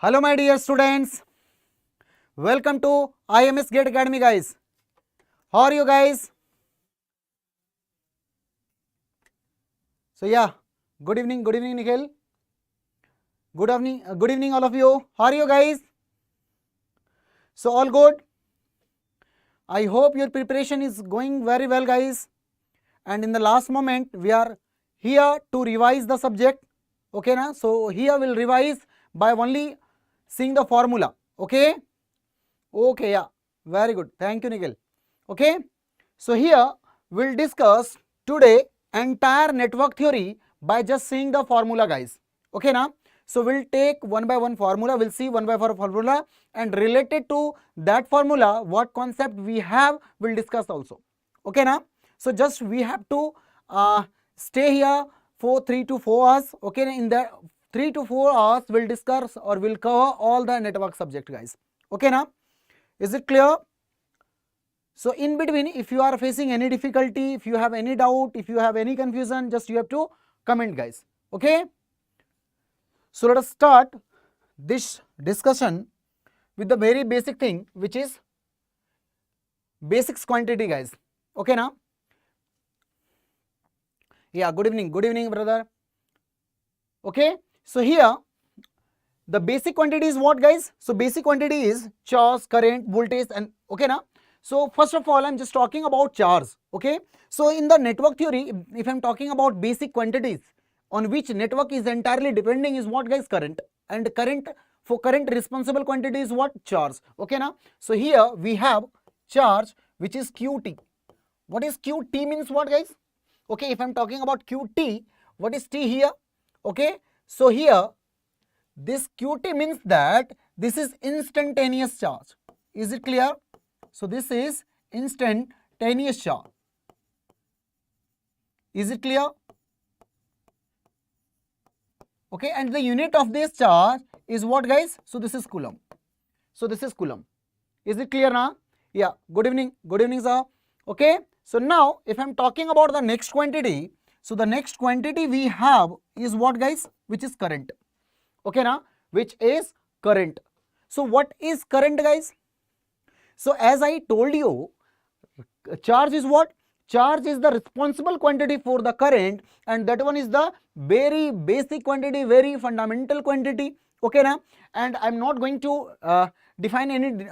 Hello my dear students, welcome to IMS GATE Academy guys. How are you guys? So yeah, good evening Nikhil. Good evening all of you. How are you guys? So all good? I hope your preparation is going very well guys. And in the last moment we are here to revise the subject. Okay na? So here we'll revise by only seeing the formula. Okay? Okay, yeah, very good. Thank you, Nikhil. Okay, so here we'll discuss today entire network theory by just seeing the formula, guys. Okay, now, so we'll take one by one formula. We'll see one by one formula, and related to that formula, what concept we have, we'll discuss also. Okay, now, so just we have to stay here for 3 to 4 hours. Okay, in the 3 to 4 hours, we'll discuss or we'll cover all the network subject, guys. Okay, now. Is it clear? So in between, if you are facing any difficulty, if you have any doubt, if you have any confusion, just you have to comment, guys. Okay? So let us start this discussion with the very basic thing, which is basics quantity, guys. Okay now? Yeah, good evening brother. Okay, so here the basic quantity is what, guys? So basic quantity is charge, current, voltage, and okay now. So first of all, I'm just talking about charge. Okay, so in the network theory, if I'm talking about basic quantities on which network is entirely depending is what, guys? Current. And current, for current responsible quantity is what? Charge. Okay now, so here we have charge, which is QT. What is QT means what, guys? Okay, if I'm talking about QT, what is T here? Okay, so here this QT means that this is instantaneous charge. Is it clear? So this is instantaneous charge. Is it clear? Okay, and the unit of this charge is what, guys? So this is coulomb. So this is coulomb. Is it clear now? Yeah, good evening sir. Okay, so now if I'm talking about the next quantity, so the next quantity we have is what, guys? Which is current. Okay now, which is current. So what is current, guys? So as I told you, charge is what? Charge is the responsible quantity for the current, and that one is the very basic quantity, very fundamental quantity. Okay now, and I'm not going to define any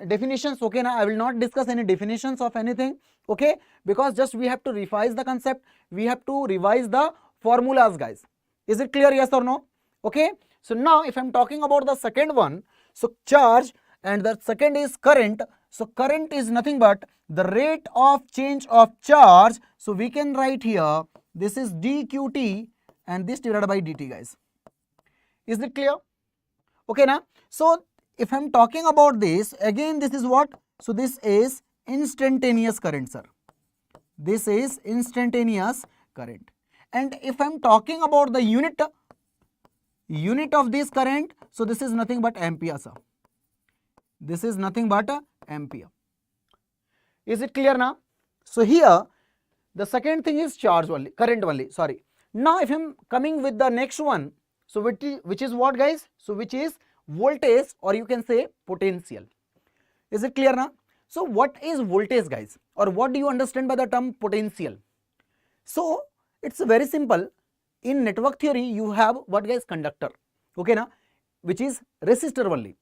definitions. Okay now, I will not discuss any definitions of anything. Okay, because just we have to revise the concept, we have to revise the formulas, guys. Is it clear? Yes or no? Okay, so now if I'm talking about the second one, so charge, and the second is current. So current is nothing but the rate of change of charge. So we can write here, this is dQt and this divided by dt, guys. Is it clear? Okay now, so if I'm talking about this, again this is what? So this is instantaneous current, sir. This is instantaneous current. And if I'm talking about the unit of this current, so this is nothing but ampere, sir. This is nothing but ampere. Is it clear now? So here the second thing is charge only, current only, sorry. Now if I'm coming with the next one, so which is what, guys? So which is voltage, or you can say potential. Is it clear now? So what is voltage, guys, or what do you understand by the term potential? So it's very simple. In network theory, you have what, guys? Conductor. Okay now, which is resistor only.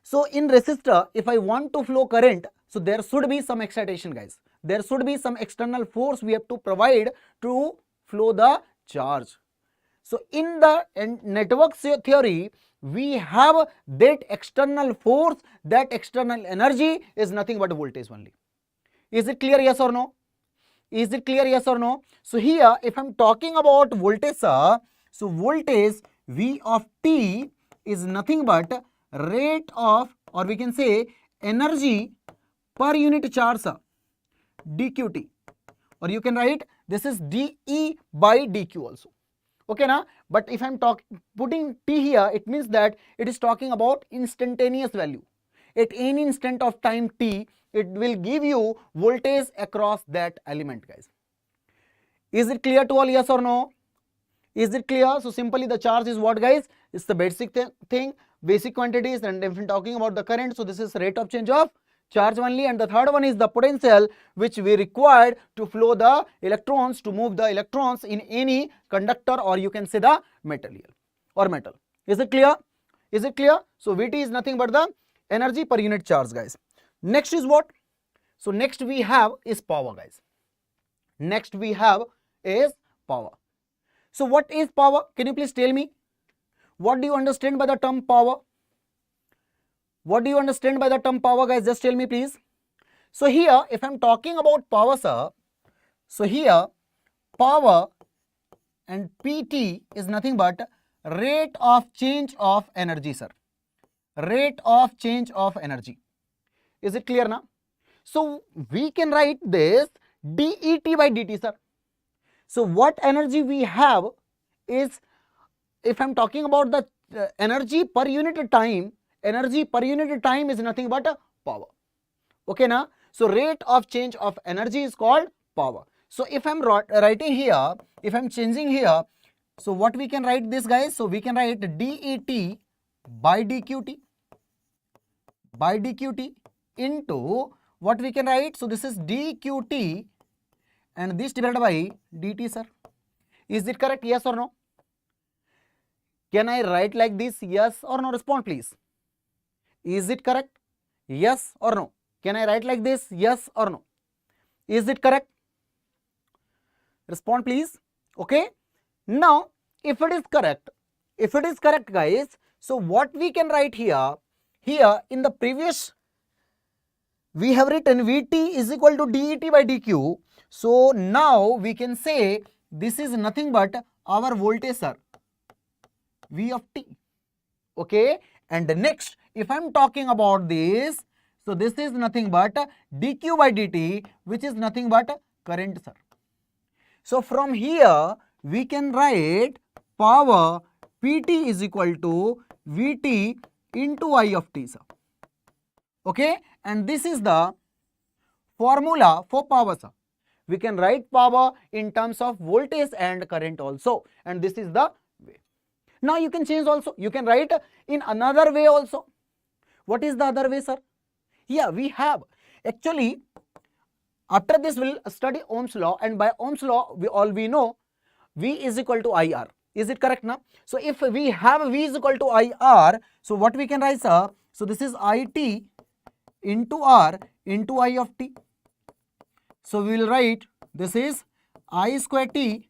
So in resistor, if I want to flow current, so there should be some excitation, guys. There should be some external force we have to provide to flow the charge. So in the network theory, we have that external force, that external energy is nothing but voltage only. Is it clear? Yes or no? Is it clear? Yes or no? So here, if I'm talking about voltage, so voltage V of T is nothing but rate of, or we can say energy per unit charge, dQt, or you can write this is dE by dQ also. Okay now, but if I'm putting T here, it means that it is talking about instantaneous value. At any instant of time T, it will give you voltage across that element, guys. Is it clear to all? Yes or no? Is it clear? So simply the charge is what, guys? It's the basic thing. basic quantities, and if I'm talking about the current, so this is rate of change of charge only, and the third one is the potential which we required to flow the electrons, to move the electrons in any conductor, or you can say the material or metal. Is it clear? Is it clear? So Vt is nothing but the energy per unit charge, guys. Next is what? So next we have is power, guys. Next we have is power. So what is power? Can you please tell me? What do you understand by the term power? What do you understand by the term power, guys? Just tell me, please. So here, if I'm talking about power, sir, so here power and PT is nothing but rate of change of energy, sir. Rate of change of energy. Is it clear now? So we can write this dEt by dt, sir. So what energy we have is, if I'm talking about the energy per unit time, energy per unit time is nothing but a power. Okay now? So rate of change of energy is called power. So if I'm writing here, if I'm changing here, so what we can write this, guys? So we can write dEt by dQt into what we can write? So this is dQt and this divided by dt, sir. Is it correct? Yes or no? Can I write like this? Yes or no? Respond, please. Is it correct? Yes or no? Can I write like this? Yes or no? Is it correct? Respond, please. Okay. Now, if it is correct, guys, so what we can write here in the previous, we have written Vt is equal to dEt by dQ. So now we can say this is nothing but our voltage, sir, V of t. Okay. And next, if I'm talking about this, so this is nothing but dQ by dt, which is nothing but current, sir. So from here, we can write power Pt is equal to Vt into I of t, sir. Okay. And this is the formula for power, sir. We can write power in terms of voltage and current also. And this is the way. Now you can change also. You can write in another way also. What is the other way, sir? Yeah, we have. Actually, after this we'll study Ohm's law, and by Ohm's law we know V is equal to IR. Is it correct now? So if we have V is equal to IR, so what we can write, sir? So this is IT into R into I of t. So we will write this is I square t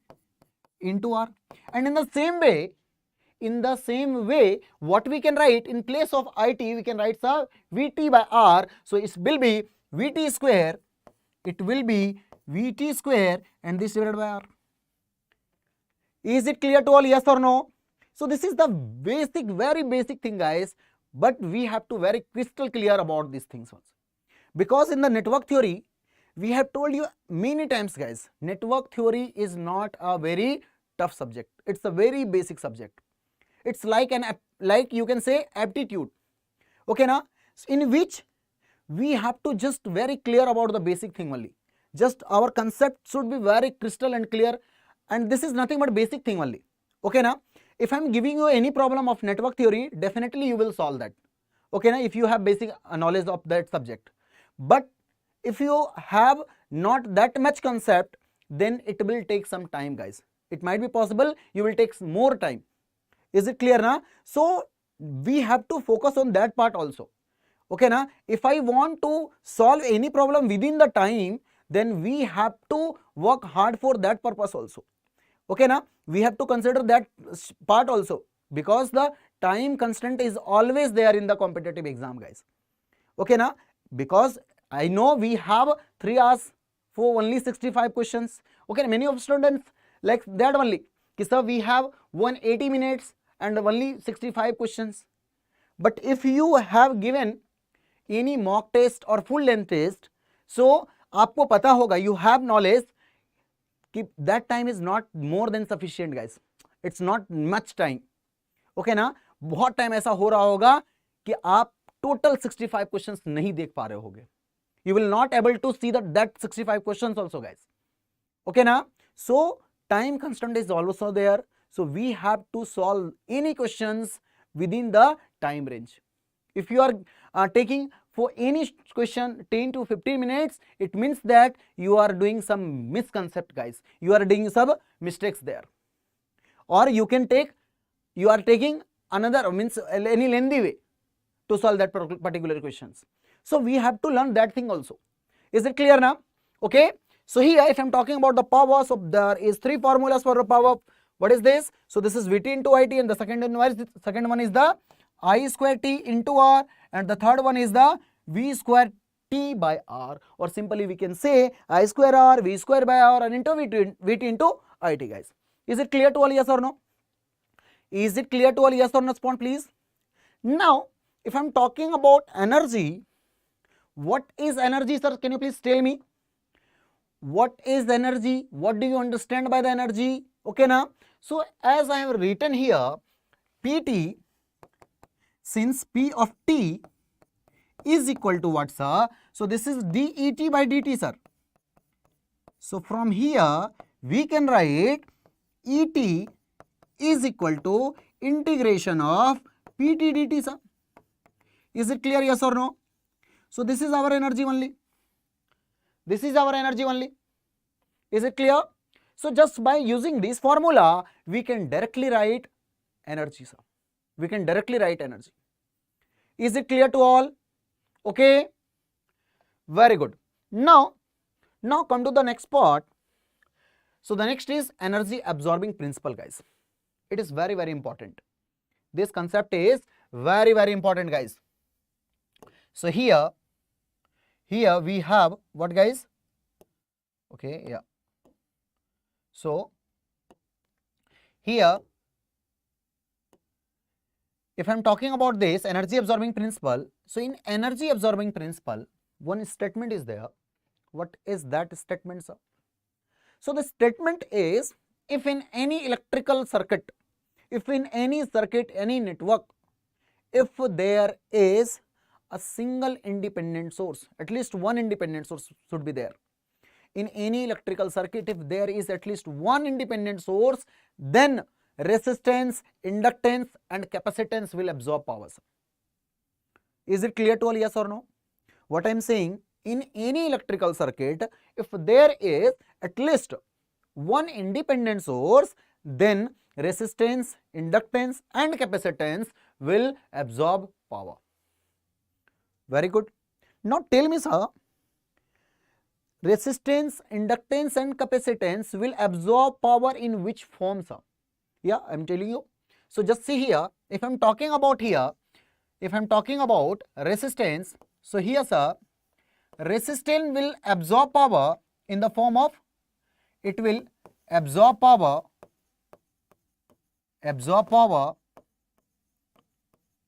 into R. And in the same way, what we can write in place of IT, we can write, sir, Vt by R. So it will be Vt square. It will be Vt square and this divided by R. Is it clear to all? Yes or no? So this is the basic, very basic thing, guys. But we have to very crystal clear about these things also. Because in the network theory, we have told you many times, guys, network theory is not a very tough subject. It's a very basic subject. It's like you can say aptitude. Okay now, in which we have to just very clear about the basic thing only. Just our concept should be very crystal and clear, and this is nothing but basic thing only. Okay now, if I'm giving you any problem of network theory, definitely you will solve that. Okay now, if you have basic knowledge of that subject. But if you have not that much concept, then it will take some time, guys. It might be possible you will take more time. Is it clear now? So we have to focus on that part also. Okay now, if I want to solve any problem within the time, then we have to work hard for that purpose also. Okay now, we have to consider that part also, because the time constraint is always there in the competitive exam, guys. Okay now, because I know we have 3 hours for only 65 questions. Okay, many of students like that only. Sir, we have 180 minutes and only 65 questions. But if you have given any mock test or full length test, so आपको पता होगा, you have knowledge कि that time is not more than sufficient, guys. It's not much time. Okay ना, बहुत time ऐसा हो रहा होगा कि आप total 65 questions नहीं देख पा रहे होगे. You will not able to see that 65 questions also, guys. Okay now, so time constraint is also there. So we have to solve any questions within the time range. If you are taking for any question 10 to 15 minutes, it means that you are doing some misconcept, guys. You are doing some mistakes there. Or you can take, you are taking another, means any lengthy way to solve that particular questions. So we have to learn that thing also. Is it clear now? Okay. So here if I am talking about the power, so there is three formulas for the power. What is this? So this is Vt into It, and the second one is the I square T into R, and the third one is the V square T by R, or simply we can say I square R, V square by R, and into Vt into It, guys. Is it clear to all, yes or no? Is it clear to all, yes or no? Respond please. Now if I am talking about energy, what is energy, sir? Can you please tell me? What is energy? What do you understand by the energy? Okay now. So as I have written here, Pt, since P of T is equal to what, sir? So this is dEt by dt, sir. So from here we can write Et is equal to integration of Pt dt, sir. Is it clear, yes or no? So this is our energy only. This is our energy only. Is it clear? So just by using this formula, we can directly write energy, sir. We can directly write energy. Is it clear to all? Okay. Very good. Now come to the next part. So the next is energy absorbing principle, guys. It is very, very important. This concept is very, very important, guys. So here we have what, guys? Okay, yeah. So here if I am talking about this energy absorbing principle, so in energy absorbing principle, one statement is there. What is that statement, sir? So the statement is, if in any electrical circuit, if in any circuit, any network, if there is a single independent source, at least one independent source should be there. In any electrical circuit, if there is at least one independent source, then resistance, inductance and capacitance will absorb power. Is it clear to all, yes or no? What I am saying, in any electrical circuit, if there is at least one independent source, then resistance, inductance and capacitance will absorb power. Very good. Now tell me, sir, resistance, inductance and capacitance will absorb power in which form, sir? Yeah, I am telling you. So just see here, if I am talking about resistance, so here, sir, resistance will absorb power in the form of, it will absorb power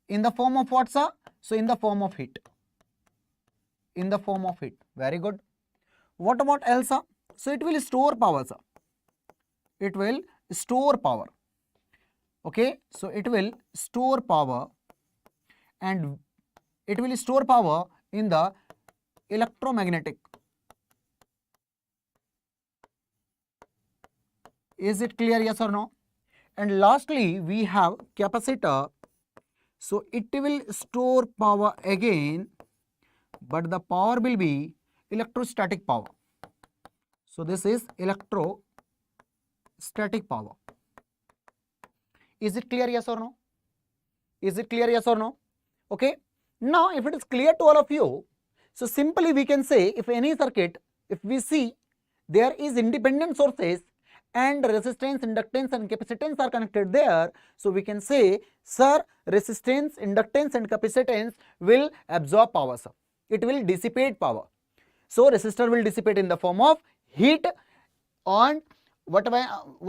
in the form of what, sir? So in the form of heat. In the form of heat. Very good. What about else, sir? So it will store power, sir. It will store power. Okay, so it will store power, and it will store power in the electromagnetic. Is it clear, yes or no? And lastly we have capacitor. So it will store power again, but the power will be electrostatic power. So this is electrostatic power. Is it clear, yes or no? Is it clear, yes or no? Okay. Now if it is clear to all of you, so simply we can say, if any circuit, if we see there is independent sources and resistance, inductance and capacitance are connected there, so we can say, sir, resistance, inductance and capacitance will absorb power, sir. It will dissipate power. So resistor will dissipate in the form of heat. On what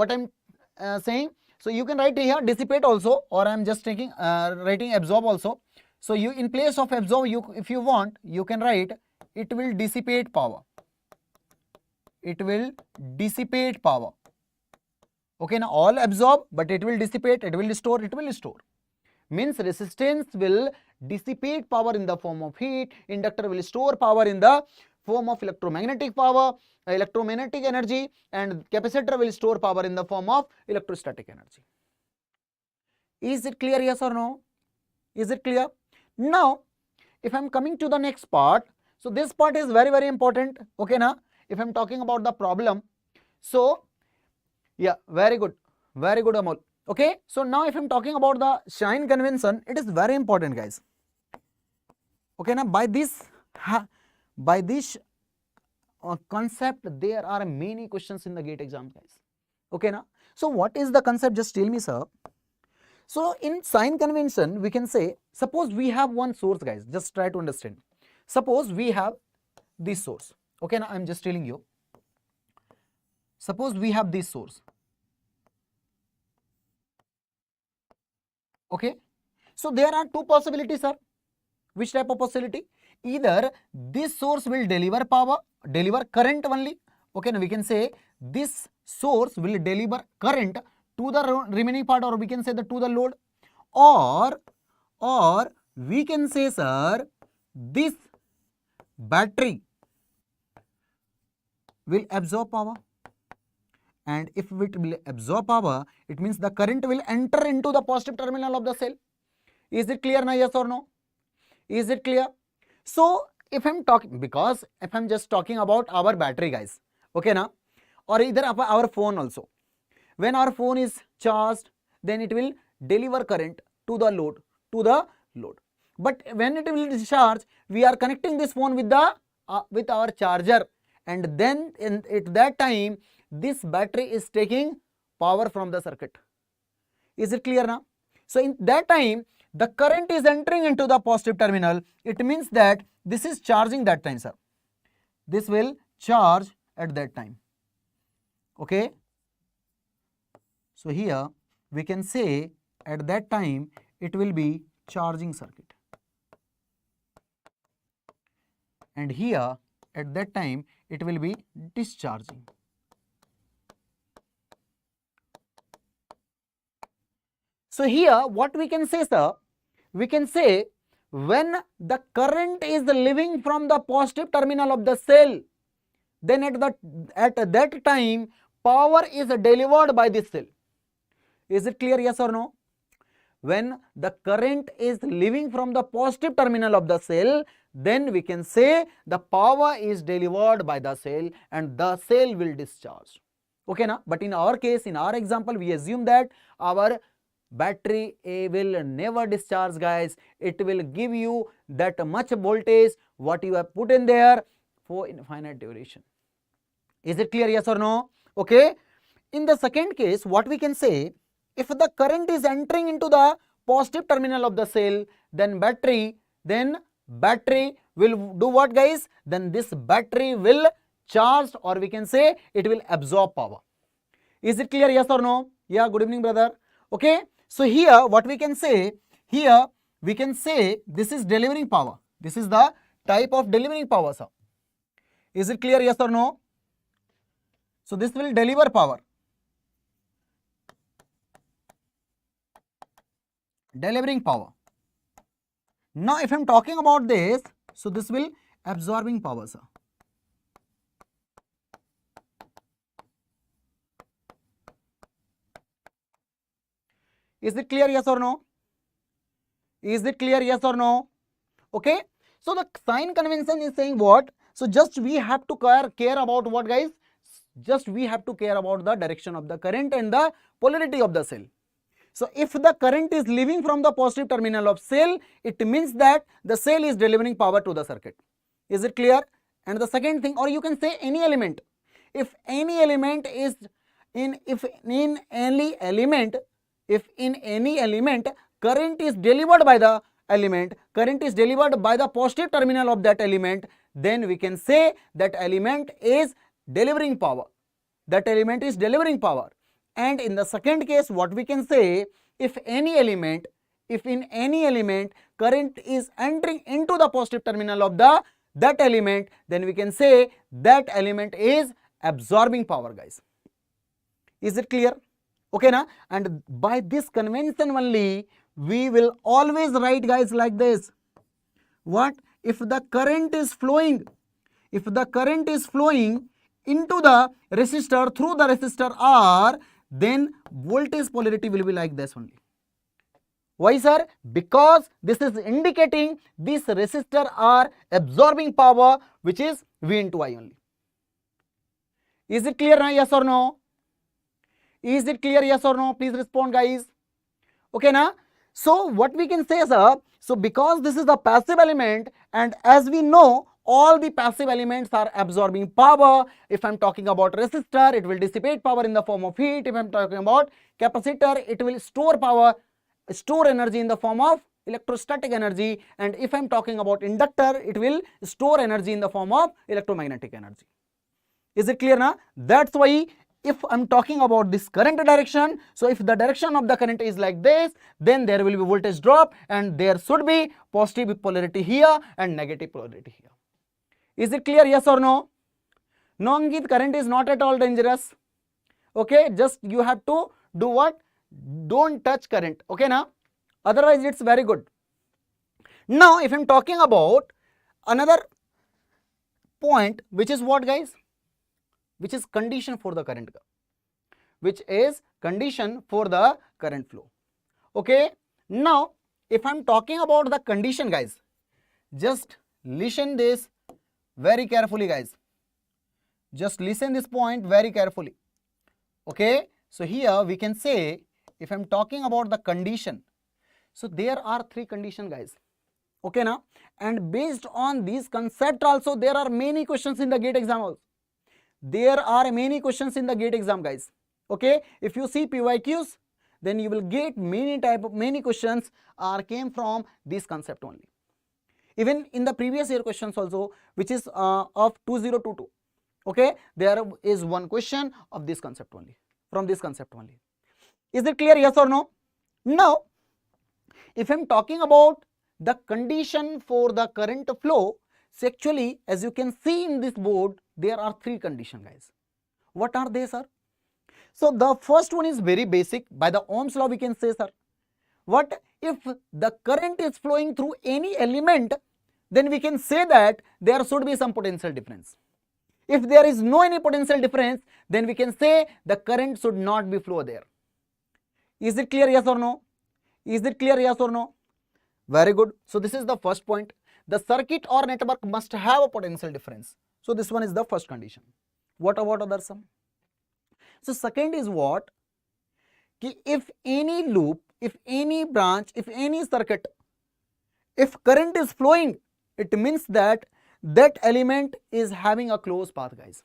I'm saying, so you can write here dissipate also, or I am just taking writing absorb also. So you, in place of absorb, if you want, you can write it will dissipate power. It will dissipate power. Okay, now all absorb, but it will dissipate, it will store, means resistance will dissipate power in the form of heat, inductor will store power in the form of electromagnetic power, electromagnetic energy, and capacitor will store power in the form of electrostatic energy. Is it clear, yes or no? Is it clear? Now if I'm coming to the next part, so this part is very very important. Okay now, if I'm talking about the problem, so yeah, very good Amol. Okay, so now if I'm talking about the sign convention, it is very important guys. Okay now, by this concept there are many questions in the GATE exam guys. Okay now, so what is the concept, just tell me sir. So in sign convention we can say, suppose we have one source guys, just try to understand. Suppose we have this source. Okay now, I'm just telling you, suppose we have this source. Okay, so there are two possibilities sir. Which type of possibility? Either this source will deliver current only. Okay, now we can say this source will deliver current to the remaining part, or we can say to the load, or we can say sir, this battery will absorb power, and if it will absorb power, it means the current will enter into the positive terminal of the cell. Is it clear now, yes or no? Is it clear? So if I'm talking, because if I'm just talking about our battery guys, okay now, or either our phone also, when our phone is charged, then it will deliver current to the load, but when it will discharge, we are connecting this phone with the with our charger, and then at that time this battery is taking power from the circuit. Is it clear now? So in that time the current is entering into the positive terminal. It means that this is charging that time sir. This will charge at that time. Okay, so here we can say at that time it will be charging circuit, and here at that time it will be discharging. So here what we can say sir, we can say when the current is leaving from the positive terminal of the cell, then at that time power is delivered by this cell. Is it clear, yes or no? When the current is leaving from the positive terminal of the cell, then we can say the power is delivered by the cell and the cell will discharge. Okay na? But in our case, in our example, we assume that our battery will never discharge guys. It will give you that much voltage what you have put in there for infinite duration. Is it clear, yes or no? Okay. In the second case, what we can say, if the current is entering into the positive terminal of the cell, then battery will do what guys? Then this battery will charge, or we can say it will absorb power. Is it clear, yes or no? Yeah, good evening brother. Okay, so here what we can say, here we can say this is delivering power. This is the type of delivering power, sir. Is it clear, yes or no? So this will deliver power. Delivering power. Now if I am talking about this, so this will absorbing power, sir. Is it clear, yes or no? Is it clear, yes or no? Okay, so the sign convention is saying what? So just we have to care about what guys? Just we have to care about the direction of the current and the polarity of the cell. So if the current is leaving from the positive terminal of cell, it means that the cell is delivering power to the circuit. Is it clear? And the second thing, or you can say any element. If any element is if in any element current is delivered by the element, current is delivered by the positive terminal of that element, then we can say that element is delivering power. That element is delivering power. And in the second case, what we can say, if in any element current is entering into the positive terminal of that element, then we can say that element is absorbing power, guys. Is it clear? Okay na? And by this convention only, we will always write guys like this. What? If the current is flowing into the resistor through the resistor R, then voltage polarity will be like this only. Why, sir? Because this is indicating this resistor are absorbing power, which is V into I only. Is it clear now? Yes or no? Is it clear? Yes or no? Please respond, guys. Okay, na? So what we can say, sir, so because this is the passive element, and as we know, all the passive elements are absorbing power. If I'm talking about resistor, it will dissipate power in the form of heat. If I'm talking about capacitor, it will store power, store energy in the form of electrostatic energy. And if I'm talking about inductor, it will store energy in the form of electromagnetic energy. Is it clear now? That's why if I'm talking about this current direction, so if the direction of the current is like this, then there will be voltage drop and there should be positive polarity here and negative polarity here. Is it clear? Yes or no? No, Ankit, current is not at all dangerous. Okay, just you have to do what? Don't touch current. Okay, now? Otherwise, it's very good. Now, if I'm talking about another point, which is what, guys? Which is condition for the current, which is condition for the current flow. Okay, now if I'm talking about the condition, guys, just listen this very carefully, guys. Just listen this point very carefully. Okay, so here we can say, if I'm talking about the condition, so there are three conditions, guys. Okay, now, and based on these concept also, there are many questions in the GATE exam also. There are many questions in the GATE exam, guys. Okay, if you see PYQs, then you will get many questions came from this concept only. Even in the previous year questions also, which is of 2022. Okay, there is one question of this concept only, from this concept only. Is it clear? Yes or no? Now, if I'm talking about the condition for the current flow, so actually, as you can see in this board, there are three conditions, guys. What are they, sir? So the first one is very basic. By the Ohm's law, we can say, sir, what if the current is flowing through any element, then we can say that there should be some potential difference. If there is no any potential difference, then we can say the current should not be flow there. Is it clear? Yes or no? Is it clear? Yes or no? Very good. So this is the first point. The circuit or network must have a potential difference. So this one is the first condition. What about other some? So second is what? If any loop, if any branch, if any circuit, if current is flowing, it means that that element is having a closed path, guys.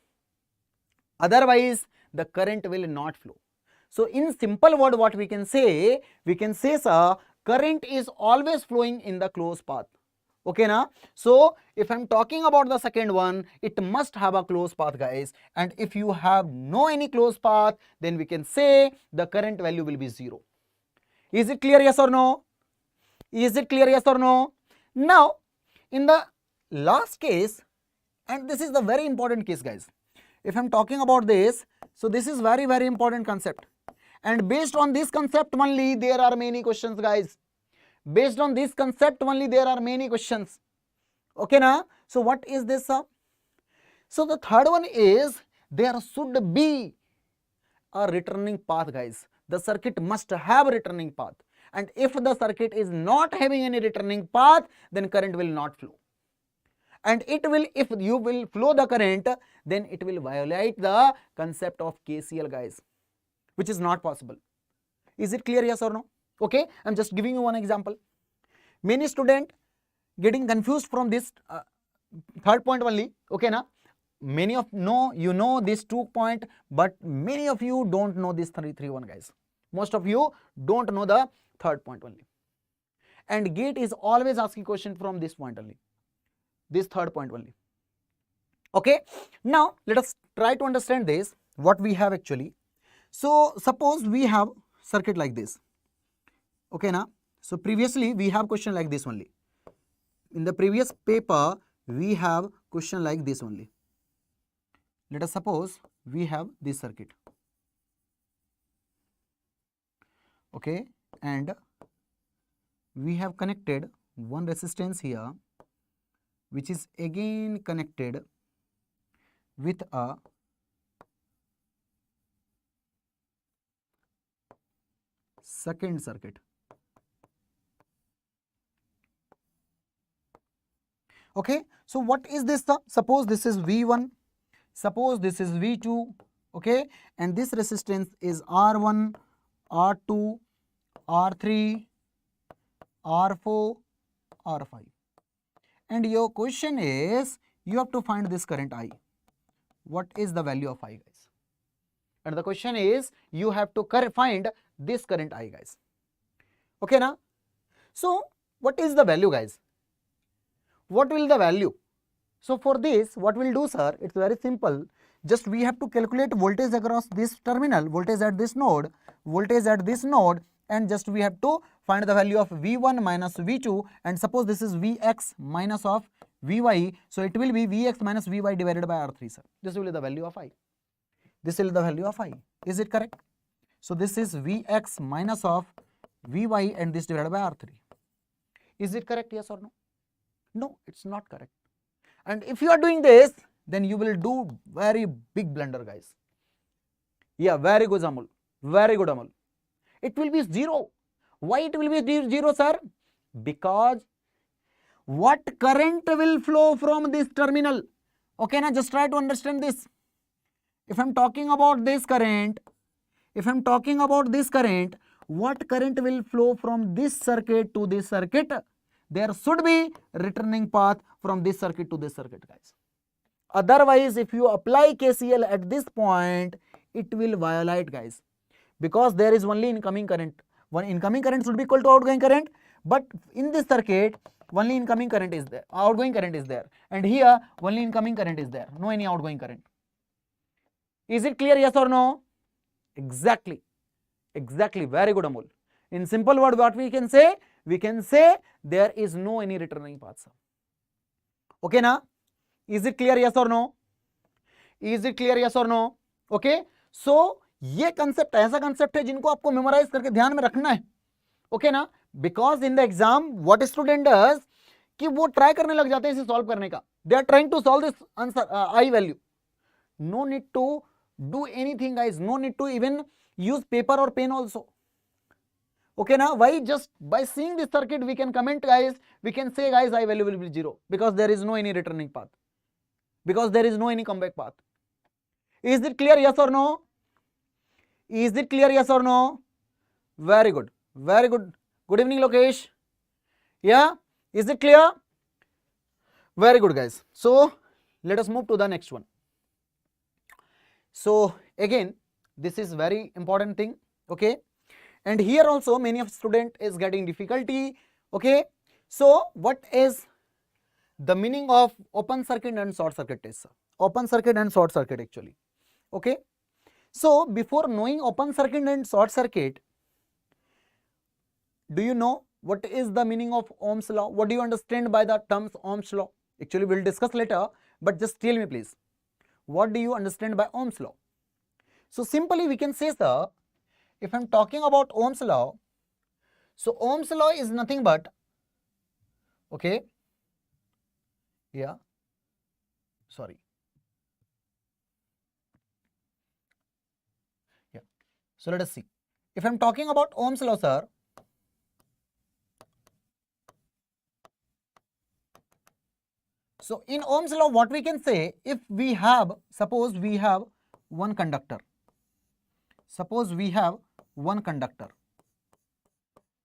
Otherwise, the current will not flow. So in simple word, what we can say, sir, current is always flowing in the closed path. Okay, na? So if I'm talking about the second one, it must have a closed path, guys. And if you have no any closed path, then we can say the current value will be 0. Is it clear? Yes or no? Is it clear? Yes or no? Now, in the last case, and this is the very important case, guys. If I'm talking about this, so this is very, very important concept. And based on this concept only, there are many questions, guys. Based on this concept only, there are many questions. Okay, na? So what is this, sir? So the third one is, there should be a returning path, guys. The circuit must have a returning path. And if the circuit is not having any returning path, then current will not flow. And it will, if you will flow the current, then it will violate the concept of KCL, guys, which is not possible. Is it clear? Yes or no? Okay, I'm just giving you one example. Many students getting confused from this third point only. Okay, na? Many of you know this 2 point, but many of you don't know this 331, guys. Most of you don't know the third point only. And GATE is always asking question from this point only, this third point only. Okay, now let us try to understand this, what we have actually. So suppose we have circuit like this. Okay, na? So previously we have question like this only. In the previous paper, we have question like this only. Let us suppose we have this circuit. Okay, and we have connected one resistance here, which is again connected with a second circuit. Okay, so what is this? Suppose this is V1, suppose this is V2, okay, and this resistance is R1, R2, R3, R4, R5. And your question is, you have to find this current I. What is the value of I, guys? And the question is, you have to find this current I, guys. Okay, na? So, what is the value, guys? What will the value? So, for this, what we'll do, sir, it's very simple. Just we have to calculate voltage across this terminal, voltage at this node, and just we have to find the value of V1 minus V2, and suppose this is Vx minus of Vy, so it will be Vx minus Vy divided by R3, sir. This will be the value of I. This will be the value of I. Is it correct? So this is Vx minus of Vy and this divided by R3. Is it correct, yes or no? No, it's not correct. And if you are doing this, then you will do very big blunder, guys. Yeah, very good, Amul. Very good, Amul. It will be 0. Why it will be 0, sir? Because what current will flow from this terminal? Okay, now just try to understand this. If I am talking about this current, what current will flow from this circuit to this circuit? There should be returning path from this circuit to this circuit, guys. Otherwise, if you apply KCL at this point, it will violate, guys, because there is only incoming current. One incoming current should be equal to outgoing current, but in this circuit, only incoming current is there, outgoing current is there, and here only incoming current is there, no any outgoing current. Is it clear, yes or no? Exactly, very good, Amol. In simple word, what we can say? We can say there is no any returning path, sir. Okay, na? Is it clear, yes or no? Is it clear, yes or no? Okay, so ये concept ऐसा concept है जिनको आपको memorise करके ध्यान में रखना है. ओके ना? Because in the exam what student does कि वो ट्राई करने लग जाते हैं इसे सॉल्व करने का. They are trying to solve this answer I value. No need to do anything, guys. No need to even use paper और pen also. Okay, now why? Just by seeing this circuit we can comment, guys. We can say, guys, I value will be 0 because there is no any returning path, because there is no any comeback path. Is it clear, yes or no? Is it clear, yes or no? Very good, very good. Good evening, Lokesh. Yeah, is it clear? Very good, guys. So let us move to the next one. So again, this is very important thing. Okay, and here also many of student is getting difficulty. Okay, so what is the meaning of open circuit and short circuit test? Open circuit and short circuit actually. Okay, so before knowing open circuit and short circuit, do you know what is the meaning of Ohm's law? What do you understand by the terms Ohm's law? Actually we will discuss later, but just tell me please, what do you understand by Ohm's law? So simply we can say, sir, if I am talking about Ohm's law, so Ohm's law is nothing but, okay, yeah, sorry, yeah, so let us see. If I am talking about Ohm's law, sir, so in Ohm's law what we can say, if we have, suppose we have one conductor,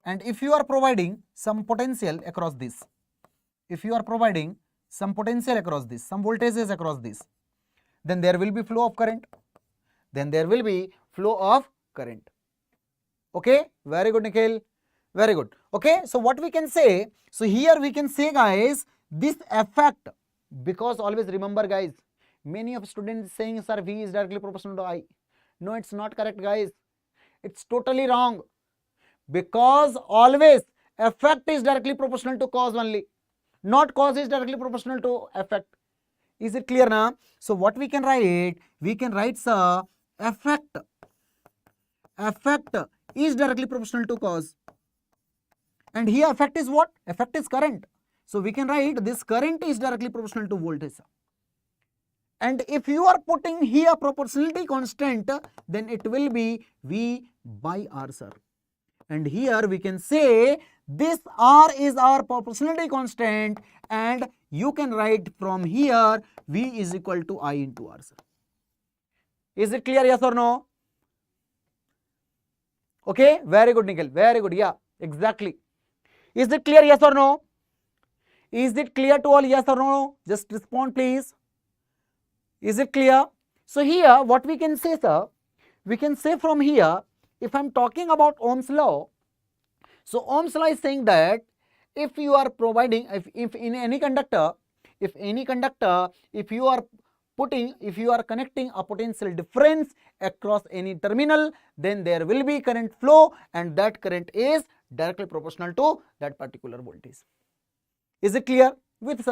and if you are providing some potential across this, some voltages across this, then there will be flow of current, Okay, very good, Nikhil, very good. Okay, so what we can say, so here we can say, guys, this effect, because always remember, guys, many of students saying, sir, V is directly proportional to I. No, it's not correct, guys. It's totally wrong, because always effect is directly proportional to cause only, not cause is directly proportional to effect. Is it clear now? So what we can write? We can write, sir, effect is directly proportional to cause, and here effect is what? Effect is current. So we can write this current is directly proportional to voltage, sir. And if you are putting here proportionality constant, then it will be V by R, sir. And here we can say this R is our proportionality constant, and you can write from here V is equal to I into R, sir. Is it clear, yes or no? Okay, very good, Nikhil, very good. Yeah, exactly. Is it clear, yes or no? Is it clear to all, yes or no? Just respond, please. Is it clear? So here what we can say, sir, we can say from here, if I am talking about Ohm's law, so Ohm's law is saying that if you are providing, if in any conductor, if you are connecting a potential difference across any terminal, then there will be current flow, and that current is directly proportional to that particular voltage. Is it clear? With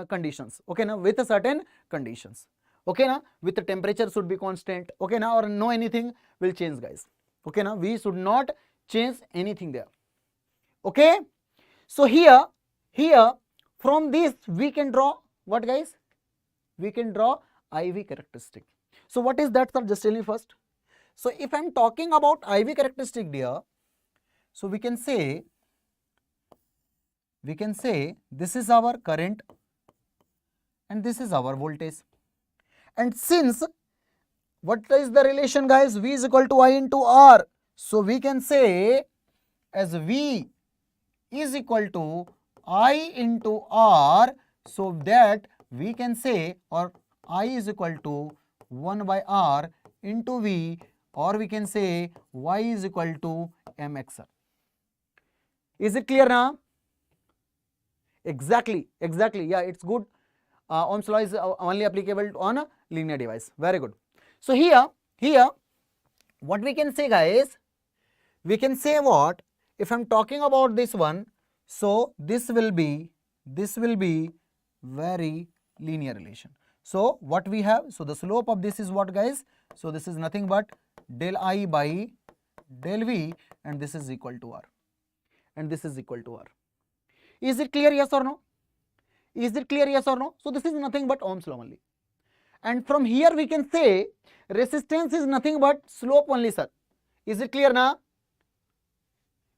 conditions, okay now, with certain conditions, okay now, with the temperature should be constant, okay now, or no anything will change, guys, okay now, we should not change anything there, okay. So here from this we can draw what, guys? We can draw IV characteristic. So what is that, sir? Just tell me first. So if I am talking about IV characteristic here, so we can say this is our current and this is our voltage, and since what is the relation, guys? V is equal to I into R, so we can say as V is equal to I into R, so that we can say, or I is equal to 1 by R into V, or we can say Y is equal to mx. Is it clear now? Exactly, yeah, it's good. Ohm's law is only applicable on a linear device. Very good. So here what we can say, guys, we can say what, if I'm talking about this one, so this will be very linear relation. So what we have, so the slope of this is what, guys? So this is nothing but del I by del V, and this is equal to R, and this is equal to R. Is it clear, yes or no? Is it clear, yes or no? So this is nothing but Ohm's law only. And from here we can say resistance is nothing but slope only, sir. Is it clear now?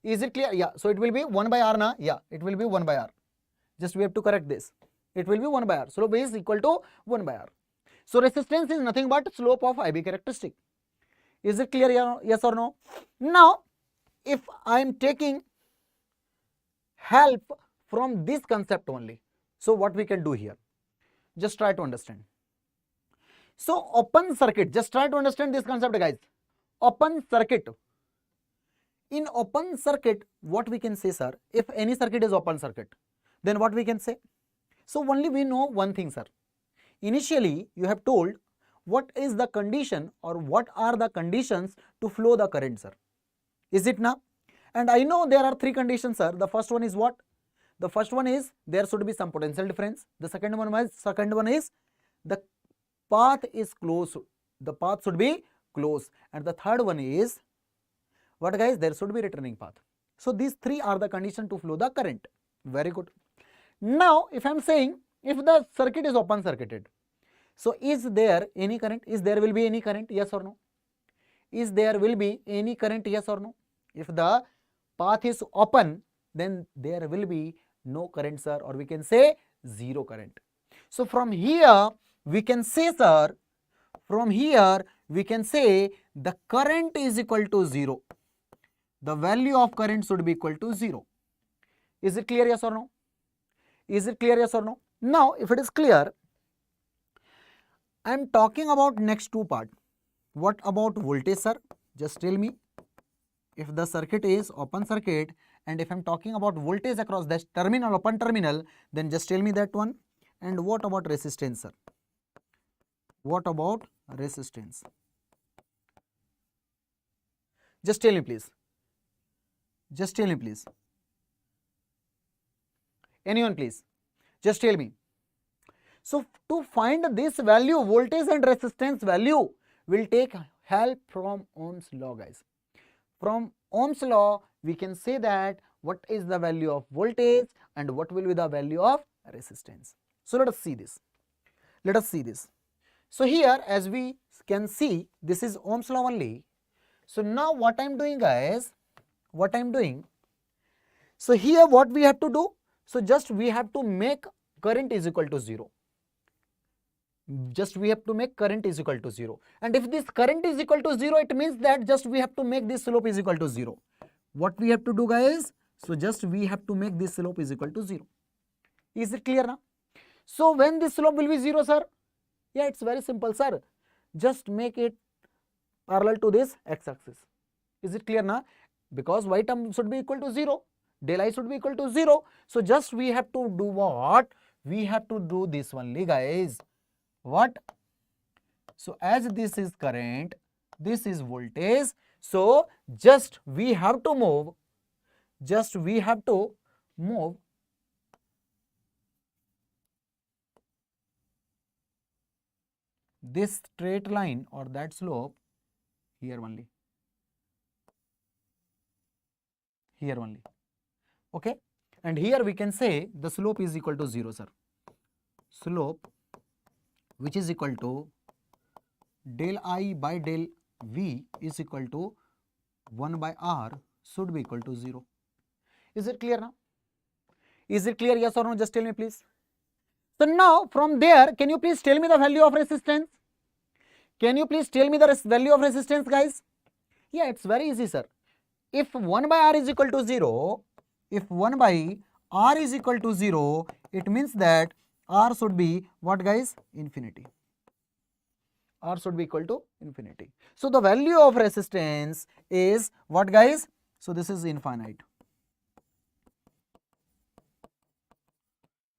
Is it clear? Yeah. So it will be 1 by R na? Yeah, it will be 1 by R. Just we have to correct this. It will be 1 by R. Slope is equal to 1 by R. So resistance is nothing but slope of IB characteristic. Is it clear, yes or no? Now, if I am taking help from this concept only, so what we can do here? Just try to understand. So open circuit, just try to understand this concept, guys. Open circuit. In open circuit, what we can say, sir? If any circuit is open circuit, then what we can say? So only we know one thing, sir. Initially, you have told what is the condition or what are the conditions to flow the current, sir. Is it now? And I know there are three conditions, sir. The first one is what? The first one is there should be some potential difference. The second one is the path is closed. The path should be closed. And the third one is what, guys? There should be returning path. So these three are the conditions to flow the current. Very good. Now, if I am saying if the circuit is open circuited, so is there any current? Is there will be any current? Yes or no? Is there will be any current? Yes or no? If the path is open, then there will be no current, sir, or we can say zero current. So from here we can say, sir, from here we can say the current is equal to 0. The value of current should be equal to 0. Is it clear, yes or no? Is it clear, yes or no? Now, if it is clear, I am talking about next two part. What about voltage, sir? Just tell me. If the circuit is open circuit, and if I am talking about voltage across this terminal, open terminal, then just tell me that one. And what about resistance, sir? What about resistance? Just tell me, please. Just tell me, please. Anyone, please. Just tell me. So to find this value, voltage and resistance value, will take help from Ohm's law, guys. From Ohm's law, we can say that what is the value of voltage and what will be the value of resistance. So let us see this. Let us see this. So here, as we can see, this is Ohm's law only. So now what I am doing, guys, what I am doing, so here what we have to do, So just we have to make current is equal to 0. Just we have to make current is equal to 0. And if this current is equal to 0, it means that just we have to make this slope is equal to 0. What we have to do, guys? So just we have to make this slope is equal to 0. Is it clear now? So when this slope will be 0, sir? Yeah, it's very simple, sir. Just make it parallel to this x-axis. Is it clear now? Because y term should be equal to 0. Del I should be equal to 0. So just we have to do what? We have to do this only, guys. What? So as this is current, this is voltage. So just we have to move. Just we have to move this straight line or that slope here only. Here only. Okay. And here we can say the slope is equal to 0, sir. Slope which is equal to del I by del V is equal to 1 by R should be equal to 0. Is it clear now? Is it clear, yes or no? Just tell me, please. So now from there, can you please tell me the value of resistance? Can you please tell me the value of resistance, guys? Yeah, it's very easy, sir. If 1 by R is equal to 0, if 1 by R is equal to 0, it means that R should be what, guys? Infinity. R should be equal to infinity. So the value of resistance is what, guys? So this is infinite.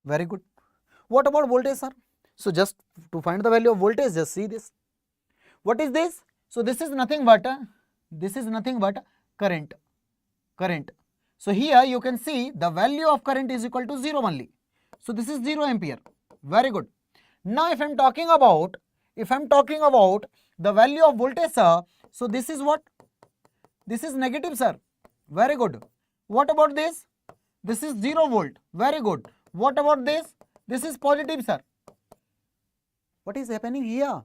Very good. What about voltage, sir? So just to find the value of voltage, just see this. What is this? So this is nothing but current. Current. So here you can see the value of current is equal to 0 only. So this is 0 ampere. Very good. Now if I am talking about the value of voltage, sir, so this is what? This is negative, sir. Very good. What about this? This is 0 volt. Very good. What about this? This is positive, sir. What is happening here?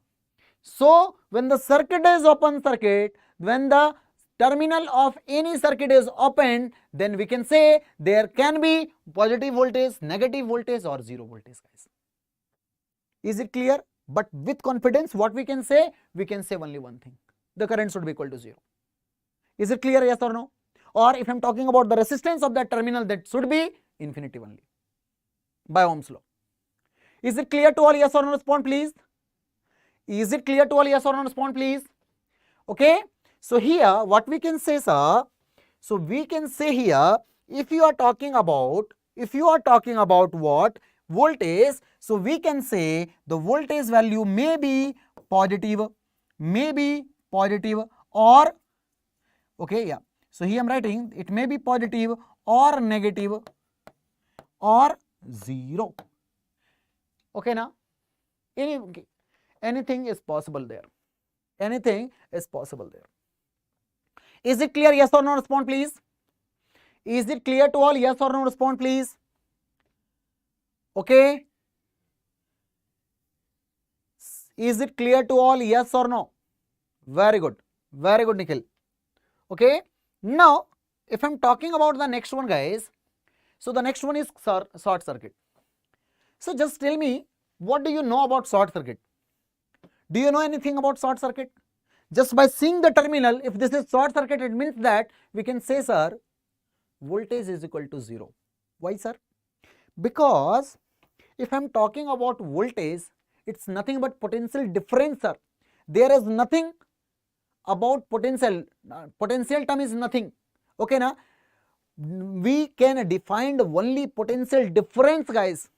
So when the circuit is open circuit, when the terminal of any circuit is open, then we can say there can be positive voltage, negative voltage or 0 voltage, guys. Is it clear? But with confidence, what we can say? We can say only one thing. The current should be equal to 0. Is it clear, yes or no? Or if I am talking about the resistance of that terminal, that should be infinity only by Ohm's law. Is it clear to all, yes or no? Respond, please. Is it clear to all, yes or no? Respond, please. Okay. So here what we can say, sir, so we can say here, if you are talking about what? Voltage, so we can say the voltage value may be positive or, okay, yeah. So here I am writing it may be positive or negative or 0. Okay, now anything is possible there. Anything is possible there. Is it clear? Yes or no? Respond, please. Is it clear to all? Yes or no? Respond, please. Okay. Is it clear to all? Yes or no? Very good. Very good, Nikhil. Okay. Now, if I am talking about the next one, guys, so the next one is short circuit. So just tell me, what do you know about short circuit? Do you know anything about short circuit? Just by seeing the terminal, if this is short circuit, it means that we can say, sir, voltage is equal to 0. Why, sir? Because if I am talking about voltage, it's nothing but potential difference, sir. There is nothing about potential. Potential term is nothing. Okay, now we can define only potential difference, guys.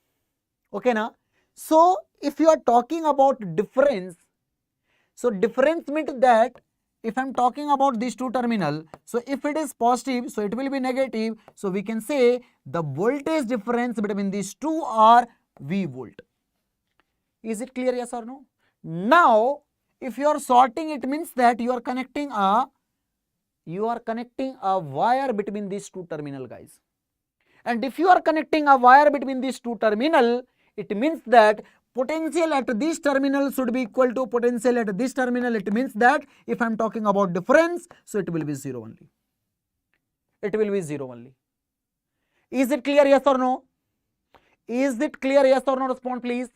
Okay, now. So if you are talking about difference, so difference means that if I am talking about these two terminal, so if it is positive, so it will be negative. So we can say the voltage difference between these two are V volt. Is it clear, yes or no? Now, if you are sorting, it means that you are connecting a wire between these two terminal, guys. And if you are connecting a wire between these two terminal, it means that potential at this terminal should be equal to potential at this terminal. It means that if I am talking about difference, so it will be 0 only. It will be 0 only. Is it clear, yes or no? Is it clear? Yes or no? Respond please.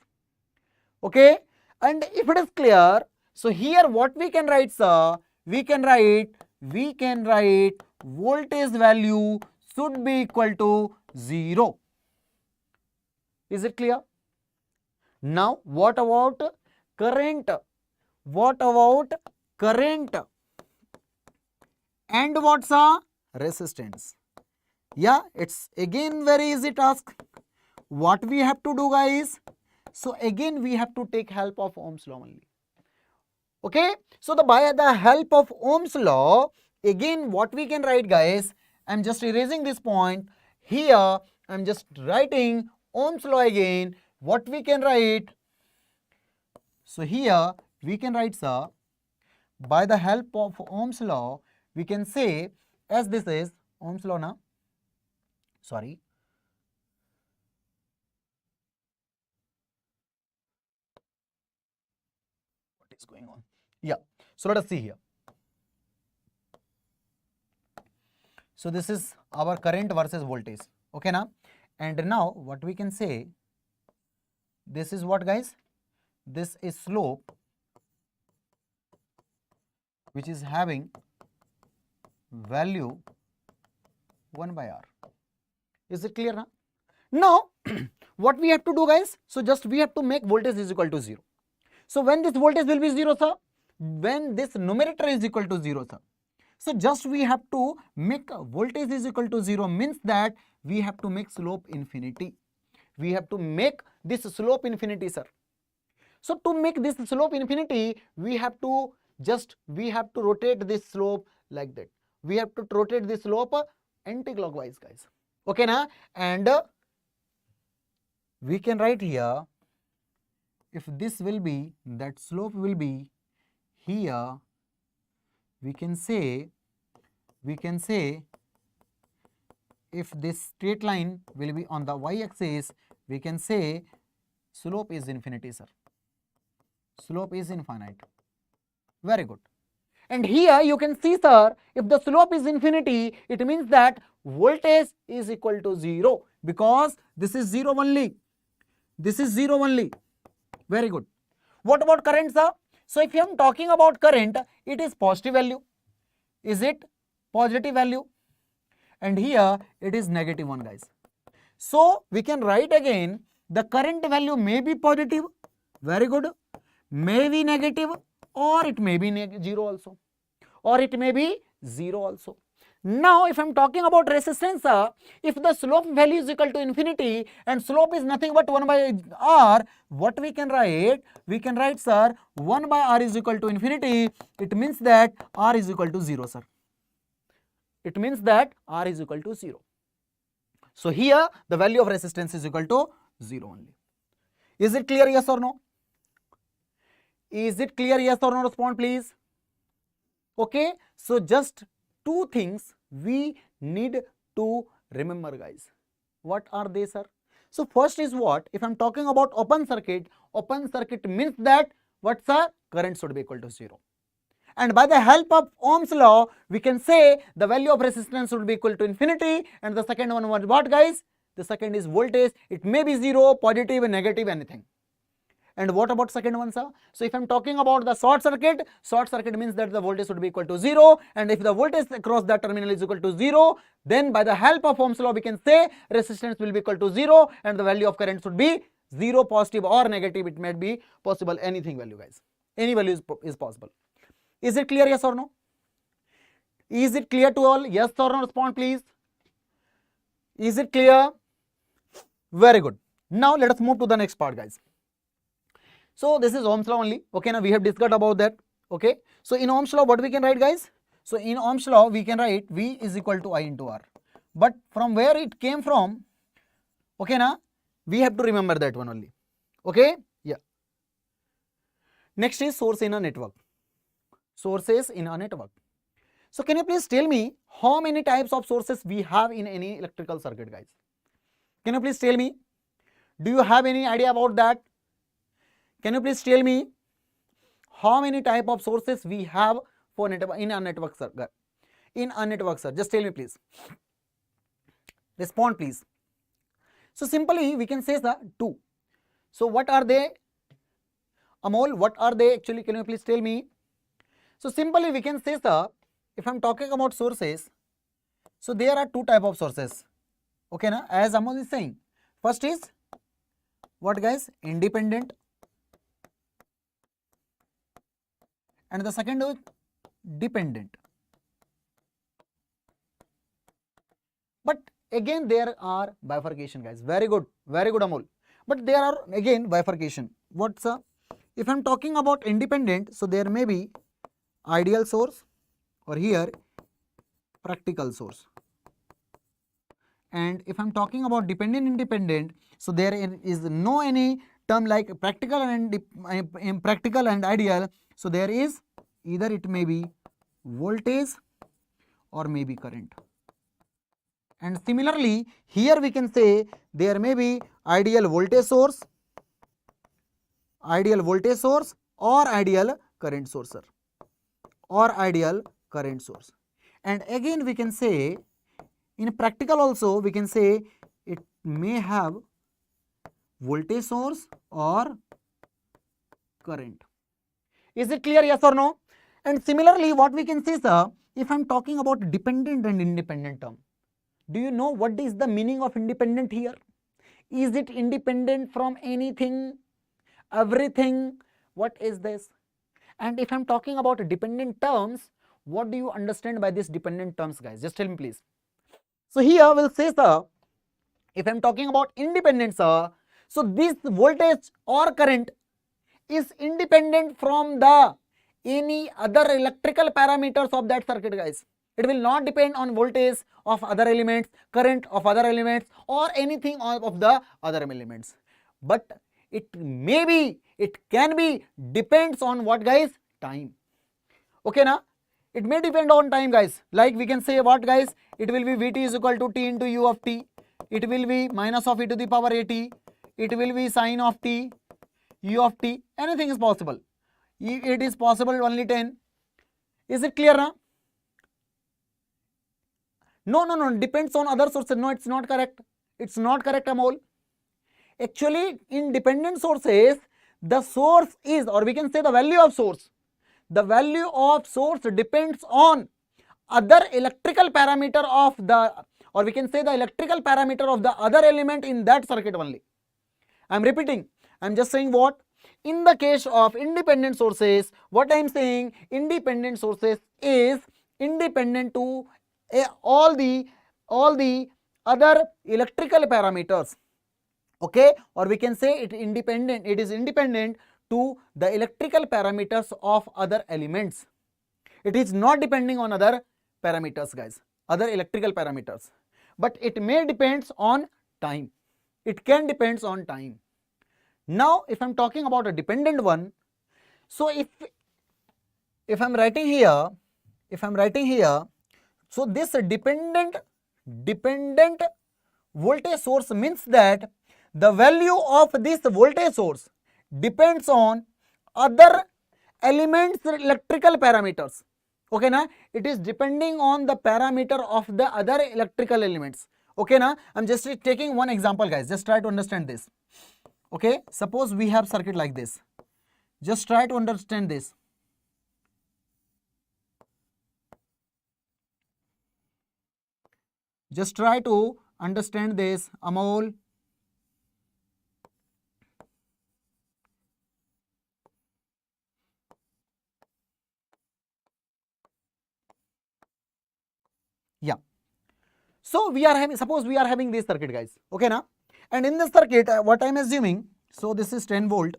Okay, and if it is clear, so here what we can write, sir, we can write voltage value should be equal to 0. Is it clear? Now what about current? What about current? And what's a resistance? Yeah, it's again very easy task. What we have to do, guys? So again we have to take help of Ohm's law only. Okay, so by the help of Ohm's law, again what we can write, guys, I'm just erasing this point. Here I'm just writing Ohm's law again. What we can write? So here we can write, sir, by the help of Ohm's law, we can say, as this is Ohm's law now, sorry, what is going on? Yeah, so let us see here. So this is our current versus voltage, okay now, and now what we can say, this is what, guys, this is slope which is having value 1 by R. Is it clear now? Now what we have to do, guys, so just we have to make voltage is equal to 0. So when this voltage will be 0, sir? When this numerator is equal to 0, sir. So just we have to make voltage is equal to 0, means that we have to make slope infinity. We have to make this slope infinity, sir. So to make this slope infinity, we have to rotate this slope like that. We have to rotate this slope anti-clockwise, guys. Okay na? And we can write here, if this will be, that slope will be here, we can say if this straight line will be on the y-axis, we can say slope is infinity, sir. Slope is infinite. Very good. And here you can see, sir, if the slope is infinity, it means that voltage is equal to 0, because this is 0 only. This is 0 only. Very good. What about current, sir? So if I am talking about current, it is positive value. Is it positive value? And here it is negative 1, guys. So we can write again, the current value may be positive, very good, may be negative, or it may be 0 also, or it may be 0 also. Now if I am talking about resistance, if the slope value is equal to infinity and slope is nothing but 1 by R, what we can write? We can write, sir, 1 by R is equal to infinity. It means that R is equal to 0, sir. It means that R is equal to 0. So here the value of resistance is equal to 0 only. Is it clear, yes or no? Is it clear, yes or no? Respond please. Okay, so just two things we need to remember, guys. What are they, sir? So first is what? If I am talking about open circuit means that what, sir? Current should be equal to 0. And by the help of Ohm's law, we can say the value of resistance should be equal to infinity. And the second one was what, guys? The second is voltage. It may be 0, positive, negative, anything. And what about second one, sir? So if I am talking about the short circuit means that the voltage should be equal to 0. And if the voltage across that terminal is equal to 0, then by the help of Ohm's law, we can say resistance will be equal to 0 and the value of current should be 0, positive or negative. It might be possible, anything value, guys. Any value is possible. Is it clear, yes or no? Is it clear to all? Yes or no? Respond please. Is it clear? Very good. Now let us move to the next part, guys. So this is Ohm's law only. Okay, now we have discussed about that. Okay, so in Ohm's law, what we can write, guys? So in Ohm's law, we can write V is equal to I into R. But from where it came from, okay, now we have to remember that one only. Okay, yeah. Next is source in a network. Sources in a network. So can you please tell me how many types of sources we have in any electrical circuit, guys? Can you please tell me? Do you have any idea about that? Can you please tell me how many type of sources we have for network in a network circuit? In a network circuit, just tell me please. Respond please. So simply we can say the 2. So what are they, Amol? What are they actually? Can you please tell me? So simply we can say the, if I am talking about sources, so there are 2 type of sources. Okay, na? As Amol is saying, first is what guys? Independent, and the second is dependent. But again there are bifurcation guys. Very good Amol. But there are again bifurcation. What's if I am talking about independent, so there may be ideal source or here practical source. And if I am talking about dependent independent, so there is no any term like practical and ideal. So there is either it may be voltage or may be current. And similarly here we can say there may be ideal voltage source or ideal current source And again we can say in practical also we can say it may have voltage source or current. Is it clear, yes or no? And similarly what we can say, sir, if I am talking about dependent and independent term, do you know what is the meaning of independent here? Is it independent from anything, everything? What is this? And if I am talking about dependent terms, what do you understand by this dependent terms, guys? Just tell me please. So here we'll say, sir, if I am talking about independent, sir, so this voltage or current is independent from the any other electrical parameters of that circuit, guys. It will not depend on voltage of other elements, current of other elements, or anything of the other elements. But it may be, it can be, depends on what, guys? Time. Okay, na? It may depend on time, guys. Like we can say what, guys? It will be Vt is equal to T into U of T. It will be minus of e to the power At. It will be sine of T, U of T. Anything is possible. It is possible only 10. Is it clear now? No. Depends on other sources. No, it's not correct. It's not correct, Amol. Actually, in dependent sources, the source is, or we can say the value of source. The value of source depends on other electrical parameter of the, or we can say the electrical parameter of the other element in that circuit only. I am repeating. I am just saying what? In the case of independent sources, what I am saying, independent sources is independent to all the other electrical parameters. Okay, or we can say it is independent to the electrical parameters of other elements. It is not depending on other parameters, guys, other electrical parameters, but it may depends on time. It can depends on time. Now if I am talking about a dependent one, so if I am writing here, so this dependent voltage source means that the value of this voltage source depends on other elements electrical parameters. Okay, na? It is depending on the parameter of the other electrical elements. Okay, na? I'm just taking one example, guys. Just try to understand this. Okay, suppose we have circuit like this. Just try to understand this. Just try to understand this, Amol. Yeah. So we are having, suppose we are having this circuit, guys. Okay, na? And in this circuit, what I am assuming, so this is 10 volt,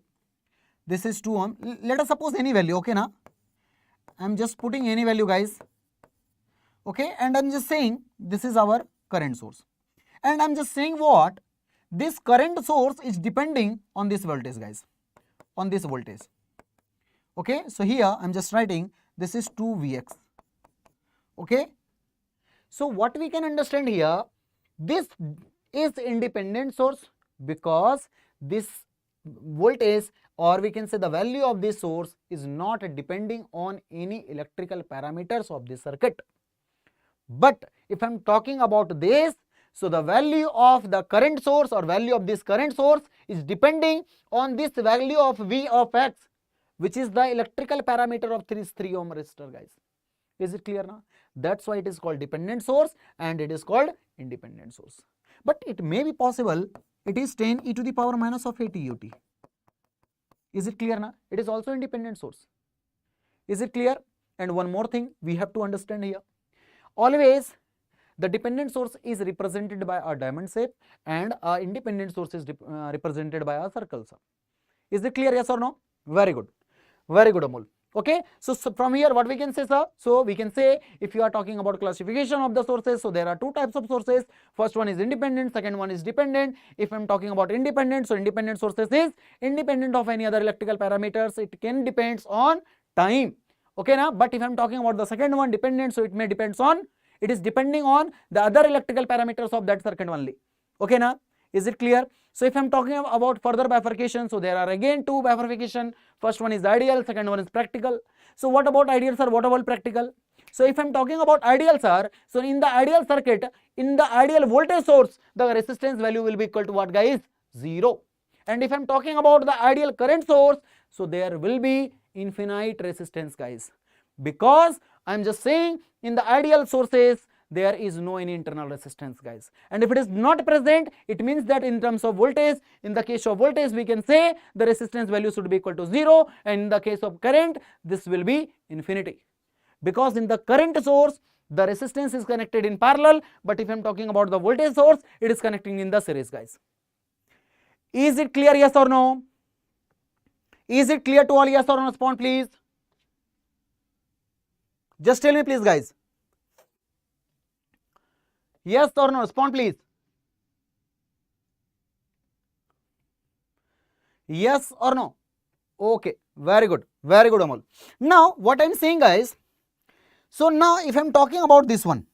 this is 2 ohm. Let us suppose any value. Okay, na? I am just putting any value, guys. Okay, and I am just saying this is our current source. And I am just saying what? This current source is depending on this voltage, guys. On this voltage. Okay, so here I am just writing this is 2 Vx. Okay. So what we can understand here, this is independent source because this voltage, or we can say the value of this source, is not depending on any electrical parameters of this circuit. But if I am talking about this, So the value of the current source or value of this current source is depending on this value of V of X, which is the electrical parameter of 3 ohm resistor, guys. Is it clear now? That's why it is called dependent source and it is called independent source. But it may be possible it is 10 e to the power minus of 80 ut. Is it clear now? It is also independent source. Is it clear? And one more thing we have to understand here. Always the dependent source is represented by a diamond shape and a independent source is represented by a circle. Is it clear? Yes or no? Very good. Very good, Amol. Okay, so from here what we can say, sir? So we can say, if you are talking about classification of the sources, so there are two types of sources. First one is independent, second one is dependent. If I am talking about independent, so independent sources is independent of any other electrical parameters. It can depends on time. Okay, now, but if I am talking about the second one, dependent, so it may depends on, it is depending on the other electrical parameters of that circuit only. Okay, now, is it clear? So if I am talking about further bifurcation, so there are again two bifurcation. First one is ideal, second one is practical. So what about ideal, sir? What about practical? So if I am talking about ideal, sir, so in the ideal circuit, in the ideal voltage source, the resistance value will be equal to what, guys? 0. And if I am talking about the ideal current source, so there will be infinite resistance, guys, because I am just saying in the ideal sources there is no any internal resistance, guys, and if it is not present, it means that in terms of voltage, in the case of voltage we can say the resistance value should be equal to 0, and in the case of current this will be infinity, because in the current source the resistance is connected in parallel, but if I am talking about the voltage source, it is connecting in the series, guys. Is it clear? Yes or no? Is it clear to all? Yes or no? Respond, please. Just tell me, please, guys. Yes or no? Respond, please. Yes or no? Okay, very good, Amol. Now, what I am saying, guys, so now if I am talking about this one,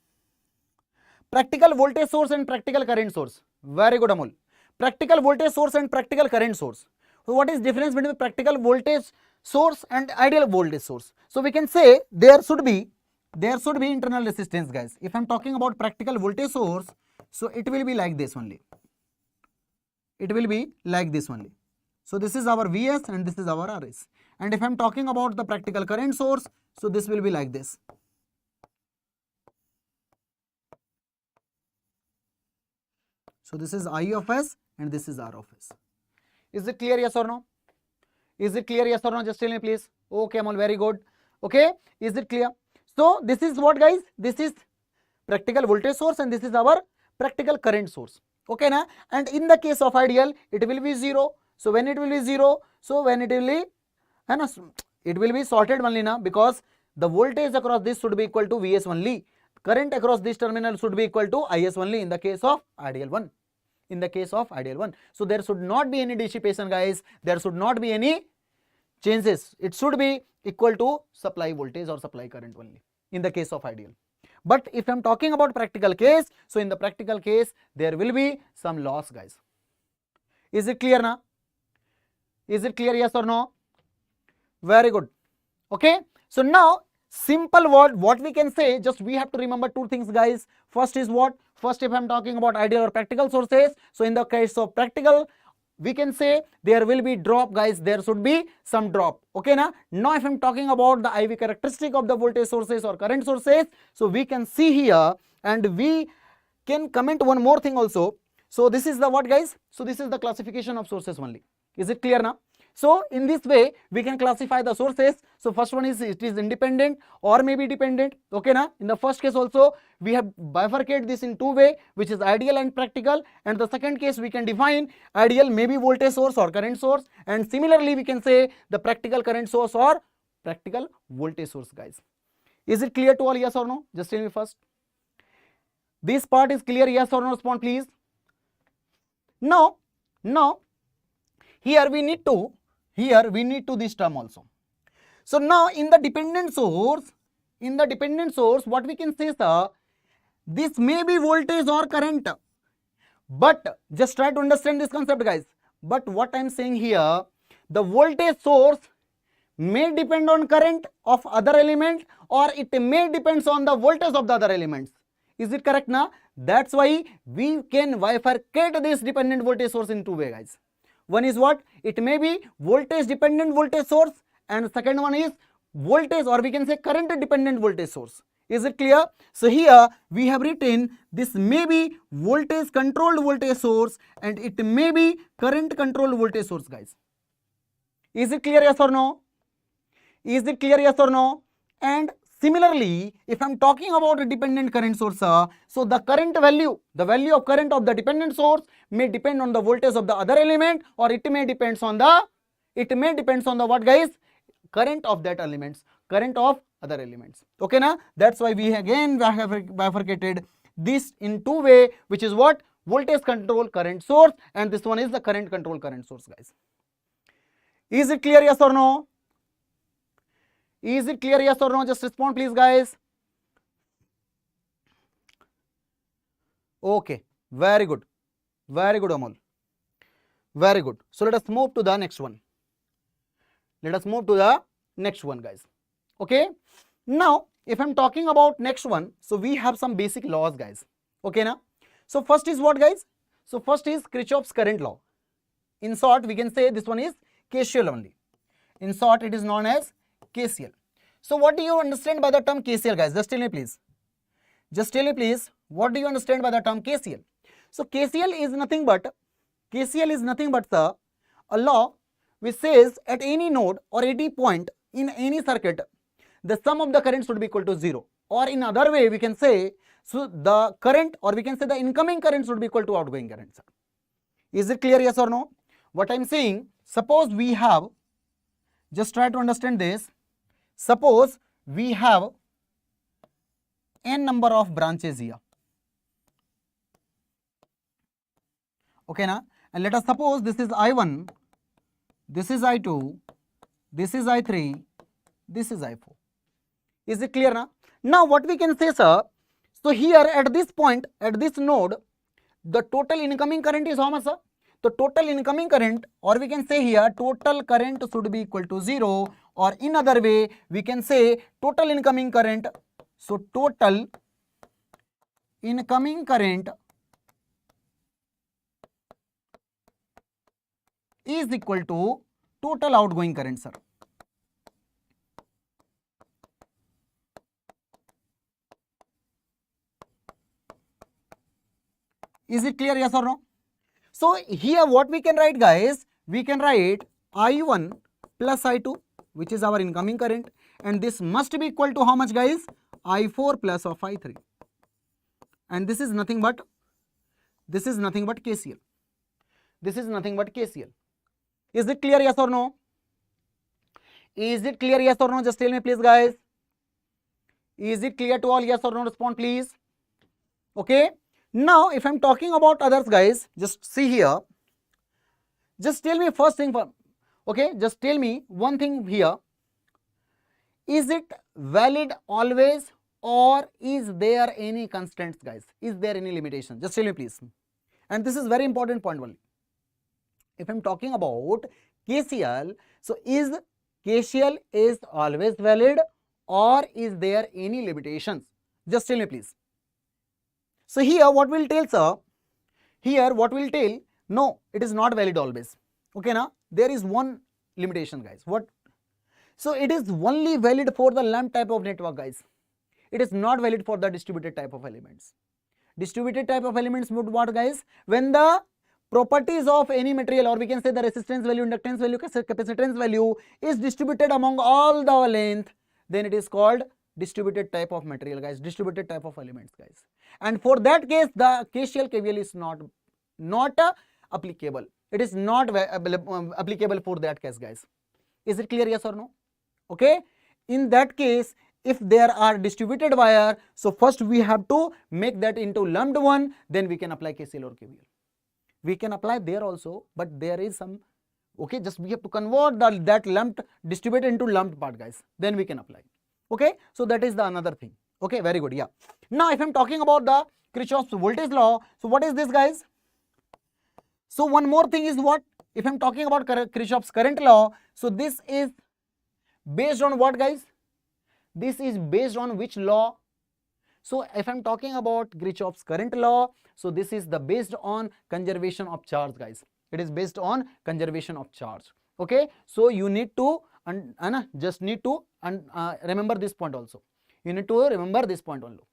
practical voltage source and practical current source, very good, Amol. Practical voltage source and practical current source. So what is difference between practical voltage source and ideal voltage source? So we can say there should be internal resistance, guys. If I am talking about practical voltage source, so it will be like this only. It will be like this only. So this is our Vs and this is our Rs. And if I am talking about the practical current source, so this will be like this. So this is I of S and this is R of S. Is it clear? Yes or no? Is it clear? Yes or no? Just tell me, please. Okay, Amol, very good. Okay, is it clear? So this is what, guys? This is practical voltage source and this is our practical current source. Okay, na? And in the case of ideal, it will be 0. So when it will be 0, so when it will be, it will be sorted only now, because the voltage across this should be equal to Vs only. Current across this terminal should be equal to Is only in the case of ideal one. In the case of ideal one. So there should not be any dissipation, guys. There should not be any changes. It should be equal to supply voltage or supply current only in the case of ideal. But if I am talking about practical case, so in the practical case, there will be some loss, guys. Is it clear now? Is it clear? Yes or no? Very good. Okay. So now, simple word, what we can say, just we have to remember two things, guys. First is what? First, if I am talking about ideal or practical sources, so in the case of practical, we can say there will be drop, guys. There should be some drop. Okay, now if I am talking about the IV characteristic of the voltage sources or current sources, so we can see here and we can comment one more thing also. So this is the what, guys? So this is the classification of sources only. Is it clear now? So in this way we can classify the sources. So first one is it is independent or maybe dependent. Okay, now in the first case also we have bifurcated this in two way, which is ideal and practical, and the second case we can define ideal maybe voltage source or current source, and similarly we can say the practical current source or practical voltage source, guys. Is it clear to all? Yes or no? Just tell me first. This part is clear? Yes or no? Respond, please. Now here we need to this term also. So now in the dependent source, what we can say, sir, this may be voltage or current, but just try to understand this concept, guys. But what I am saying here, the voltage source may depend on current of other element or it may depends on the voltage of the other elements. Is it correct now? That's why we can bifurcate this dependent voltage source in two ways, guys. One is what? It may be voltage dependent voltage source, and second one is voltage, or we can say current dependent voltage source. Is it clear? So here we have written this may be voltage controlled voltage source and it may be current controlled voltage source, guys. Is it clear, yes or no? Is it clear, yes or no? And similarly, if I am talking about a dependent current source, so the current value, the value of current of the dependent source may depend on the voltage of the other element, or it may depends on the what, guys? Current of that elements, current of other elements. Okay, now that's why we again have bifurcated this in two way, which is what? Voltage control current source, and this one is the current control current source, guys. Is it clear, yes or no? Is it clear, yes or no? Just respond, please, guys. Okay, very good, Amol. Very good. So let us move to the next one. Let us move to the next one, guys. Okay. Now, if I'm talking about next one, so we have some basic laws, guys. Okay, now. So first is what, guys? So first is Kirchhoff's current law. In short, we can say this one is KCL only. In short, it is known as KCL. So what do you understand by the term KCL, guys? Just tell me, please. Just tell me, please, what do you understand by the term KCL? So KCL is nothing but a law which says at any node or any point in any circuit, the sum of the current should be equal to 0. Or in other way, we can say, so the current, or we can say the incoming current should be equal to outgoing current, sir. Is it clear, yes or no? What I'm saying, suppose we have, just try to understand this, suppose we have n number of branches here. Okay, na? And let us suppose this is I1, this is I2, this is I3, this is I4. Is it clear now? Now what we can say, sir, so here at this point, at this node, the total incoming current is how much, sir? The total incoming current, or we can say here total current should be equal to 0, or in other way we can say total incoming current. So total incoming current is equal to total outgoing current, sir. Is it clear, yes or no? So here what we can write, guys, we can write I1 plus I2, which is our incoming current, and this must be equal to how much, guys? I4 plus of I3, and this is nothing but KCL. This is nothing but KCL. Is it clear, yes or no? Is it clear, yes or no? Just tell me, please, guys. Is it clear to all? Yes or no? Respond, please. Okay. Now, if I'm talking about others, guys, just see here. Just tell me first thing, okay, just tell me one thing here. Is it valid always, or is there any constraints, guys? Is there any limitation? Just tell me, please. And this is very important point only. If I'm talking about KCL, so is KCL is always valid, or is there any limitations? Just tell me, please. So here what will tell, sir? Here what will tell? No, it is not valid always. Okay, now there is one limitation, guys. What? So it is only valid for the lump type of network, guys. It is not valid for the distributed type of elements. Distributed type of elements would what, guys? When the properties of any material, or we can say the resistance value, inductance value, capacitance value is distributed among all the length, then it is called distributed type of material, guys, distributed type of elements, guys. And for that case, the KCL KVL is not applicable. It is not applicable for that case, guys. Is it clear, yes or no? Okay. In that case, if there are distributed wire, so first we have to make that into lumped one, then we can apply KCL or KVL. We can apply there also, but there is some, okay, just we have to convert that lumped distributed into lumped part, guys, then we can apply. Okay, so that is the another thing. Okay, very good. Yeah. Now, if I'm talking about the Kirchhoff's voltage law, so what is this, guys? So one more thing is what? If I'm talking about Kirchhoff's current law, so this is based on what, guys? This is based on which law? So if I'm talking about Kirchhoff's current law, so this is the based on conservation of charge, guys. It is based on conservation of charge. Okay, so you need to just need to remember this point also. You need to remember this point only.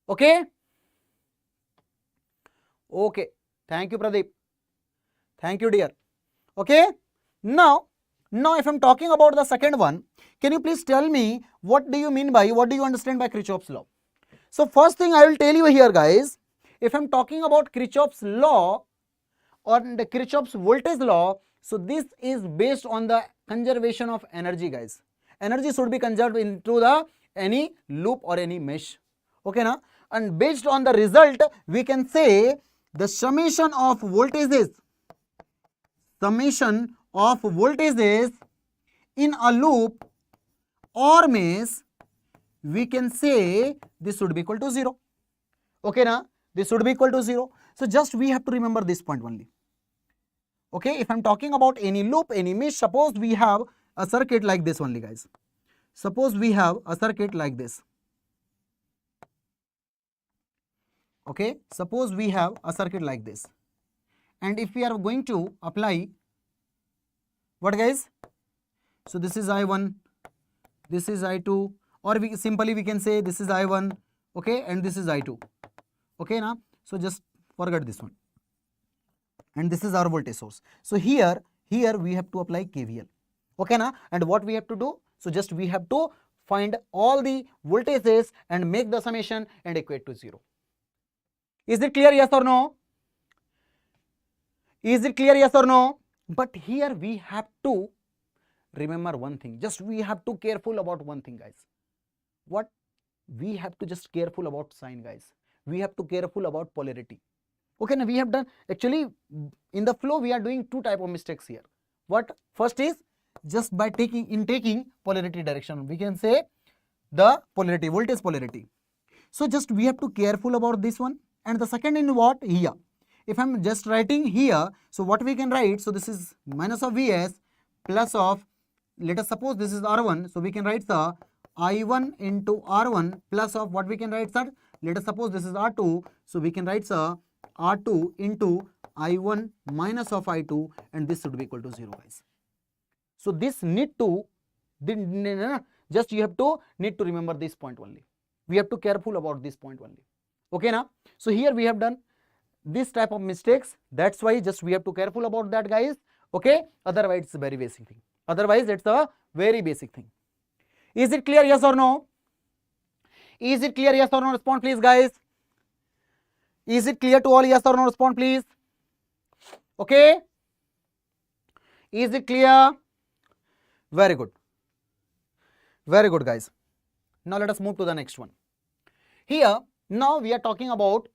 Okay. Okay. Thank you, Pradeep. Thank you, dear. Okay. Now if I'm talking about the second one, can you please tell me what do you mean by, what do you understand by Kirchhoff's law? So first thing I will tell you here, guys, if I'm talking about Kirchhoff's law or the Kirchhoff's voltage law, so this is based on the conservation of energy, guys. Energy should be conserved into the any loop or any mesh. Okay, na? And based on the result, we can say the summation of voltages in a loop or mesh, we can say this should be equal to 0. Okay, na? This should be equal to 0. So just we have to remember this point only. Okay, if I'm talking about any loop, any mesh, suppose we have a circuit like this only, guys. Suppose we have a circuit like this. Okay, suppose we have a circuit like this. And if we are going to apply, what, guys? So this is I1, this is I2, or we can say this is I1, okay, and this is I2. Okay, now, so just forget this one. And this is our voltage source. So here we have to apply KVL. Okay, now, and what we have to do? So just we have to find all the voltages and make the summation and equate to 0. Is it clear, yes or no? Is it clear, yes or no? But here we have to remember one thing. Just we have to careful about one thing, guys. What? We have to just careful about sign, guys. We have to careful about polarity. Okay, now we have done, actually in the flow we are doing two type of mistakes here. What? First is just by taking polarity direction, we can say the polarity, voltage polarity. So just we have to careful about this one. And the second in what? Here. If I'm just writing here, so what we can write? So this is minus of Vs plus of, let us suppose this is R1. So we can write the I1 into R1 plus of what we can write, sir? Let us suppose this is R2. So we can write the R2 into I1 minus of I2, and this should be equal to 0, guys. So this need to, just you have to need to remember this point only. We have to careful about this point only. Okay, now. So here we have done this type of mistakes. That's why just we have to careful about that, guys. Okay. Otherwise it's a very basic thing. Otherwise it's a very basic thing. Is it clear? Yes or no? Is it clear? Yes or no? Respond, please, guys. Is it clear to all? Yes or no? Respond, please. Okay. Is it clear? Very good. Very good, guys. Now let us move to the next one. Here, now we are talking about,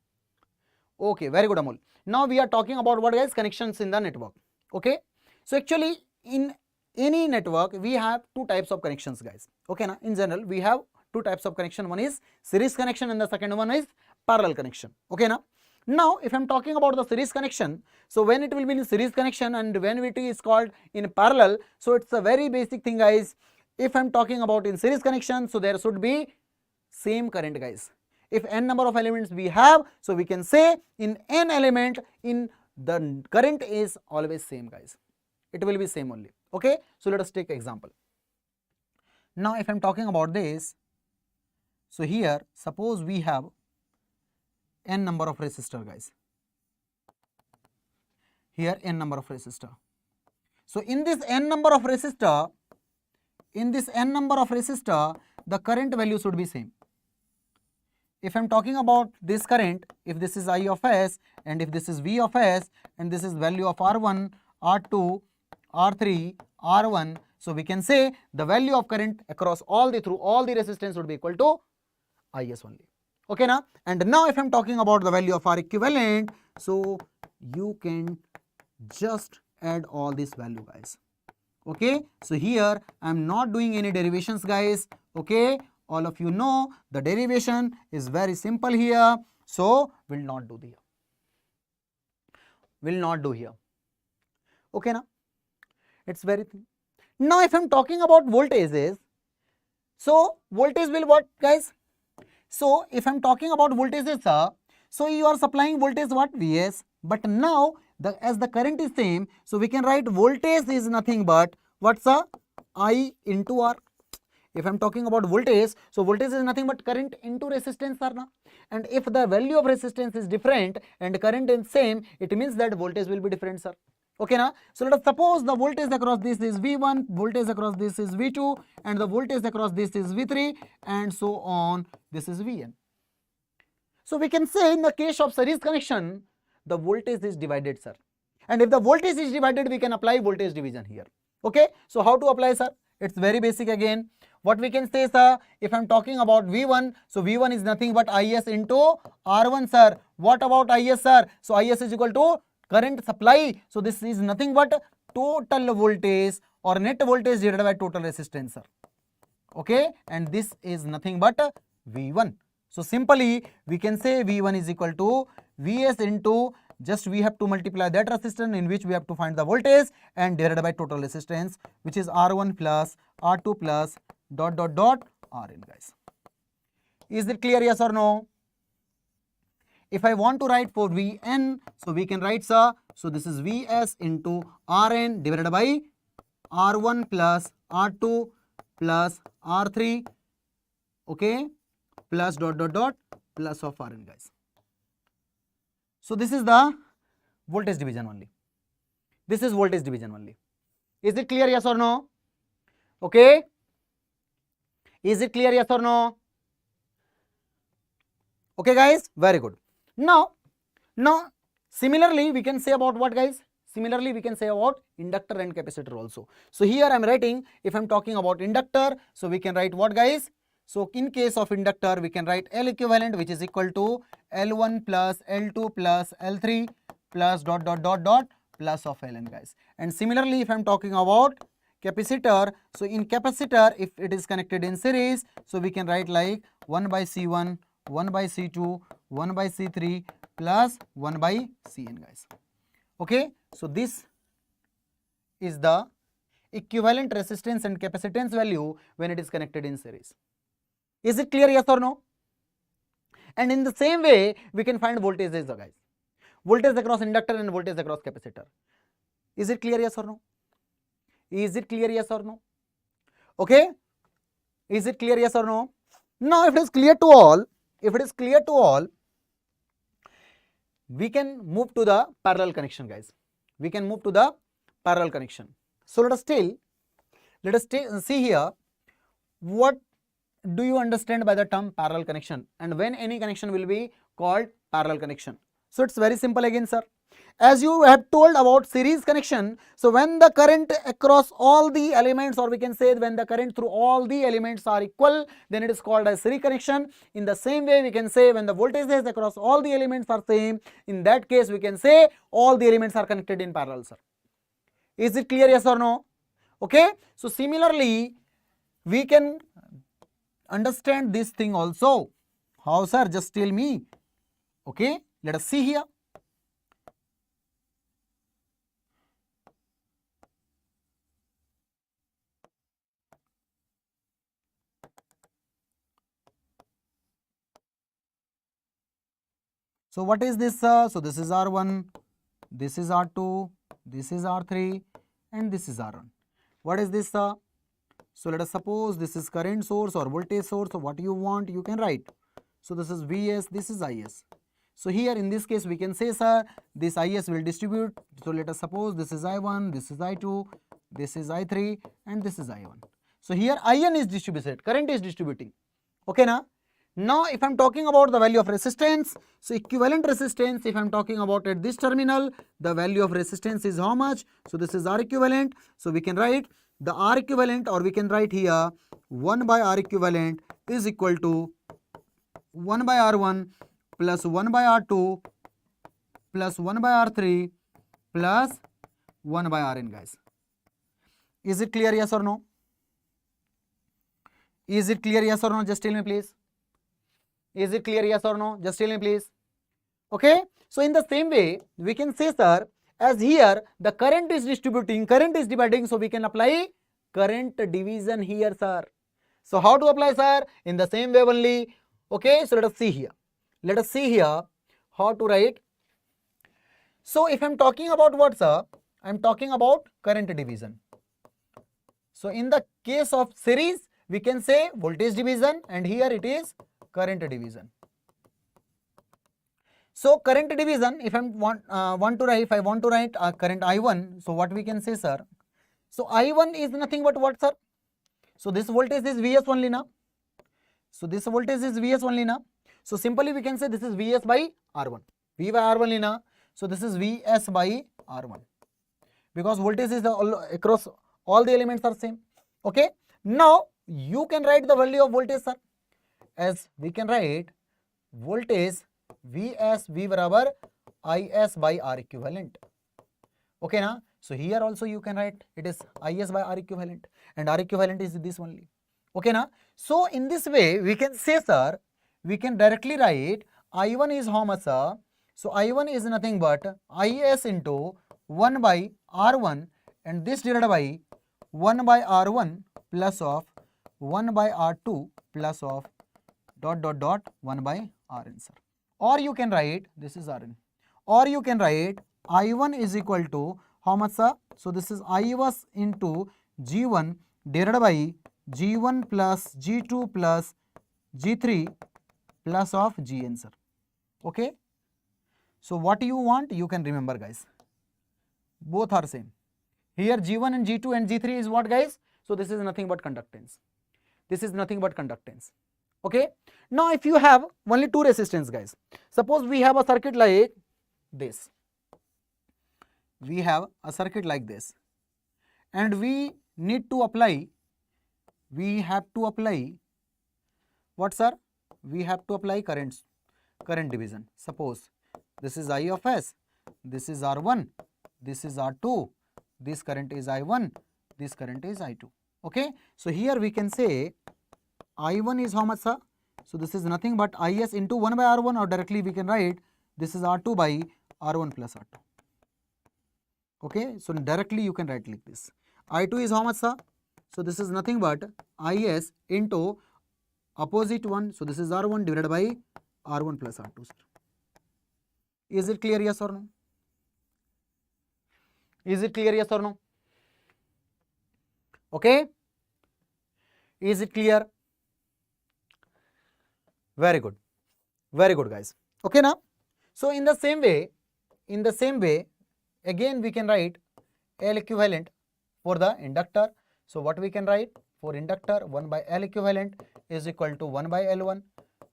okay, very good, Amol. Now we are talking about what, guys? Connections in the network. Okay. So actually in any network we have two types of connections, guys. Okay, now in general we have two types of connection. One is series connection and the second one is parallel connection. Okay, now if I'm talking about the series connection, so when it will be in series connection and when it is called in parallel, so it's a very basic thing, guys. If I'm talking about in series connection, so there should be same current, guys. If n number of elements we have, so we can say in n element in the current is always same, guys. It will be same only. Okay, so let us take example. Now if I'm talking about this, so here suppose we have n number of resistor, guys. Here n number of resistor. So in this n number of resistor, the current value should be same. If I'm talking about this current, if this is I of S and if this is V of S and this is value of R1, R2, R3, R1, so we can say the value of current across all the through all the resistance would be equal to IS only. Okay, now, and now if I'm talking about the value of R equivalent, so you can just add all this value, guys. Okay, so here I'm not doing any derivations, guys. Okay, all of you know the derivation is very simple here, so will not do here. Will not do here. Okay, now it's very thin. Now if I'm talking about voltages, so voltage will what, guys? So if I'm talking about voltages, sir, so you are supplying voltage what? Vs. But now as the current is same, so we can write voltage is nothing but what's a I into R. If I'm talking about voltage, so voltage is nothing but current into resistance, sir, na? And if the value of resistance is different and current is same, it means that voltage will be different, sir. Okay, na? So let us suppose the voltage across this is V1, voltage across this is V2, and the voltage across this is V3, and so on, this is Vn. So we can say in the case of series connection, the voltage is divided, sir. And if the voltage is divided, we can apply voltage division here. Okay, so how to apply, sir? It's very basic again. What we can say, sir, if I'm talking about V1, so V1 is nothing but Is into R1, sir. What about Is, sir? So Is is equal to current supply. So this is nothing but total voltage or net voltage divided by total resistance, sir. Okay, and this is nothing but V1. So simply we can say V1 is equal to Vs into, just we have to multiply that resistance in which we have to find the voltage and divided by total resistance, which is R1 plus R2 plus dot dot dot Rn, guys. Is it clear, yes or no? If I want to write for Vn, so we can write, sir, so this is Vs into Rn divided by R1 plus R2 plus R3, okay, plus dot dot dot plus of Rn, guys. So this is the voltage division only. This is voltage division only. Is it clear, yes or no? Okay. Is it clear, yes or no? Okay, guys, very good. Now similarly we can say about what, guys? Similarly we can say about inductor and capacitor also. So here I am writing, if I am talking about inductor, so we can write what, guys? So in case of inductor, we can write L equivalent, which is equal to L1 plus L2 plus L3 plus dot dot dot dot plus of Ln, guys. And similarly, if I am talking about capacitor, so in capacitor, if it is connected in series, so we can write like 1 by C1, 1 by C2, 1 by C3 plus 1 by Cn, guys. Okay, so this is the equivalent resistance and capacitance value when it is connected in series. Is it clear, yes or no? And in the same way, we can find voltages, guys. Voltage across inductor and voltage across capacitor. Is it clear, yes or no? Is it clear, yes or no? Okay. Is it clear, yes or no? Now, if it is clear to all, we can move to the parallel connection, guys. We can move to the parallel connection. So let us see here, what do you understand by the term parallel connection and when any connection will be called parallel connection? So it's very simple again, sir. As you have told about series connection, so when the current across all the elements, or we can say when the current through all the elements are equal, then it is called as series connection. In the same way, we can say when the voltages across all the elements are same, in that case we can say all the elements are connected in parallel, sir. Is it clear, yes or no? Okay. So similarly, we can understand this thing also. How, sir? Just tell me. Okay, let us see here. So what is this? So this is R1, this is R2, this is R3, and this is R1. What is this? So let us suppose this is current source or voltage source, so what you want you can write. So this is Vs, this is Is. So here in this case we can say, sir, this Is will distribute. So let us suppose this is I1, this is I2, this is I3, and this is I1. So here In is distributed, current is distributing. Okay, na? Now if I am talking about the value of resistance, so equivalent resistance, if I am talking about at this terminal, the value of resistance is how much? So this is R equivalent. So we can write the R equivalent, or we can write here 1 by R equivalent is equal to 1 by R1 plus 1 by R2 plus 1 by R3 plus 1 by Rn, guys. Is it clear, yes or no? Is it clear, yes or no? Just tell me, please. Is it clear, yes or no? Just tell me, please. Okay. So in the same way, we can say, sir, as here the current is distributing, current is dividing, so we can apply current division here, sir. So how to apply, sir? In the same way only. Okay, so let us see here. Let us see here how to write. So if I am talking about what, sir? I am talking about current division. So in the case of series, we can say voltage division, and here it is current division. So current division, if I want to write, if I want to write current I1, so what we can say, sir? So I1 is nothing but what, sir? So this voltage is Vs only now. So this voltage is Vs only now. So simply we can say this is Vs by R1. V by R1 only now. So this is Vs by R1. Because voltage is across all the elements are same. Okay. Now you can write the value of voltage, sir, as we can write voltage Vs V barabar Is by R equivalent. Okay na? So here also you can write it is Is by R equivalent, and R equivalent is this only. Okay na? So in this way we can say, sir, we can directly write I1 is how much, sir? So I1 is nothing but Is into 1 by R1, and this divided by 1 by R1 plus of 1 by R2 plus of dot dot dot 1 by Rn, sir. Or you can write, this is Rn, or you can write I1 is equal to how much, sir? So this is I1 into G1 divided by G1 plus G2 plus G3 plus of Gn, sir. Okay. So what you want, you can remember, guys. Both are same. Here G1 and G2 and G3 is what, guys? So this is nothing but conductance. This is nothing but conductance. Okay. Now if you have only two resistance, guys, suppose we have a circuit like this. We have a circuit like this, and we need to apply, we have to apply what, sir? We have to apply current division. Suppose this is I of S, this is R1, this is R2, this current is I1, this current is I2. Okay. So here we can say I1 is how much, sir? So this is nothing but Is into 1 by R1, or directly we can write this is R2 by R1 plus R2. Okay. So directly you can write like this. I2 is how much, sir? So this is nothing but Is into opposite one. So this is R1 divided by R1 plus R2, sir. Is it clear, yes or no? Is it clear, yes or no? Okay. Is it clear? Very good. Very good, guys. Okay now. So in the same way, again we can write L equivalent for the inductor. So what we can write for inductor, 1 by L equivalent is equal to 1 by L1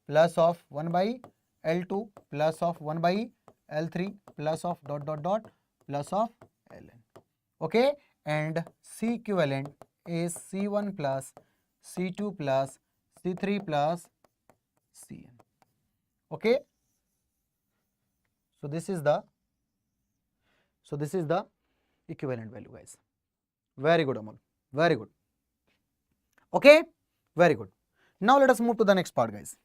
plus of 1 by L2 plus of 1 by L3 plus of dot dot dot plus of Ln. Okay. And C equivalent is C1 plus C2 plus C3 plus Cn. Okay. So this is the equivalent value, guys. Very good, Amol. Very good. Okay. Very good. Now let us move to the next part, guys.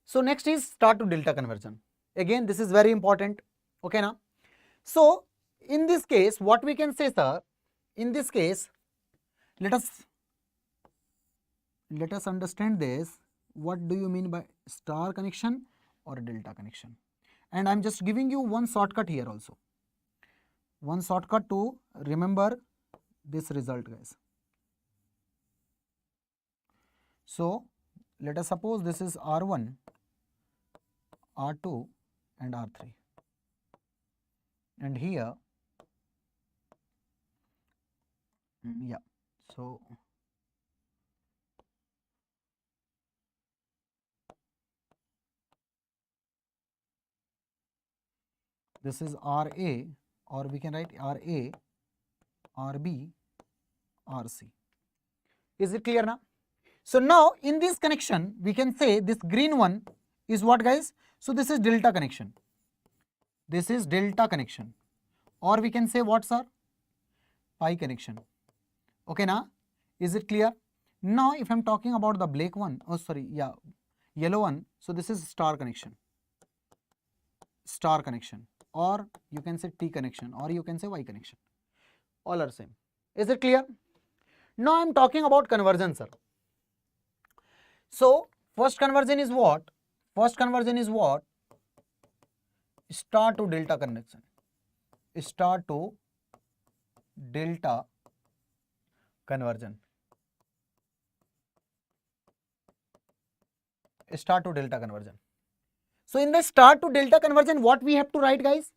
So next is star to delta conversion. Again, this is very important. Okay now. So in this case, what we can say, sir, in this case, let us understand this. What do you mean by star connection or delta connection? And I am just giving you one shortcut here also. One shortcut to remember this result, guys. So let us suppose this is R1, R2 and R3. And here, yeah, so this is RA, or we can write RA, RB, RC. Is it clear now? So now in this connection, we can say this green one is what, guys? So this is delta connection. This is delta connection. Or we can say what, sir? Pi connection. Okay now? Is it clear? Now if I am talking about the black one, oh sorry, yeah, yellow one, so this is star connection. Star connection. Or you can say T connection, or you can say Y connection. All are same. Is it clear? Now I am talking about conversion, sir. So First conversion is what? First conversion is what? Star to delta connection. Star to delta conversion. Star to delta conversion. So in the star to delta conversion, what we have to write, guys?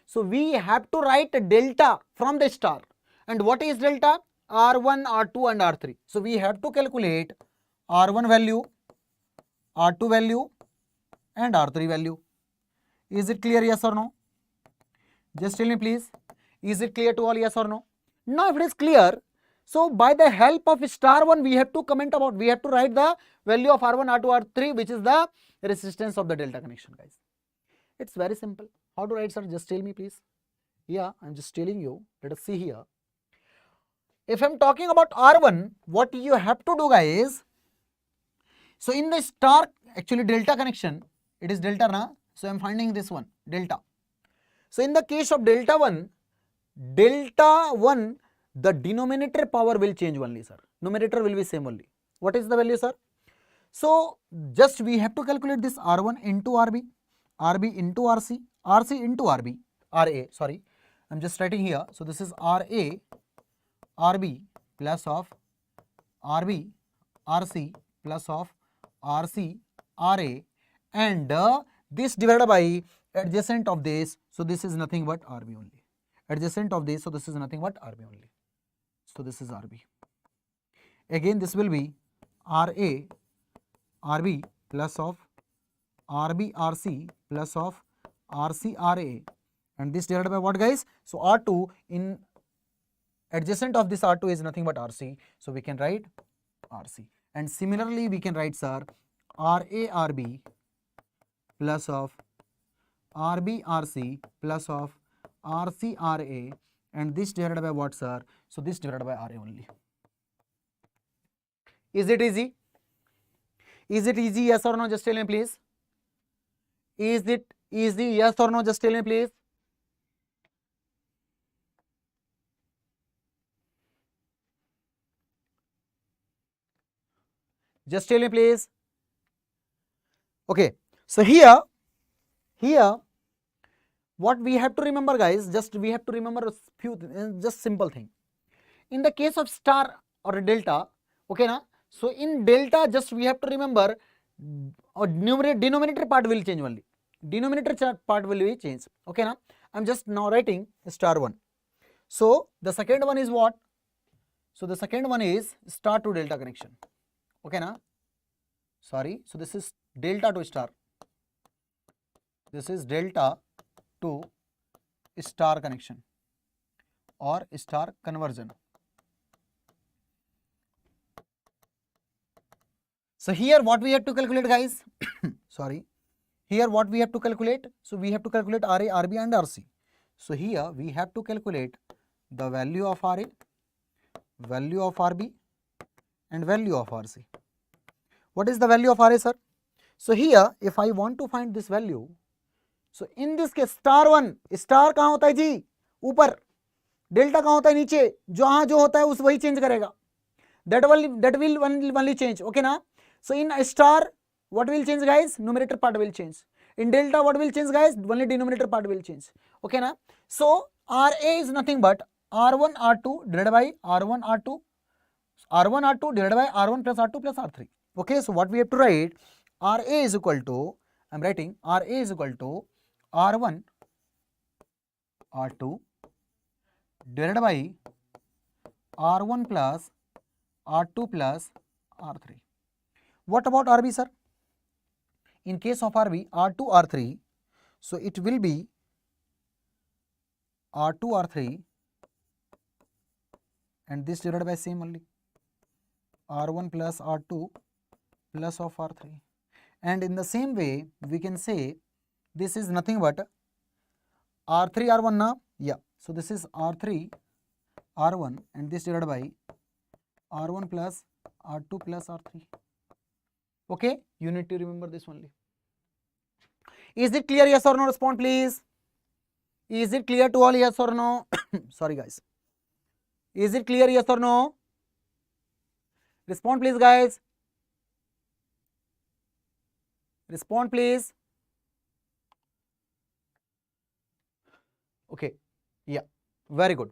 So we have to write delta from the star. And what is delta? R1, R2 and R3. So we have to calculate R1 value, R2 value and R3 value. Is it clear, yes or no? Just tell me please. Is it clear to all, yes or no? Now if it is clear, so by the help of star 1, we have to write the value of R1, R2, R3, which is the resistance of the delta connection, guys. It's very simple. How to write, sir? Just tell me please. Yeah, I'm just telling you. Let us see here. If I'm talking about R1, what you have to do, guys, so in the star, actually delta connection, it is delta, na? So I'm finding this one, delta. So in the case of delta 1, the denominator power will change only, sir. Numerator will be same only. What is the value, sir? So just we have to calculate this R1 into RB, RB into RC, RC into RB, RA, sorry. I'm just writing here. So this is RA, RB plus of RB, RC plus of RC, RA, and this divided by adjacent of this. So this is nothing but RB only. Adjacent of this, so this is nothing but RB only. So this is RB. Again this will be RA, RB plus of RB, RC plus of RC, RA, and this divided by what, guys? So R2 in adjacent of this R2 is nothing but RC. So we can write RC. And similarly we can write, sir, RA, RB plus of RB, RC plus of RC, RA, and this divided by what, sir? So this divided by RA only. Is it easy? Is it easy, yes or no? Just tell me please. Is it easy, yes or no? Just tell me please. Just tell me please. Okay, so here what we have to remember, guys, just we have to remember a few just simple thing. In the case of star or delta, okay na, so in delta just we have to remember denominator part will change only. Denominator part will be changed. Okay na, I'm just now writing star 1. So the second one is what? So the second one is star to delta connection. Okay na, sorry, so this is delta to star. This is delta to star connection or star conversion. So here what we have to calculate, guys? Sorry, here what we have to calculate? So we have to calculate RA, RB and RC. So here we have to calculate the value of RA, value of RB and value of RC. What is the value of RA, sir? So here if I want to find this value, so in this case star 1, star कहाँ होता है जी? ऊपर. Delta कहाँ होता है? नीचे. जहाँ जो होता है उस वही चेंज करेगा. That will only change. Okay na? So in a star, what will change, guys? Numerator part will change. In delta, what will change, guys? Only denominator part will change. Okay na? So RA is nothing but R1 R2 divided by R1 R2, R1 R2 divided by R1 plus R2 plus R3. Okay, so what we have to write? RA is equal to, I'm writing RA is equal to R1 R2 divided by R1 plus R2 plus R3. What about RB, sir? In case of RB, R2 R3, so it will be R2 R3 and this divided by same only, R1 plus R2 plus of R3. And in the same way we can say this is nothing but R3 R1 na? Yeah, so this is R3 R1 and this divided by R1 plus R2 plus R3. Okay, you need to remember this only. Is it clear, yes or no? Respond please. Is it clear to all, yes or no? Sorry guys. Is it clear, yes or no? Respond please, guys. Respond please. Okay, yeah, very good,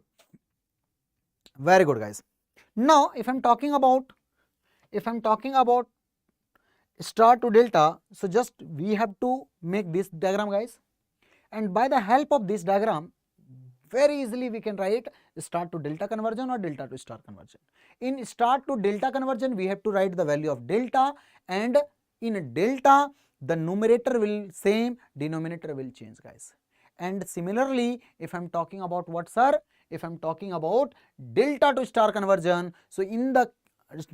very good guys. Now if I'm talking about star to delta, so just we have to make this diagram guys, and by the help of this diagram very easily we can write star to delta conversion or delta to star conversion. In star to delta conversion we have to write the value of delta, and in delta the numerator will same, denominator will change guys. And similarly if I'm talking about what sir, if I'm talking about delta to star conversion, so in the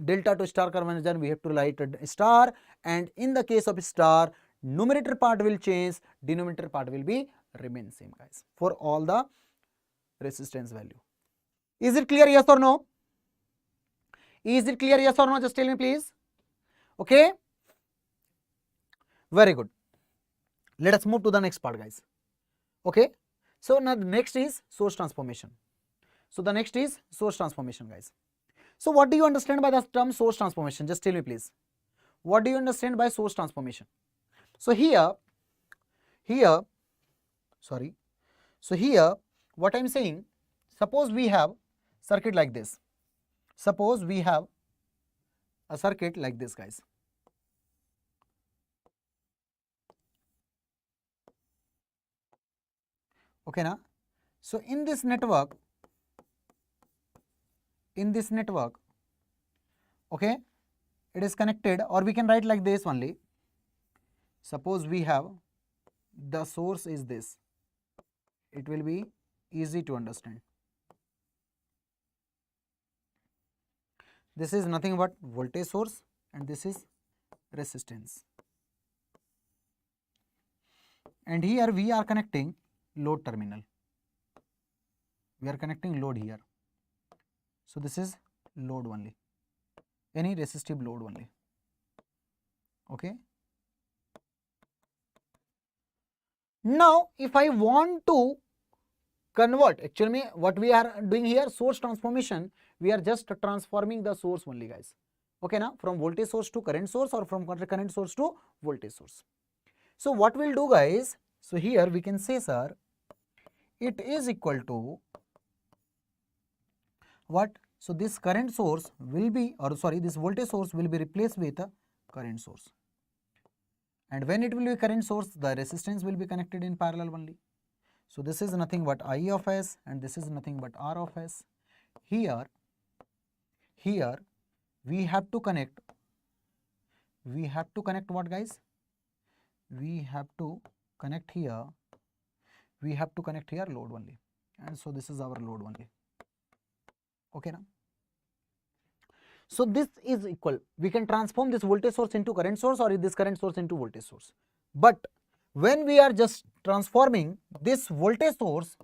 delta to star conversion we have to write a star, and in the case of star numerator part will change, denominator part will be remain same guys for all the resistance value. Is it clear, yes or no? Is it clear, yes or no? Just tell me please. Okay, very good. Let us move to the next part guys. Okay, so now the next is source transformation. So the next is source transformation guys. So what do you understand by the term source transformation? Just tell me please. What do you understand by source transformation? So here what I am saying, suppose we have circuit like this. Suppose we have a circuit like this guys. Okay na? So in this network, okay, it is connected, or we can write like this only. Suppose we have the source is this, it will be easy to understand. This is nothing but voltage source and this is resistance, and here we are connecting load terminal, we are connecting load here. So this is load only, any resistive load only. Okay, now if I want to convert, actually what we are doing here, source transformation, we are just transforming the source only guys. Okay now, from voltage source to current source, or from current source to voltage source. So what we'll do guys, so here we can say sir, it is equal to what? So this current source will be, or sorry, this voltage source will be replaced with a current source, and when it will be current source, the resistance will be connected in parallel only. So this is nothing but I of s, and this is nothing but R of s. Here we have to connect what guys? We have to connect here load only, and so this is our load only. Okay now, so this is equal, we can transform this voltage source into current source, or this current source into voltage source. But when we are just transforming this voltage source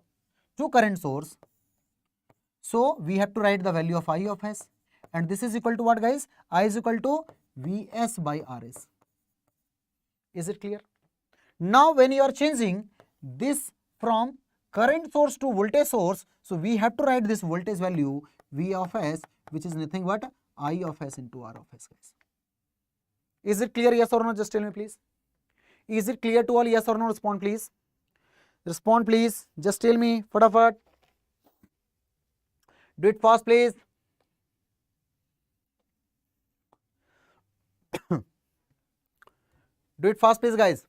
to current source, so we have to write the value of I of s, and this is equal to what guys? I is equal to Vs by Rs. Is it clear? Now when you are changing this from current source to voltage source, so we have to write this voltage value V of s, which is nothing but I of s into R of s guys. Is it clear, yes or no? Just tell me please. Is it clear to all, yes or no? Respond please. Respond please. Just tell me, fatafat. Do it fast please. Do it fast please guys.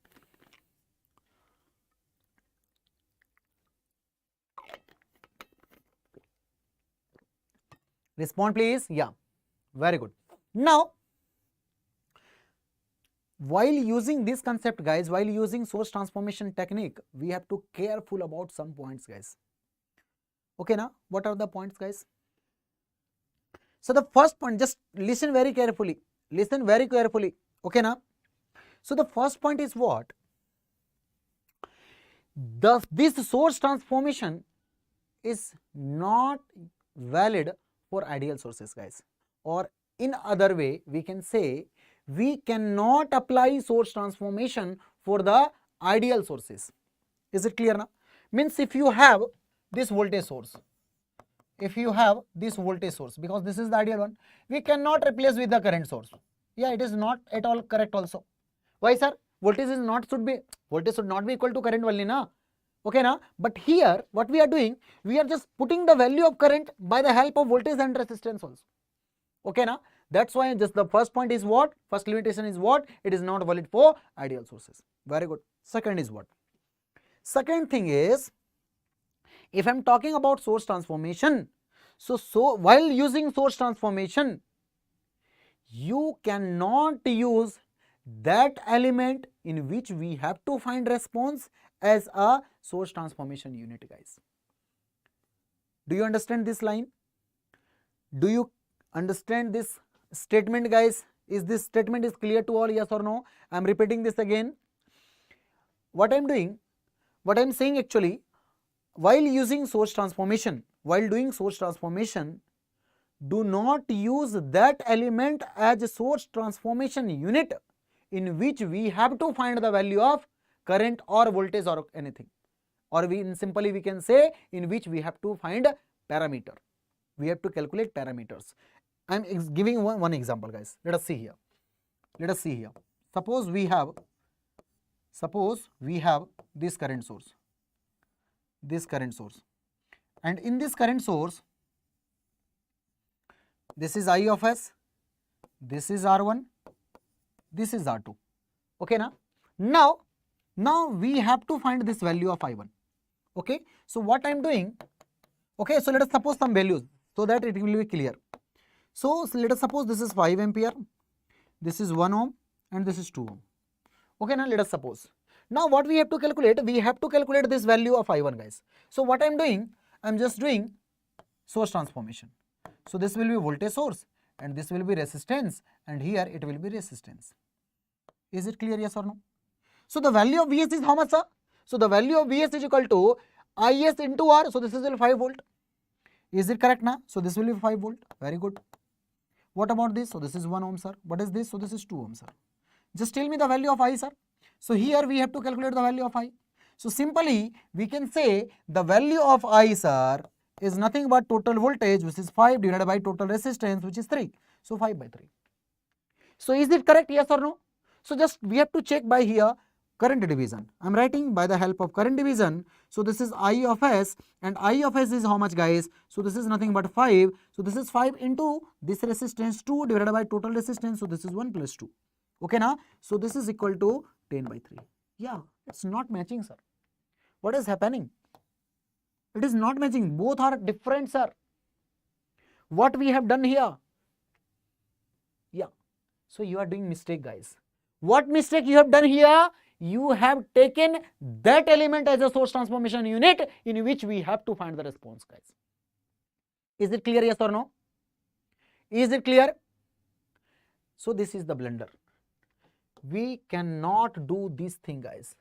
Respond please. Yeah, very good. Now while using this concept guys, while using source transformation technique, we have to careful about some points guys. Okay now, what are the points guys? So the first point, just listen very carefully, okay now. So the first point is what? This source transformation is not valid for ideal sources guys, or in other way we can say we cannot apply source transformation for the ideal sources. Is it clear now? Means if you have this voltage source, because this is the ideal one, we cannot replace with the current source. Yeah, it is not at all correct also. Why sir? voltage should not be equal to current only, na? Okay, na? But here what we are doing, we are just putting the value of current by the help of voltage and resistance also. Okay, na? That's why just the first point is what? First limitation is what? It is not valid for ideal sources. Very good. Second is what? Second thing is, if I am talking about source transformation, so while using source transformation, you cannot use that element in which we have to find response as a source transformation unit, guys. Do you understand this line? Do you understand this statement, guys? Is this statement is clear to all, yes or no? I am repeating this again. What I am doing, what I am saying actually, while using source transformation, while doing source transformation, do not use that element as a source transformation unit in which we have to find the value of current or voltage or anything, or simply we can say in which we have to find parameter. We have to calculate parameters. I am giving one example, guys. Let us see here. Let us see here. Suppose we have this current source. And in this current source, this is I of S, this is R1, this is R2. Okay, now we have to find this value of I1. Okay, so what I am doing, okay, so let us suppose some values so that it will be clear. So let us suppose this is 5 ampere, this is 1 ohm and this is 2 ohm. Okay, now let us suppose. Now what we have to calculate? We have to calculate this value of I1, guys. So what I am doing? I am just doing source transformation. So this will be voltage source and this will be resistance and here it will be resistance. Is it clear, yes or no? So the value of Vs is how much, sir? So the value of Vs is equal to Is into R. So this is 5 volt. Is it correct now? So this will be 5 volt. Very good. What about this? So this is 1 ohm, sir. What is this? So this is 2 ohm, sir. Just tell me the value of I, sir. So here we have to calculate the value of I. So simply we can say the value of I, sir, is nothing but total voltage, which is 5 divided by total resistance, which is 3. So 5 by 3. So is it correct, yes or no? So just we have to check by here current division. I am writing by the help of current division. So this is I of S and I of S is how much, guys? So this is nothing but 5. So this is 5 into this resistance 2 divided by total resistance. So this is 1 plus 2. Okay, now? So this is equal to 10 by 3. Yeah, it's not matching, sir. What is happening? It is not matching. Both are different, sir. What we have done here? Yeah. So you are doing mistake, guys. What mistake you have done here? You have taken that element as a source transformation unit in which we have to find the response, guys. Is it clear, yes or no? Is it clear? So this is the blunder. We cannot do this thing, guys.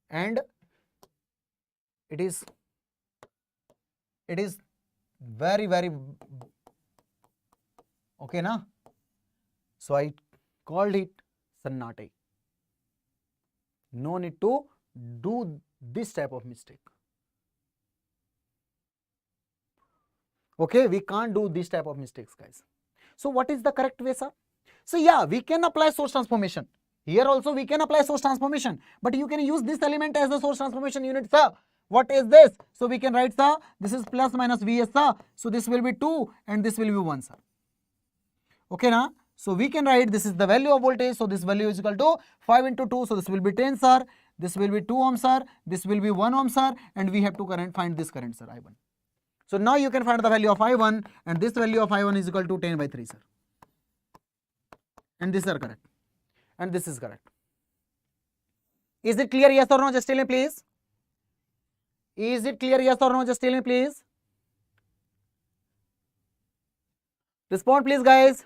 And it is very, very okay, na? So I called it Sannate. No need to do this type of mistake. Okay, we can't do this type of mistakes, guys. So what is the correct way, sir? So yeah, we can apply source transformation. Here also we can apply source transformation, but you can use this element as the source transformation unit, sir. What is this? So we can write, sir, this is plus minus Vs, sir. So this will be 2 and this will be 1, sir. Okay, now? So we can write this is the value of voltage. So this value is equal to 5 into 2. So this will be 10, sir. This will be 2 ohm, sir. This will be 1 ohm, sir. And we have to find this current, sir, I1. So now you can find the value of I1 and this value of I1 is equal to 10 by 3, sir. And these are correct. And this is correct. Is it clear, yes or no? Just tell me, please. Is it clear, yes or no? Just tell me, please. Respond, please, guys.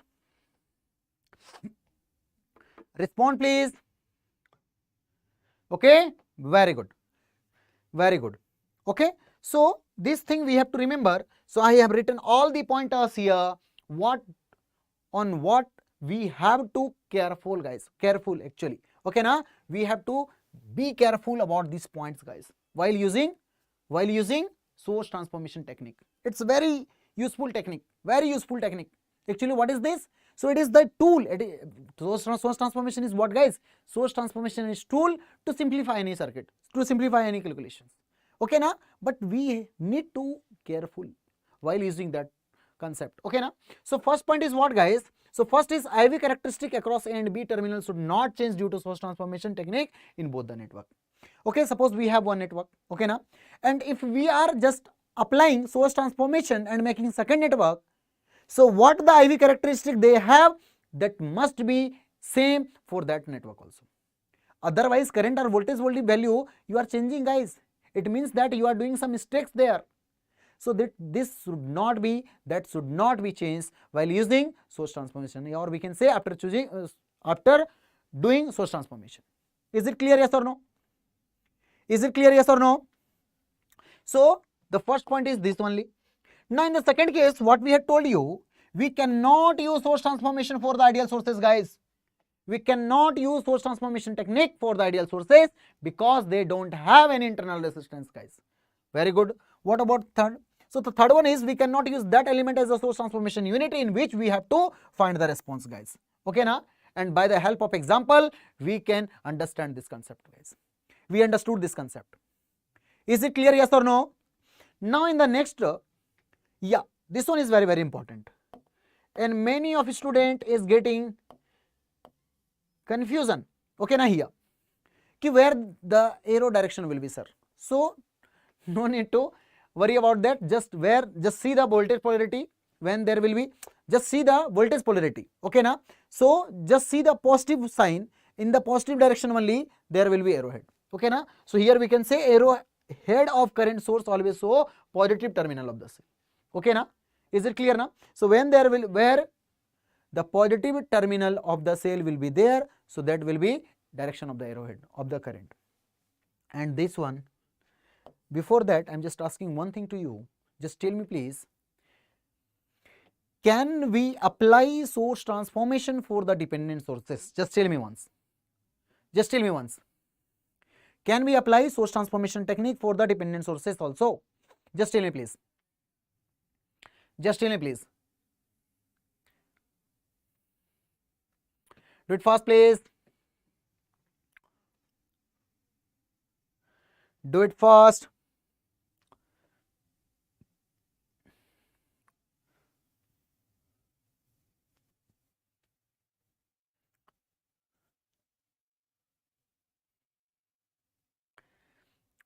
Respond, please. Okay, very good. Very good. Okay, so this thing we have to remember. So I have written all the pointers here. What we have to careful, guys. Careful actually. Okay, now we have to be careful about these points, guys, while using source transformation technique. It's very useful technique. Very useful technique. Actually, what is this? So it is the tool. Source transformation is what, guys? Source transformation is tool to simplify any circuit, to simplify any calculations. Okay na? But we need to careful while using that concept. Okay na? So first point is what, guys? So first is IV characteristic across A and B terminals should not change due to source transformation technique in both the network. Okay, suppose we have one network. Okay na? And if we are just applying source transformation and making second network, so what the IV characteristic they have, that must be same for that network also. Otherwise current or voltage value you are changing, guys. It means that you are doing some mistakes there. So that this should not be, that should not be changed while using source transformation, or we can say after choosing after doing source transformation. Is it clear, yes or no? Is it clear, yes or no? So the first point is this only. Now in the second case, what we had told you, we cannot use source transformation for the ideal sources, guys. We cannot use source transformation technique for the ideal sources because they don't have any internal resistance, guys. Very good. What about third? So the third one is we cannot use that element as a source transformation unit in which we have to find the response, guys. Okay na? And by the help of example, we can understand this concept, guys. We understood this concept. Is it clear, yes or no? Now in the next, yeah, this one is very, very important. And many of student is getting confusion. Okay na, here. Ki where the arrow direction will be, sir. So no need to worry about that. Just see the voltage polarity when there will be, just see the voltage polarity. Okay na? So just see the positive sign. In the positive direction only there will be arrowhead. Okay na? So here we can say arrowhead of current source always show positive terminal of the cell. Okay na? Is it clear now? So when there will, where the positive terminal of the cell will be there, so that will be direction of the arrowhead of the current. And this one, before that I am just asking one thing to you. Just tell me please, can we apply source transformation for the dependent sources? Just tell me once. Just tell me once. Can we apply source transformation technique for the dependent sources also? Just tell me please. Just tell me please. Do it fast, please. Do it fast.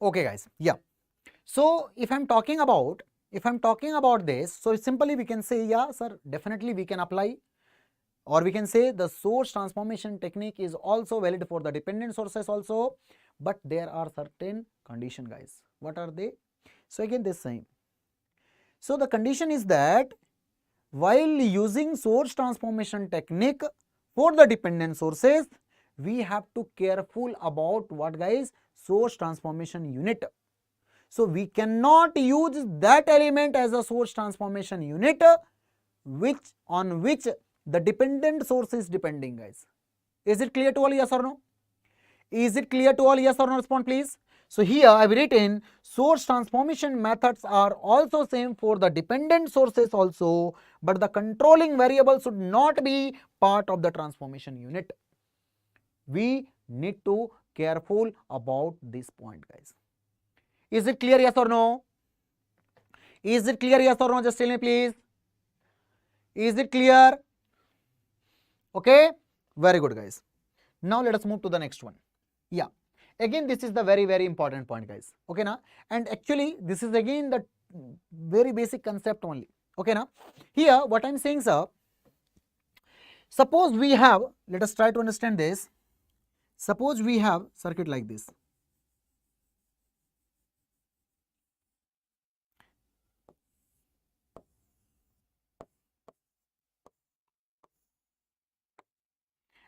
Okay, guys. Yeah. So if I'm talking about this, so simply we can say, yeah, sir, definitely we can apply, or we can say the source transformation technique is also valid for the dependent sources also, but there are certain conditions, guys. What are they? So again this same. So the condition is that while using source transformation technique for the dependent sources, we have to careful about what, guys? Source transformation unit. So we cannot use that element as a source transformation unit on which the dependent source is depending, guys. Is it clear to all, yes or no? Is it clear to all, yes or no? Respond please. So here I have written source transformation methods are also same for the dependent sources also, but the controlling variable should not be part of the transformation unit. We need to careful about this point, guys. Is it clear, yes or no? Is it clear, yes or no? Just tell me please. Is it clear? Okay, very good, guys. Now let us move to the next one. Yeah, again this is the very, very important point, guys. Okay na? And actually this is again the very basic concept only. Okay na? Here what I am saying, sir, suppose we have, let us try to understand this. Suppose we have circuit like this.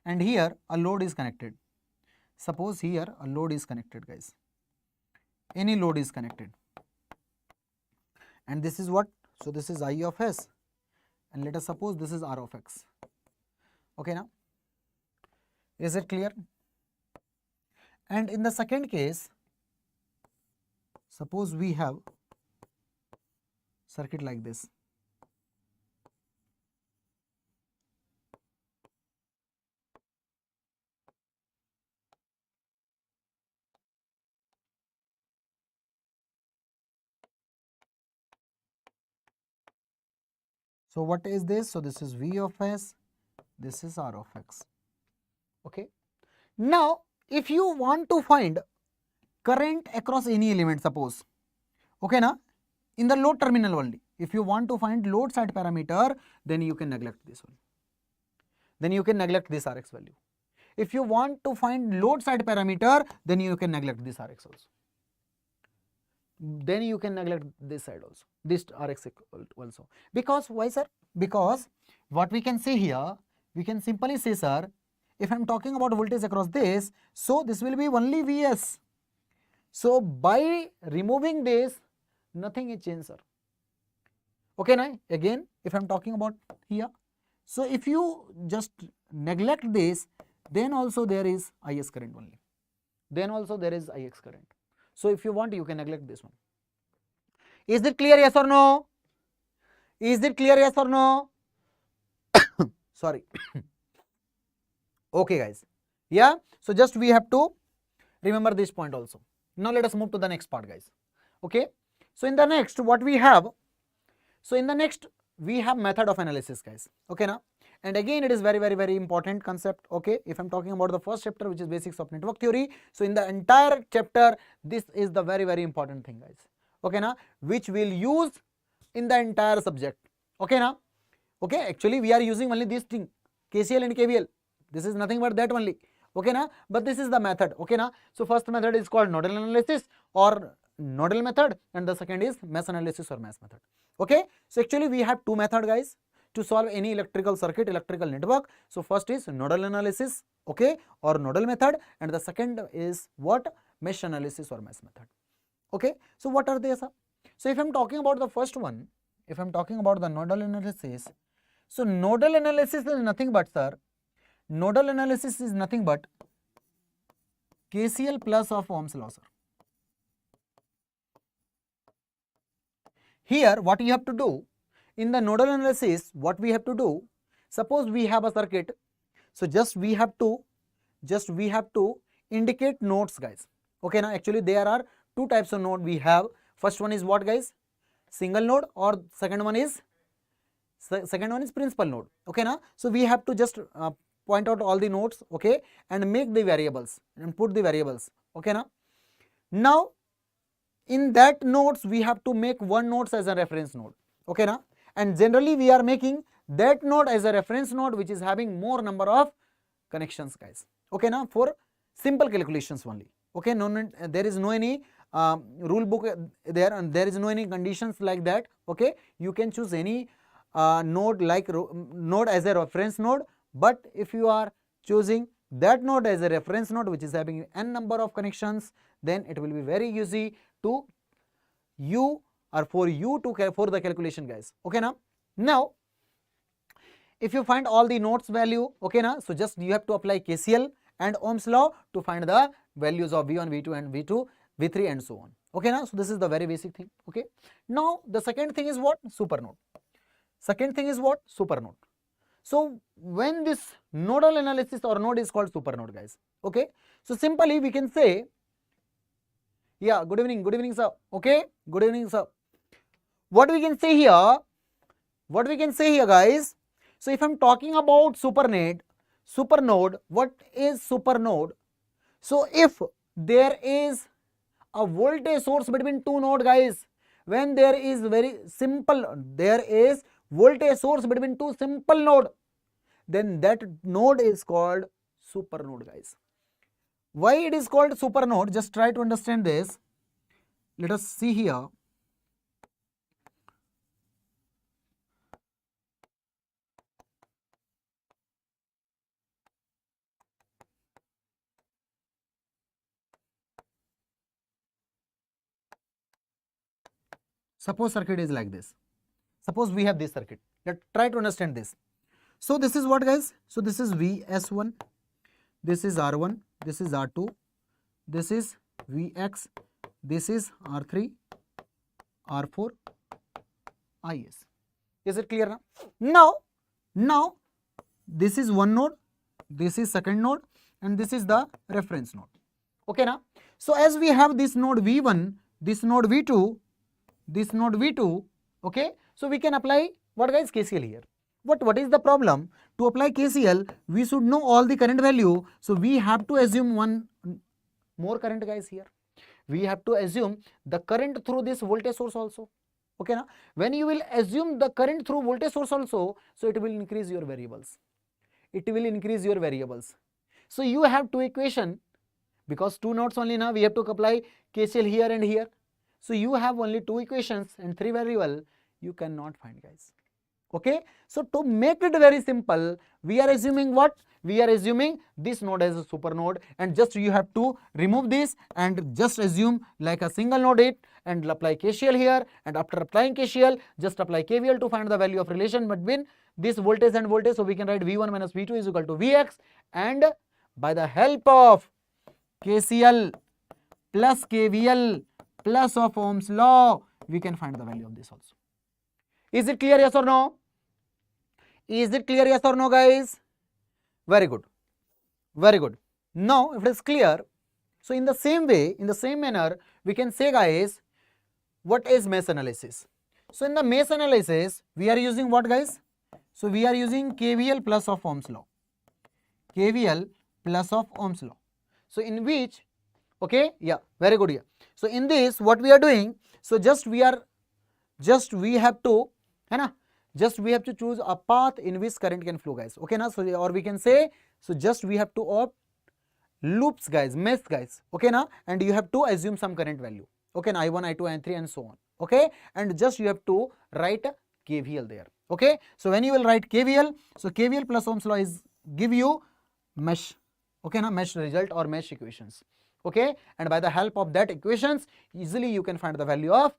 And here a load is connected. Suppose here a load is connected, guys. Any load is connected. And this is what? So this is I of S. And let us suppose this is R of X. Okay now? Is it clear? And in the second case, suppose we have circuit like this. So what is this? So this is V of S, this is R of X. Okay. Now if you want to find current across any element, suppose, okay na, in the load terminal only, if you want to find load side parameter, then you can neglect this one. Then you can neglect this Rx value. If you want to find load side parameter, then you can neglect this Rx also. Then you can neglect this side also, this Rx also. Because why, sir? Because what we can say here, we can simply say, sir, if I am talking about voltage across this, so this will be only Vs. So by removing this, nothing is changed, sir. Okay, now again, if I am talking about here, so if you just neglect this, then also there is Is current only. Then also there is Ix current. So if you want, you can neglect this one. Is it clear, yes or no? Is it clear, yes or no? Sorry. Okay, guys. Yeah. So just we have to remember this point also. Now let us move to the next part, guys. Okay. So in the next, what we have? So in the next, we have method of analysis, guys. Okay, now. And again, it is very important concept. Okay, if I'm talking about the first chapter, which is basics of network theory, so in the entire chapter, this is the very important thing, guys. Okay, now, which we'll use in the entire subject. Okay, now. Okay, actually we are using only this thing, KCL and KVL. This is nothing but that only. Okay, now, but this is the method. Okay, now. So first method is called nodal analysis or nodal method, and the second is mesh analysis or mesh method. Okay, so actually we have two methods, guys, to solve any electrical circuit, electrical network. So first is nodal analysis, okay, or nodal method, and the second is what? Mesh analysis or mesh method. Okay, so what are they, sir? So if I'm talking about the first one, if I'm talking about the nodal analysis, so nodal analysis is nothing but, sir, nodal analysis is nothing but KCL plus of Ohm's law, sir. Here what you have to do, in the nodal analysis, what we have to do, suppose we have a circuit, so just we have to indicate nodes, guys. Okay, now actually there are two types of node we have. First one is what, guys? Single node, or second one is principal node. Okay, now, so we have to just point out all the nodes, okay, and make the variables and put the variables. Okay, now in that nodes we have to make one node as a reference node. Okay, now, and generally we are making that node as a reference node which is having more number of connections, guys. Okay, now, for simple calculations only. Okay, there is no any rule book there, and there is no any conditions like that. Okay, you can choose any node like node as a reference node, but if you are choosing that node as a reference node which is having n number of connections, then it will be very easy to for the calculation, guys. Okay, now if you find all the nodes value, okay, now, so just you have to apply KCL and Ohm's law to find the values of V1, V2 and V2, V3 and so on. Okay, now, so this is the very basic thing. Okay, now the second thing is what? Supernode. Second thing is what? Supernode. So when this nodal analysis or node is called supernode, guys. Okay, so simply we can say, yeah, good evening sir. Okay, good evening sir. What we can say here, guys, so if I'm talking about supernode, what is supernode? So if there is a voltage source between two nodes, guys, when there is voltage source between two simple node, then that node is called supernode, guys. Why it is called supernode? Just try to understand this. Let us see here. Suppose circuit is like this. Suppose we have this circuit. Let's try to understand this. So this is what, guys? So this is Vs1, this is R1, this is R2, this is Vx, this is R3, R4, Is. Is it clear now? Now this is one node, this is second node, and this is the reference node. Okay, now. So as we have this node V1, this node V2, this node V2, okay, so we can apply What guys? KCL here. What is the problem? To apply KCL, we should know all the current value. So we have to assume one more current guys here. We have to assume the current through this voltage source also. Okay now, when you will assume the current through voltage source also, so it will increase your variables. It will increase your variables. So you have two equation, because two nodes only now, we have to apply KCL here and here. So you have only two equations and three variable, you cannot find guys. Okay, so to make it very simple, we are assuming what? We are assuming this node as a super node, and just you have to remove this and just assume like a single node it and apply KCL here, and after applying KCL, just apply KVL to find the value of relation between this voltage and voltage. So we can write V1 minus V2 is equal to Vx, and by the help of KCL plus KVL plus of Ohm's law, we can find the value of this also. Is it clear, yes or no? Is it clear, yes or no guys? Very good, very good. Now if it is clear, so in the same way, in the same manner, we can say guys, what is mesh analysis? So in the mesh analysis, we are using what guys? So we are using KVL plus of Ohm's law. KVL plus of Ohm's law. So in which, okay, yeah, very good here. So in this, what we are doing, so we have to, है ना, just we have to choose a path in which current can flow guys. Okay na, so or we can say, so just we have to opt loops guys, mesh guys. Okay na, and you have to assume some current value. Okay na, I1, I2, I3 and so on. Okay, and just you have to write KVL there. Okay, so when you will write KVL, so KVL plus Ohm's law is give you mesh. Okay na, mesh result or mesh equations. Okay, and by the help of that equations, easily you can find the value of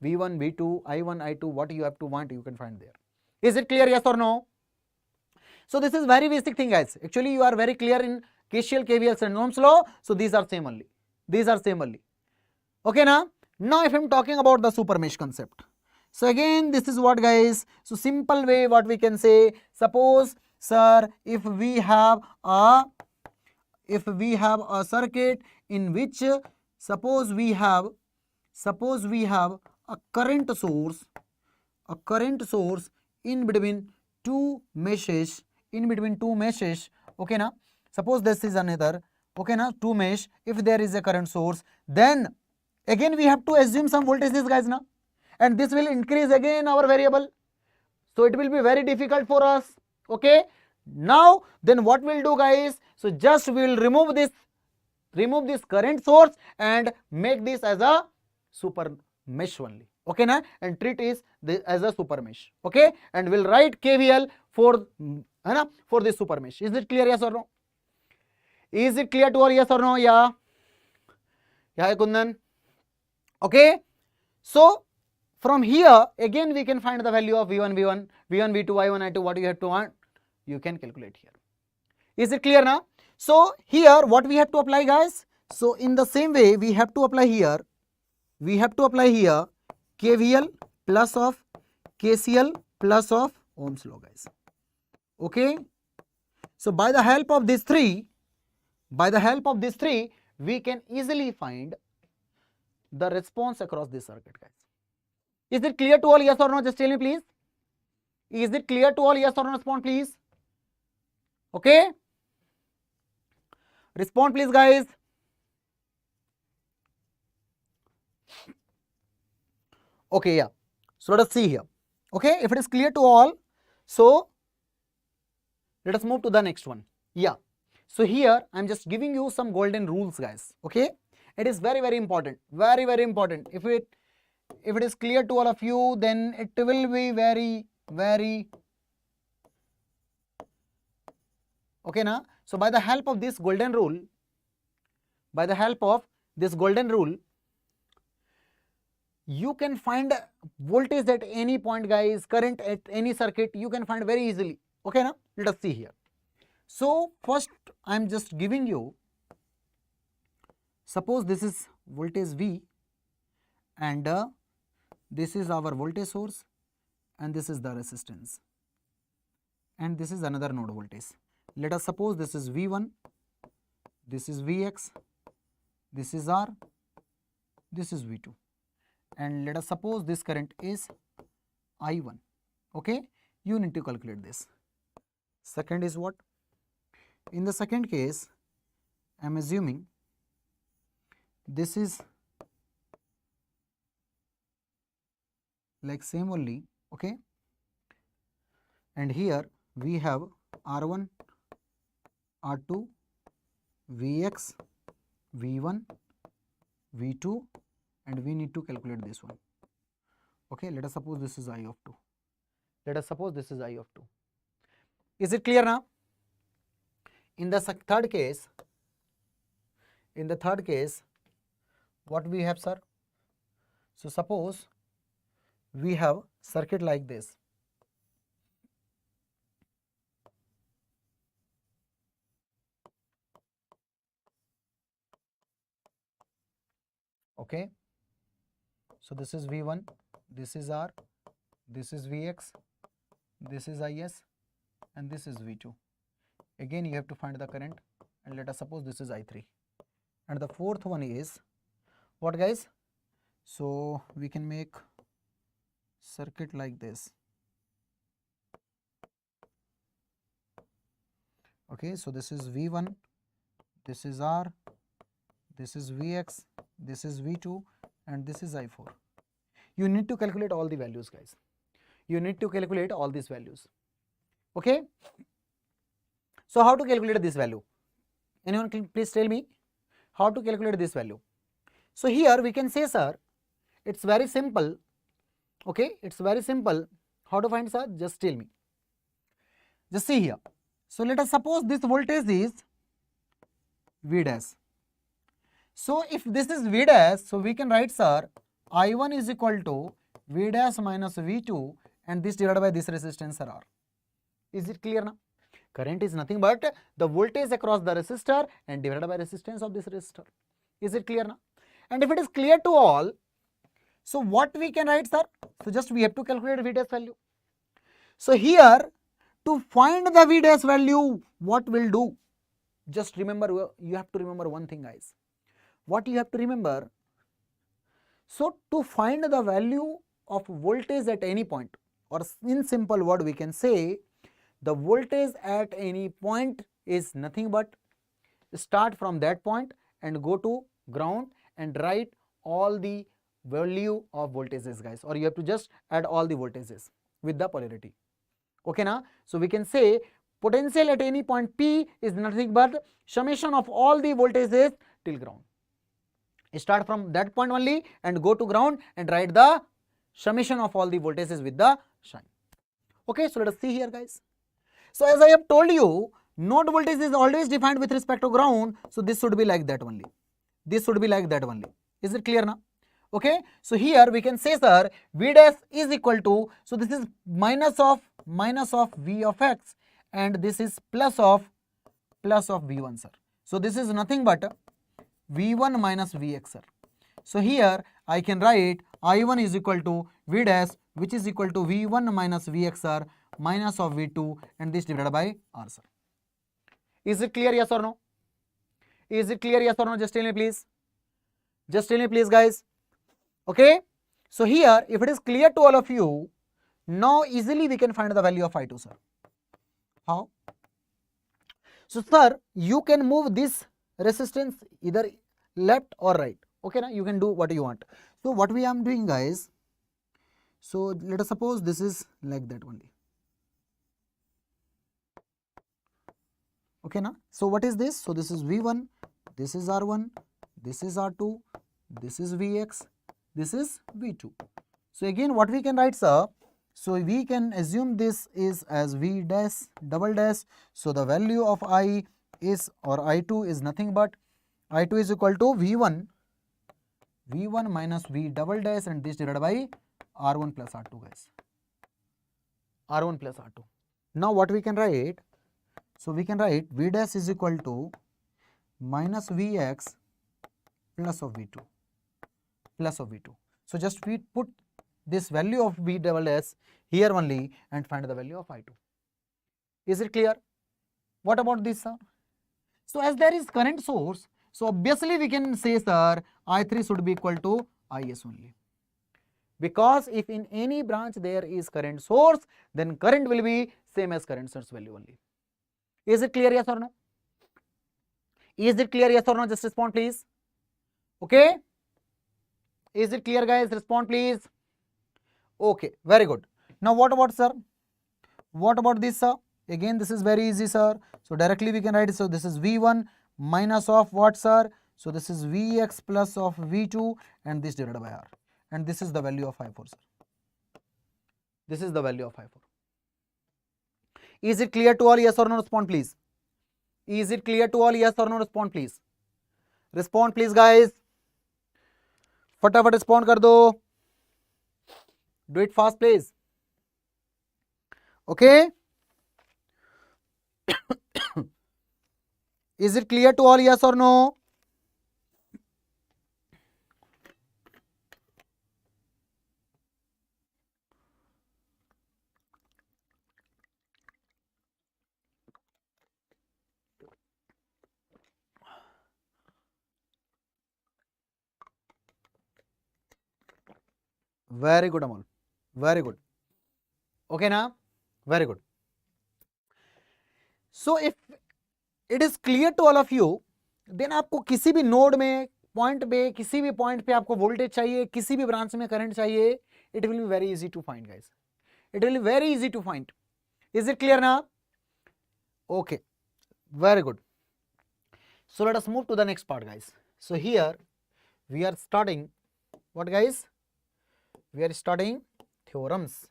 V1, V2, I1, I2, what you have to want, you can find there. Is it clear, yes or no? So this is very basic thing guys. Actually you are very clear in KCL, KVL and Ohm's law. So these are same only. These are same only. Okay now? Now if I am talking about the super mesh concept. So again this is what guys. So simple way what we can say. Suppose sir, if we have a circuit in which suppose we have a current source in between two meshes, okay na, suppose this is another, okay na, two mesh. If there is a current source, then again we have to assume some voltages guys na, and this will increase again our variable, so it will be very difficult for us. Okay, now then what we'll do guys, so just we will remove this current source and make this as a super mesh only. Okay na, and treat is as a super mesh. Okay, and we'll write KVL for this super mesh. Is it clear, yes or no? Is it clear to all, yes or no? Yeah, Kundan. Okay, so from here again we can find the value of V1, V2, I1, I2, what you have to want, you can calculate here. Is it clear now? So here what we have to apply guys, so in the same way we have to apply here KVL plus of KCL plus of Ohm's law guys. Okay, so by the help of these three, we can easily find the response across this circuit guys. Is it clear to all, yes or no? Just tell me please. Is it clear to all, yes or no? Respond please. Okay, respond please guys. Okay, yeah, so let us see here. Okay, if it is clear to all, so let us move to the next one. Yeah, so here I am just giving you some golden rules guys. Okay, it is very important, very important. If it is clear to all of you, then it will be very okay na. So by the help of this golden rule, you can find voltage at any point guys, current at any circuit, you can find very easily. Okay na, let us see here. So first I am just giving you, suppose this is voltage V and this is our voltage source and this is the resistance and this is another node voltage. Let us suppose this is V1, this is Vx, this is R, this is V2, and let us suppose this current is I1. Okay, you need to calculate this. Second is what? In the second case, I am assuming this is like same only, okay, and here we have R1, R2, Vx, V1, V2, and we need to calculate this one. Okay, let us suppose this is I of 2. Let us suppose this is I of 2. Is it clear now? In the third case, what we have, sir? So suppose we have circuit like this. Okay, so this is V1, this is R, this is Vx, this is Is, and this is V2. Again you have to find the current, and let us suppose this is I3. And the fourth one is what, guys? So we can make circuit like this. Okay, so this is V1, this is R, this is Vx, this is V2, and this is I4. You need to calculate all the values, guys. You need to calculate all these values. Okay. So how to calculate this value? Anyone can please tell me how to calculate this value? So here we can say, sir, it's very simple. Okay, it's very simple. How to find, sir? Just tell me. Just see here. So let us suppose this voltage is V dash. So if this is V dash, so we can write, sir, I1 is equal to V dash minus V2, and this divided by this resistance, sir, R. Is it clear now? Current is nothing but the voltage across the resistor and divided by resistance of this resistor. Is it clear now? And if it is clear to all, so what we can write, sir? So just we have to calculate V dash value. So here, to find the V dash value, what we'll do? Just remember, you have to remember one thing, guys. What you have to remember? So to find the value of voltage at any point, or in simple word we can say, the voltage at any point is nothing but start from that point and go to ground and write all the value of voltages, guys, or you have to just add all the voltages with the polarity. Okay, now, so we can say potential at any point P is nothing but summation of all the voltages till ground. Start from that point only and go to ground and write the summation of all the voltages with the sign. Okay, so let us see here, guys. So as I have told you, node voltage is always defined with respect to ground. So this should be like that only. This should be like that only. Is it clear now? Okay. So here we can say, sir, V dash is equal to, so this is minus of V of x, and this is plus of V1, sir. So this is nothing but V1 minus Vx, sir. So here I can write I1 is equal to V dash, which is equal to V1 minus Vx, sir, minus of V2, and this divided by R, sir. Is it clear, yes or no? Is it clear, yes or no? Just tell me, please. Just tell me, please, guys. Okay. So here, if it is clear to all of you, now easily we can find the value of I2, sir. How? So, sir, you can move this resistance either left or right. Okay, now you can do what you want. So what we am doing, guys, so let us suppose this is like that only. Okay, now, so what is this? So this is V1, this is R1, this is R2, this is Vx, this is V2. So again, what we can write, sir? So we can assume this is as V dash double dash. So the value of I is, or I2 is nothing but I2 is equal to V1 minus V double dash, and this divided by R1 plus R2, guys. R1 plus R2. Now what we can write? So we can write V dash is equal to minus Vx plus of V2. So just we put this value of V double dash here only and find the value of I2. Is it clear? What about this, sir? So as there is current source, so obviously we can say, sir, I3 should be equal to Is only. because if in any branch there is current source, then current will be same as current source value only. Is it clear, yes or no? Is it clear, yes or no? Just respond please. Okay, is it clear guys? Respond please. Okay, very good. Now what about sir? What about this sir? Again this is very easy sir. So directly we can write it. So this is V1 minus of what sir? So this is Vx plus of V2 and this divided by R, and this is the value of I4 sir. This is the value of I4. Is it clear to all? Yes or no? Respond please. Is it clear to all? Yes or no? Respond please. Respond please guys. फटाफट respond कर दो. Do it fast please. Okay. Is it clear to all? Yes or no? Very good Amol. Very good. Okay now? Very good. So if it is clear to all of you, then आपको किसी भी node में, point पे, किसी भी point पे आपको voltage चाहिए, किसी भी ब्रांच में करंट चाहिए, it will be very easy to find guys. It will be very easy to find. Is it clear now? Okay, very good. So let us move to the next part guys. So here we are starting what guys? We are starting theorems.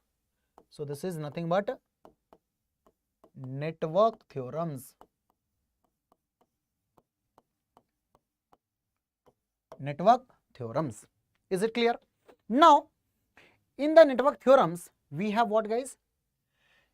So this is nothing but network theorems. Network theorems. Is it clear? Now in the network theorems we have what guys?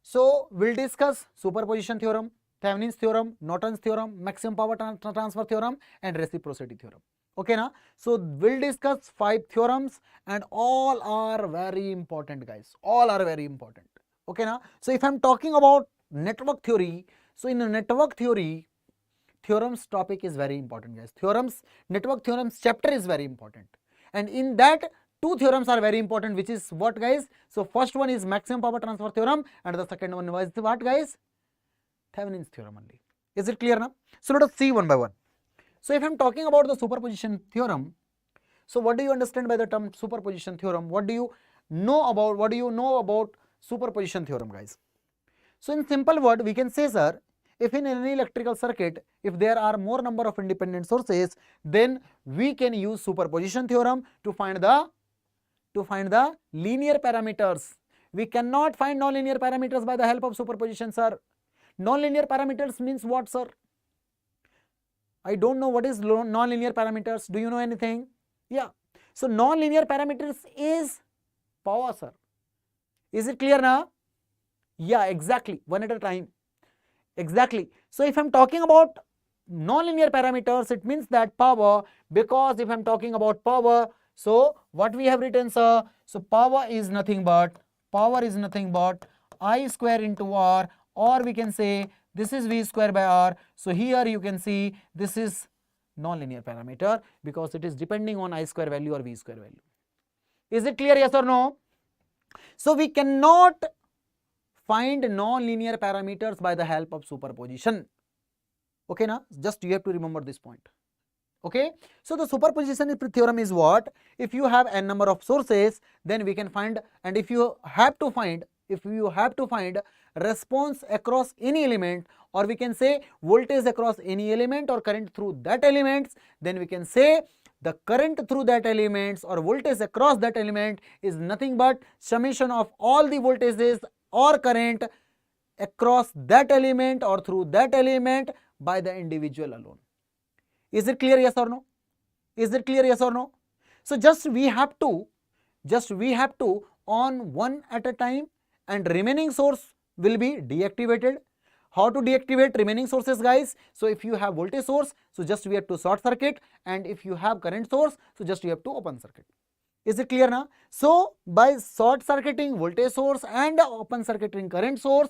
So we'll discuss superposition theorem, Thevenin's theorem, Norton's theorem, maximum power transfer theorem and reciprocity theorem. Okay na? So we'll discuss 5 theorems and all are very important guys. All are very important. Okay na? So if I'm talking about network theory, so in a network theory, theorems topic is very important guys. Theorems, network theorems chapter is very important, and in that 2 theorems are very important, which is what guys? So first one is maximum power transfer theorem and the second one was what guys? Thevenin's theorem only. Is it clear now? So let us see one by one. So if I am talking about the superposition theorem, so what do you understand by the term superposition theorem? What do you know about superposition theorem guys? So in simple word we can say sir, if in any electrical circuit, if there are more number of independent sources, then we can use superposition theorem to find the linear parameters. We cannot find nonlinear parameters by the help of superposition sir. Nonlinear parameters means what sir? I don't know what is nonlinear parameters. Do you know anything? Yeah. So nonlinear parameters is power sir. Is it clear now? Yeah, exactly. One at a time. Exactly. So if I'm talking about nonlinear parameters, it means that power, because if I'm talking about power, so what we have written sir? So power is nothing but I square into R, or we can say this is V square by R. So here you can see this is nonlinear parameter because it is depending on I square value or V square value. Is it clear, yes or no? So we cannot find non-linear parameters by the help of superposition. Okay na? Just you have to remember this point. Okay. So the superposition theorem is what? If you have n number of sources, then we can find, and if you have to find response across any element, or we can say voltage across any element or current through that elements, then we can say the current through that elements or voltage across that element is nothing but summation of all the voltages or current across that element or through that element by the individual alone. Is it clear, yes or no? Is it clear, yes or no? So just we have to on one at a time, and remaining source will be deactivated. How to deactivate remaining sources guys? So if you have voltage source, so just we have to short circuit, and if you have current source, so just you have to open circuit. Is it clear now? So by short circuiting voltage source and open circuiting current source,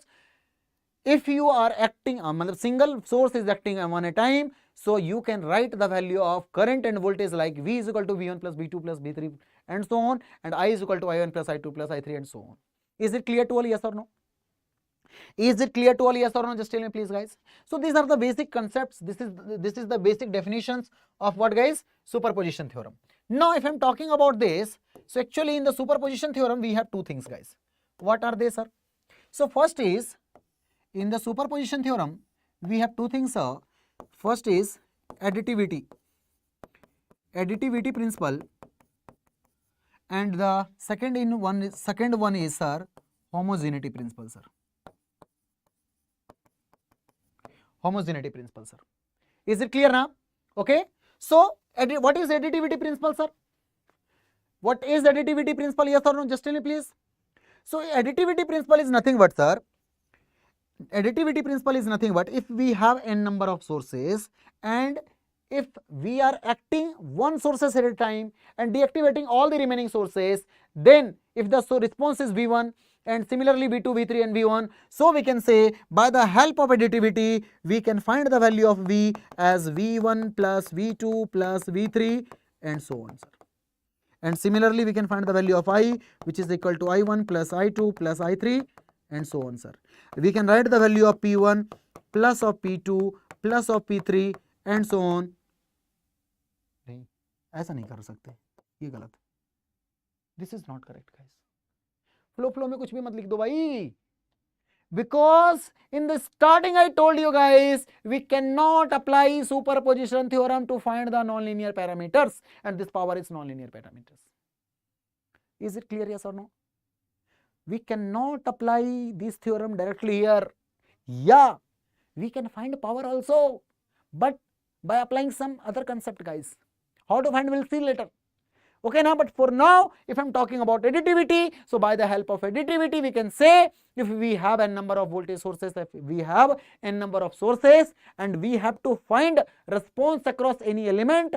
if you are acting, single source is acting on a time, so you can write the value of current and voltage like V is equal to V1 plus V2 plus V3 and so on, and I is equal to I1 plus I2 plus I3 and so on. Is it clear to all? Yes or no? Is it clear to all? Yes or no? Just tell me please, guys. So these are the basic concepts. This is the basic definitions of what, guys? Superposition theorem. Now if I'm talking about this, so actually in the superposition theorem we have two things, guys. What are they, sir? So first is, in the superposition theorem we have two things, sir. First is additivity principle, and the second one is, sir, homogeneity principle, sir. Homogeneity principle, sir. Is it clear now? Okay. So what is additivity principle, sir? What is additivity principle? Yes or no? Just tell me please. So additivity principle is nothing but, sir, additivity principle is nothing but if we have n number of sources and if we are acting one sources at a time and deactivating all the remaining sources, then if the response is V1 and similarly V2, V3 and V1, so we can say by the help of additivity we can find the value of V as V1 plus V2 plus V3 and so on, sir. And similarly we can find the value of I, which is equal to I1 plus I2 plus I3 and so on, sir. We can write the value of P1 plus of P2 plus of P3 and so on. नहीं, ऐसा नहीं कर सकते, ये गलत. This is not correct, guys. Flow में कुछ भी मत लिख दो भाई. Because in the starting I told you guys, we cannot apply superposition theorem to find the nonlinear parameters, and this power is nonlinear parameters. Is it clear, yes or no? We cannot apply this theorem directly here. Yeah, we can find power also, but by applying some other concept, guys. How to find, we'll see later. Okay, now, but for now, if I'm talking about additivity, so by the help of additivity, we can say if we have n number of voltage sources, if we have n number of sources, and we have to find response across any element,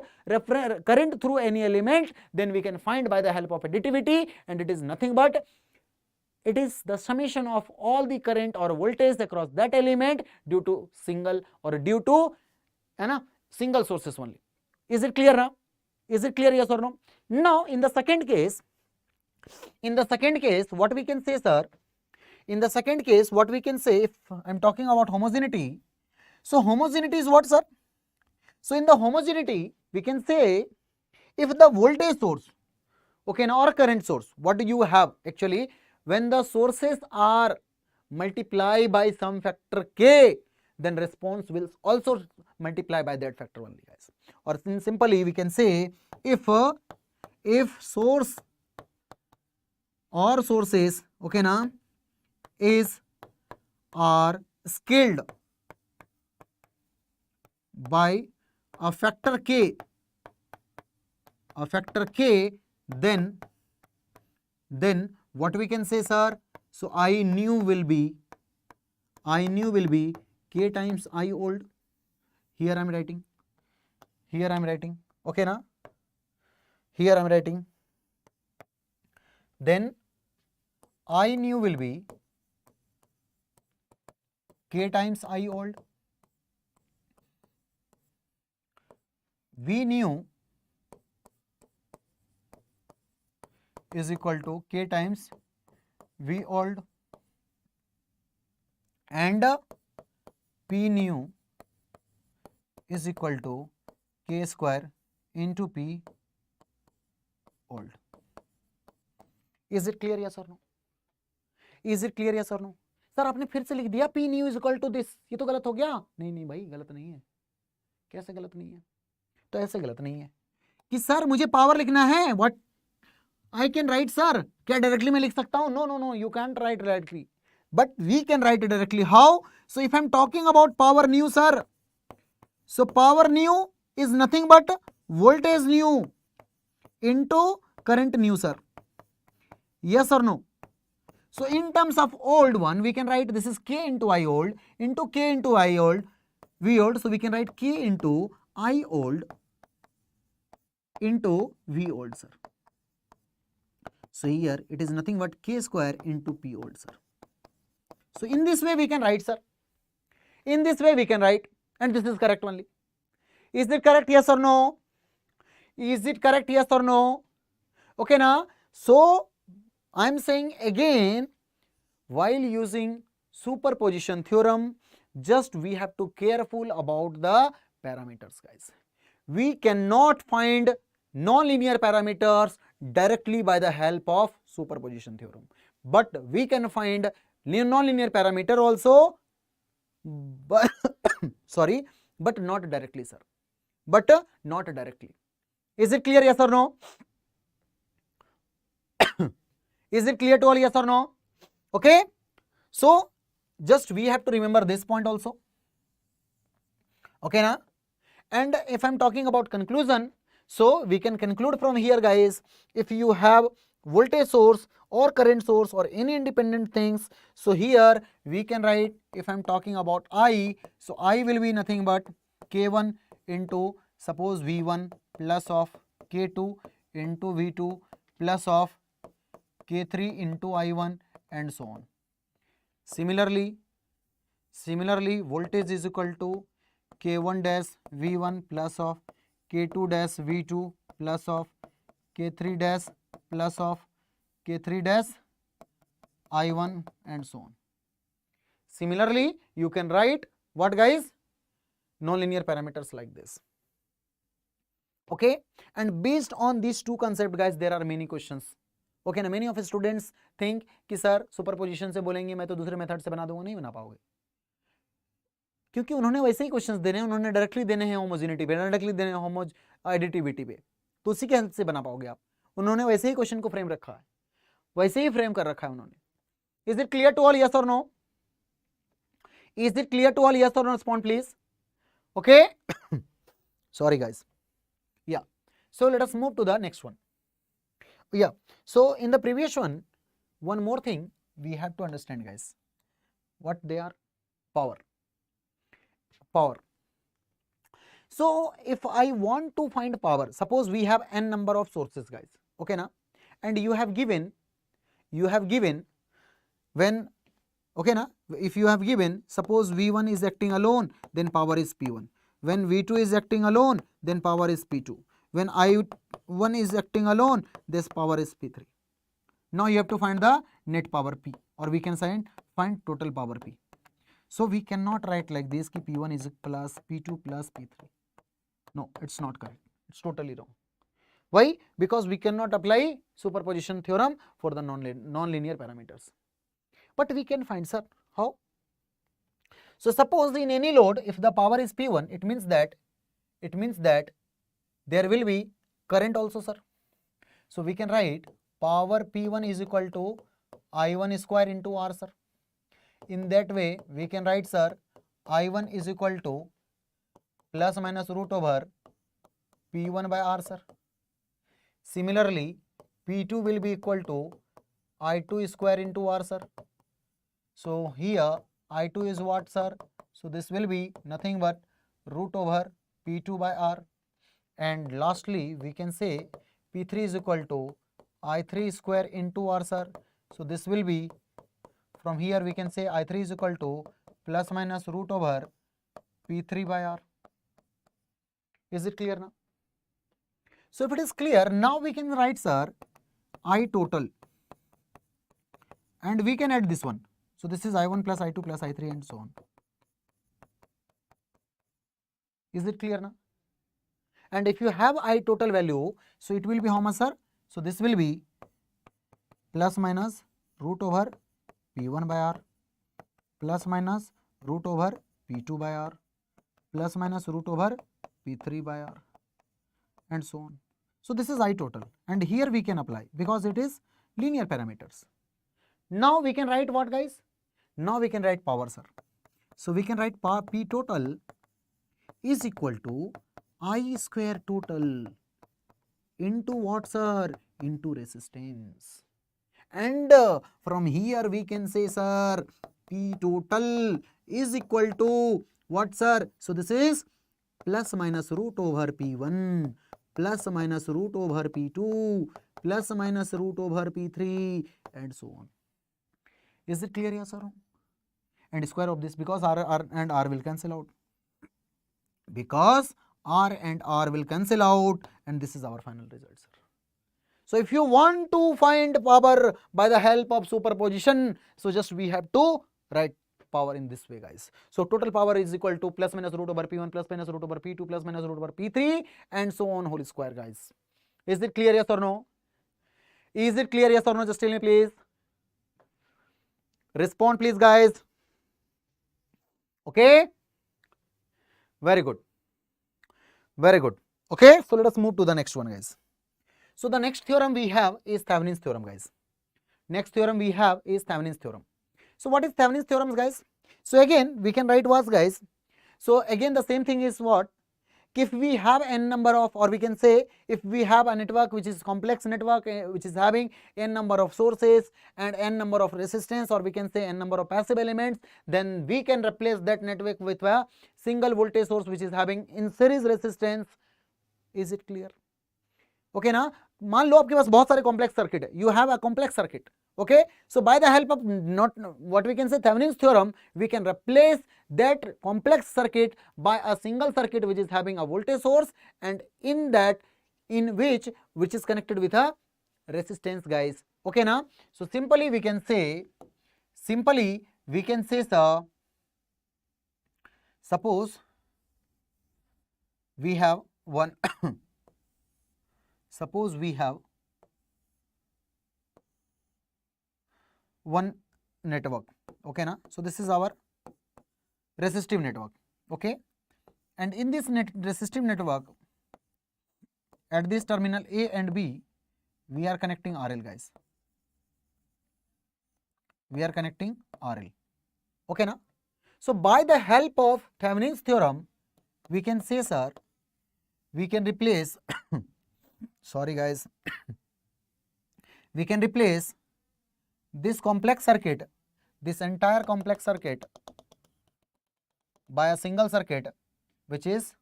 current through any element, then we can find by the help of additivity, and it is nothing but it is the summation of all the current or voltage across that element due to single or due to single sources only. Is it clear now? Is it clear, yes or no? Now in the second case, what we can say, sir, in the second case what we can say, if I'm talking about homogeneity, so homogeneity is what, sir? So in the homogeneity we can say if the voltage source, okay, now or current source, what do you have actually? When the sources are multiplied by some factor k, then response will also multiply by that factor only, guys. Or simply we can say if source or sources, okay, now are scaled by a factor k, then what we can say, sir? So I new will be k times I old. Here I am writing. Okay, na? Here I am writing. Then I new will be k times I old. V new is equal to k times V old, and P new is equal to k square into P old. Is it clear, yes or no? Is it clear, yes or no? Sir आपने फिर से लिख दिया P new is equal to this, ये तो गलत हो गया. नहीं भाई, गलत नहीं है. कैसे गलत नहीं है? तो ऐसे गलत नहीं है कि सर मुझे पावर लिखना है. What I can write, sir क्या डायरेक्टली मैं लिख सकता हूं? No, you can't write directly, but we can write it directly. How? So if I am talking about power new, sir, so power new is nothing but voltage new into current new, sir. Yes or no? So in terms of old one, we can write this is k into I old into k into I old V old. So we can write k into I old into V old, sir. So here it is nothing but k square into P old, sir. So in this way we can write, sir. In this way we can write, and this is correct only. Is it correct, yes or no? Is it correct, yes or no? Okay na? So I am saying again, while using superposition theorem, just we have to careful about the parameters, guys. We cannot find non-linear parameters directly by the help of superposition theorem, but we can find non-linear parameter also, but sorry, but not directly, sir, but not directly. Is it clear, yes or no? Is it clear to all, yes or no? Okay, so just we have to remember this point also. Okay na? And if I am talking about conclusion, so we can conclude from here, guys. If you have voltage source or current source or any independent things, so here we can write, if I am talking about I, so I will be nothing but K1 into suppose V1 plus of K2 into V2 plus of K3 into I1 and so on. Similarly, voltage is equal to K1 dash V1 plus of K2 dash V2 plus of K3 dash plus of K3 dash I1 and so on. Similarly, you can write what, guys? Non-linear parameters like this. Okay, and based on these two concepts, guys, there are many questions. Okay ना, many of students think कि sir superposition से बोलेंगे मैं तो दूसरे method से बना दूंगा, नहीं बना पाओगे, क्योंकि उन्होंने वैसे ही क्वेश्चंस देने हैं, उन्होंने डायरेक्टली देने हैं होमोजेनिटी पे, डायरेक्टली देने हैं होमोज एडिटिविटी पे, तो उसी के हेल्प से बना पाओगे आप. उन्होंने वैसे ही क्वेश्चन को फ्रेम रखा है, वैसे ही फ्रेम कर रखा है उन्होंने. Is it clear to all, yes और no? Is it clear to all, yes और no? Respond please. Okay, sorry guys. Yeah, so let us move to the next one. Yeah, so in the previous one more thing we have to understand, guys, what they are. Power. So if I want to find power, suppose we have n number of sources, guys, okay na, and you have given when, okay na, if you have given suppose V1 is acting alone, then power is P1. When V2 is acting alone, then power is P2. When I1 is acting alone, this power is P3. Now you have to find the net power P, or we can find total power P. So we cannot write like this ki P1 is plus P2 plus P3. No, it's not correct. It's totally wrong. Why? Because we cannot apply superposition theorem for the non-linear parameters. But we can find, sir, how? So suppose in any load, if the power is P1, it means that there will be current also, sir. So we can write power P1 is equal to I1 square into R, sir. In that way, we can write, sir, I1 is equal to plus minus root over P1 by R, sir. Similarly, P2 will be equal to I2 square into R, sir. So here I2 is what, sir? So this will be nothing but root over P2 by R. And lastly, we can say P3 is equal to I3 square into R, sir. So this will be, from here we can say I3 is equal to plus minus root over P3 by R. Is it clear now? So if it is clear, now we can write, sir, I total, and we can add this one. So this is I1 plus I2 plus I3 and so on. Is it clear now? And if you have I total value, so it will be how much, sir? So this will be plus minus root over P1 by R plus minus root over P2 by R plus minus root over P3 by R and so on. So this is I total, and here we can apply because it is linear parameters. Now we can write what, guys? Now we can write power, sir. So we can write power P total is equal to I square total into what, sir? Into resistance. And from here we can say, sir, P total is equal to what, sir? So this is plus minus root over P1 plus minus root over P2 plus minus root over P3 and so on. Is it clear, yes or no? and square of this, because R and R will cancel out. Because R and R will cancel out, and this is our final result, sir. So if you want to find power by the help of superposition, so just we have to write power in this way, guys. So total power is equal to plus minus root over P1 plus minus root over P2 plus minus root over P3 and so on whole square, guys. Is it clear, yes or no? Is it clear, yes or no? Just tell me, please. Respond, please, guys. Okay. Very good. Very good. Okay. So let us move to the next one, guys. So the next theorem we have is Thevenin's theorem, guys. Next theorem we have is Thevenin's theorem. So what is Thevenin's theorem, guys? So again we can write was, guys. So again the same thing is what? If we have n number of, or we can say if we have a network which is complex network which is having n number of sources and n number of resistance, or we can say n number of passive elements, then we can replace that network with a single voltage source which is having in series resistance. Is it clear? Okay ना, मान लो आपके पास बहुत सारे complex circuit है, you have a complex circuit. Okay, so by the help of not what we can say Thevenin's theorem, we can replace that complex circuit by a single circuit which is having a voltage source and in that which is connected with a resistance, guys. Okay na, so simply we can say sir, suppose we have one suppose we have one network, okay na, so this is our resistive network, okay, and in this resistive network at this terminal A and B we are connecting RL, guys. We are connecting RL, okay na. So by the help of Thevenin's theorem we can say, sir, we can replace sorry guys we can replace this complex circuit, this entire complex circuit, by a single circuit which is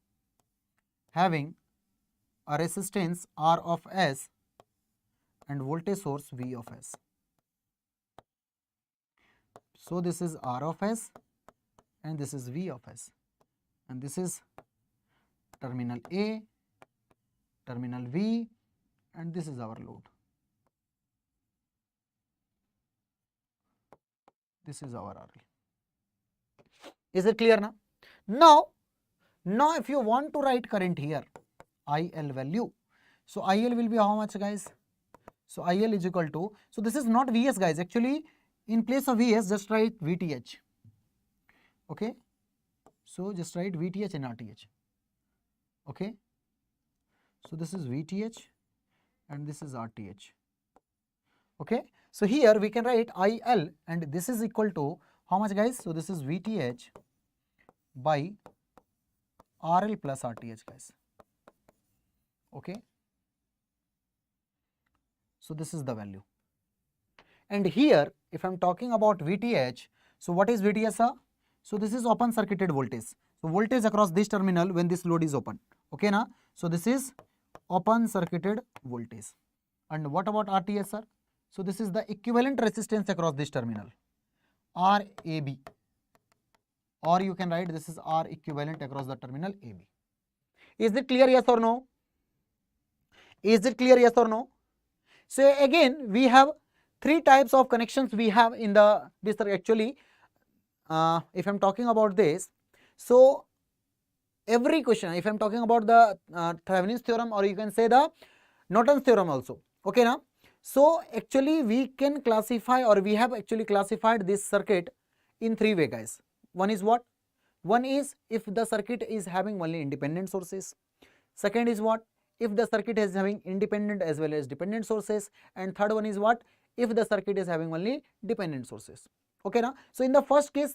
having a resistance R of S and voltage source V of S. So this is R of S and this is V of S, and this is terminal A, terminal V, and this is our load. This is our RL. Is it clear now? Now if you want to write current here, IL value, so IL will be how much, guys? So IL is equal to, so this is not VS, guys, actually in place of VS just write VTH, okay, so just write VTH and RTH, okay, so this is VTH and this is RTH, okay. So here we can write IL and this is equal to how much, guys? So this is VTH by RL plus RTH, guys, okay. So this is the value, and here if I am talking about VTH, so what is VTH, sir? So this is open circuited voltage, so voltage across this terminal when this load is open, okay na. So this is open circuited voltage. And what about RTH, sir? So this is the equivalent resistance across this terminal, RAB, or you can write this is R equivalent across the terminal AB. Is it clear, yes or no? Is it clear, yes or no? So again we have three types of connections we have in this actually. If I am talking about this, so every question, if I am talking about the Thevenin's theorem, or you can say the Norton's theorem also, okay na. So actually we can classify, or we have actually classified this circuit in three ways, guys. One is what? One is if the circuit is having only independent sources. Second is what? If the circuit is having independent as well as dependent sources. And third one is what? If the circuit is having only dependent sources. Okay na? So in the first case,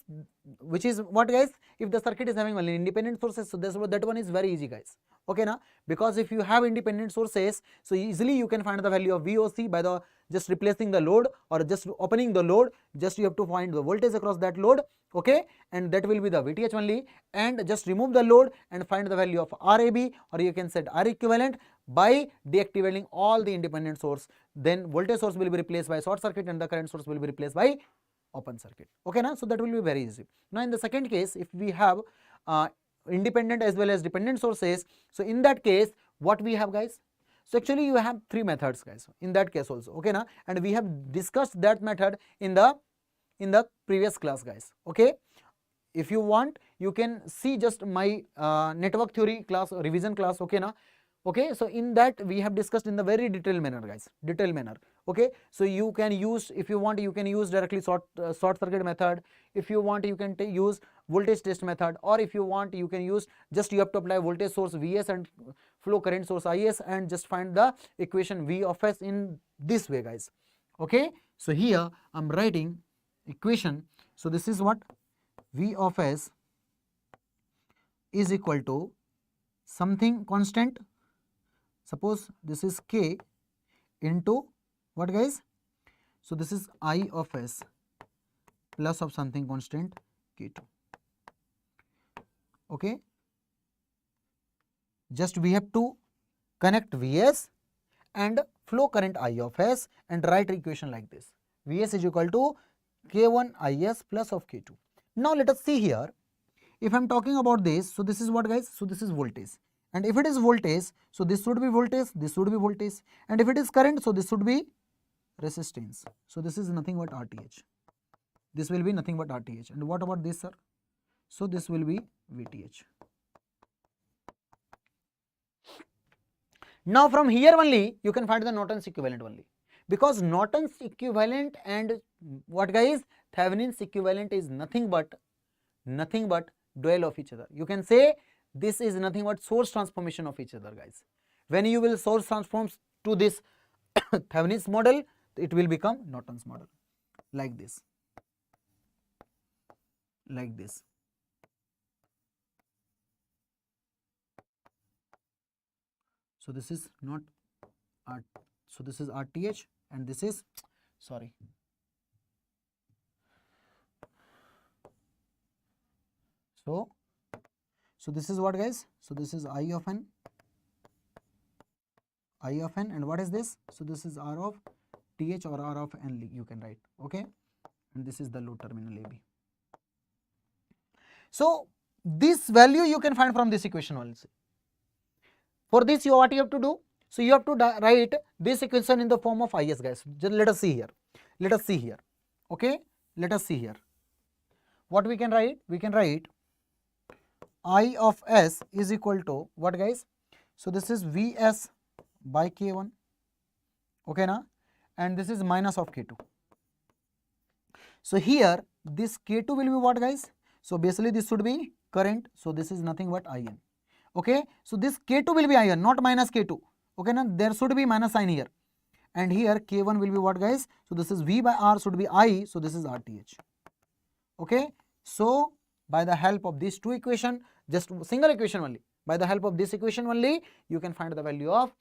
which is what, guys? If the circuit is having only independent sources, so that one is very easy, guys. Okay na? Because if you have independent sources, so easily you can find the value of VOC by the just replacing the load or just opening the load. Just you have to find the voltage across that load, okay, and that will be the VTH only, and just remove the load and find the value of RAB, or you can set R equivalent by deactivating all the independent source. Then voltage source will be replaced by short circuit and the current source will be replaced by open circuit. Okay na, so that will be very easy. Now in the second case, if we have independent as well as dependent sources, so in that case what we have guys, so actually you have three methods guys in that case also. Okay na, and we have discussed that method in the previous class guys. Okay, if you want you can see just my network theory class, revision class. Okay na, okay, so in that we have discussed in the very detailed manner guys, detailed manner. Okay, so you can use, if you want you can use directly short circuit method, if you want you can use voltage test method, or if you want you can use, just you have to apply voltage source Vs and flow current source Is and just find the equation V of S in this way guys. Okay, so here I'm writing equation, so this is what V of S is equal to something constant, suppose this is K into what guys, so this is I of S plus of something constant K2. Okay, just we have to connect Vs and flow current I of S and write equation like this, Vs is equal to K1 Is plus of K2. Now let us see here, if I am talking about this, so this is what guys, so this is voltage, and if it is voltage, so this should be voltage, this should be voltage, and if it is current, so this should be resistance, so this is nothing but RTH, this will be nothing but RTH. And what about this sir, so this will be VTH. Now from here only you can find the Norton's equivalent only, because Norton's equivalent and what guys, Thevenin's equivalent is nothing but dual of each other. You can say this is nothing but source transformation of each other guys. When you will source transforms to this Thevenin's model, it will become Norton's model, like this, like this. So this is not R, so this is RTH and this is, sorry, so this is what guys, so this is I of n, and what is this, so this is R of TH or R of N you can write. Okay, and this is the load terminal AB. So this value you can find from this equation also. For this, what you have to do, so you have to write this equation in the form of Is guys. Just let us see here, let us see here. Okay, let us see here what we can write. We can write I of S is equal to what guys, so this is Vs by K1, okay na, and this is minus of K2. So here this K2 will be what guys, so basically this should be current, so this is nothing but IN. Okay, so this K2 will be IN, not minus K2. Okay na, there should be minus sign here, and here K1 will be what guys, so this is V by R should be I, so this is RTH. Okay, so by the help of these two equation, just single equation only, by the help of this equation only you can find the value of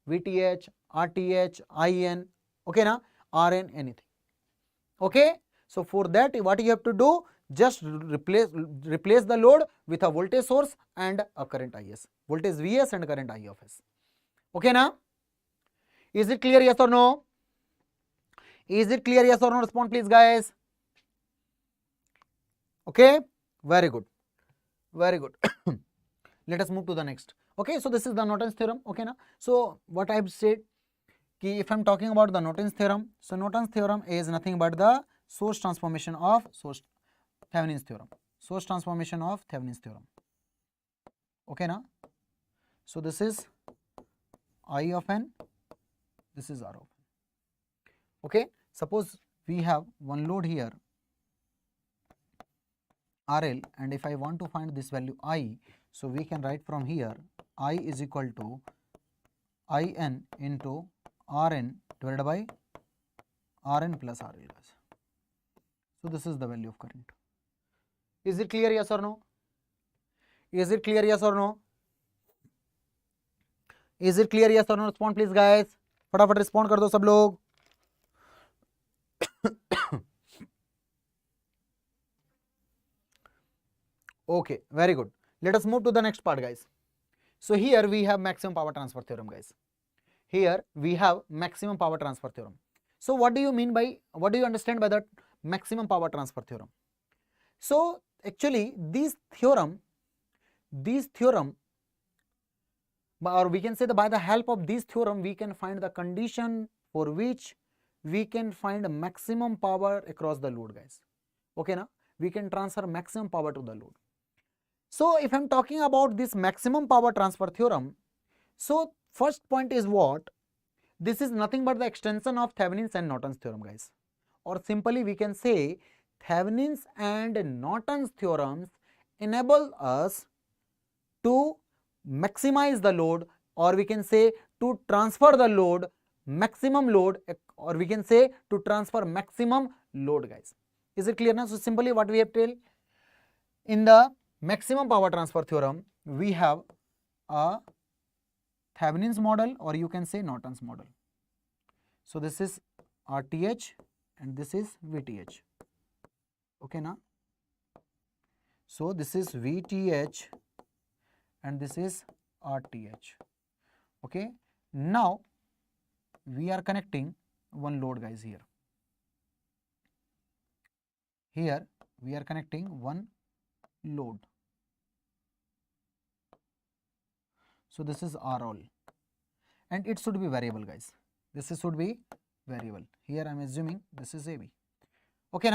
VTH, RTH, IN, okay na, RN, anything. Okay, so for that what you have to do, just replace the load with a voltage source and a current Is, voltage Vs and current I of S. Okay na, is it clear, yes or no? Is it clear, yes or no? Respond please guys. Okay, very good, very good. Let us move to the next. Okay, so this is the Norton's theorem. Okay na, so what I have said, ki if I am talking about the Norton's theorem, so Norton's theorem is nothing but the source transformation of Thevenin's theorem, source transformation of Thevenin's theorem. Okay na, so this is I of n, this is R of n. Okay, suppose we have one load here RL, and if I want to find this value I, so we can write from here I is equal to IN into Rn divided by Rn plus RL. So this is the value of current. Is it clear, yes or no? Is it clear, yes or no? Is it clear, yes or no? Respond please guys, फटाफट respond कर दो सब लोग. Okay, very good. Let us move to the next part guys. So here we have maximum power transfer theorem guys. Here we have maximum power transfer theorem. So what do you mean by, what do you understand by that maximum power transfer theorem. So actually this theorem, or we can say that by the help of this theorem we can find the condition for which we can find maximum power across the load, guys. Okay, now we can transfer maximum power to the load. So if I'm talking about this maximum power transfer theorem, so first point is what? This is nothing but the extension of Thevenin's and Norton's theorem, guys. Or simply we can say Thevenin's and Norton's theorems enable us to maximize the load, or we can say to transfer the load, maximum load, or we can say to transfer maximum load, guys. Is it clear now? So simply what we have to tell, in the maximum power transfer theorem we have a Thevenin's model, or you can say Norton's model. So this is RTH and this is VTH. Okay, na? So this is VTH and this is RTH. Okay, now we are connecting one load, guys. Here we are connecting one load. So this is R all and it should be variable, guys. This should be variable. Here I am assuming this is AB. Okay,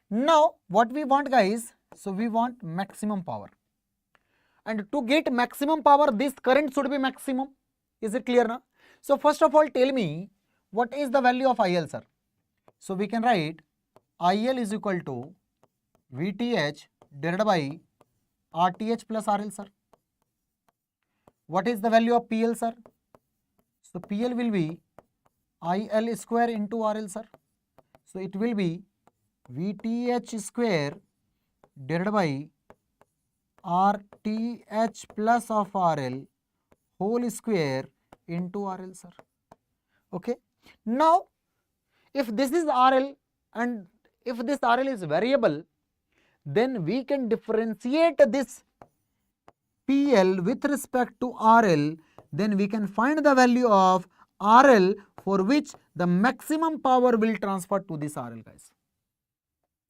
now what we want, guys, so we want maximum power, and to get maximum power this current should be maximum. Is it clear now? So first of all tell me what is the value of IL, sir. So we can write IL is equal to VTH divided by RTH plus RL, sir. What is the value of PL, sir? So PL will be IL square into RL, sir. So it will be VTH square divided by RTH plus of RL whole square into RL, sir. Okay. Now if this is RL and if this RL is variable, then we can differentiate this PL with respect to RL, then we can find the value of RL for which the maximum power will transfer to this RL, guys.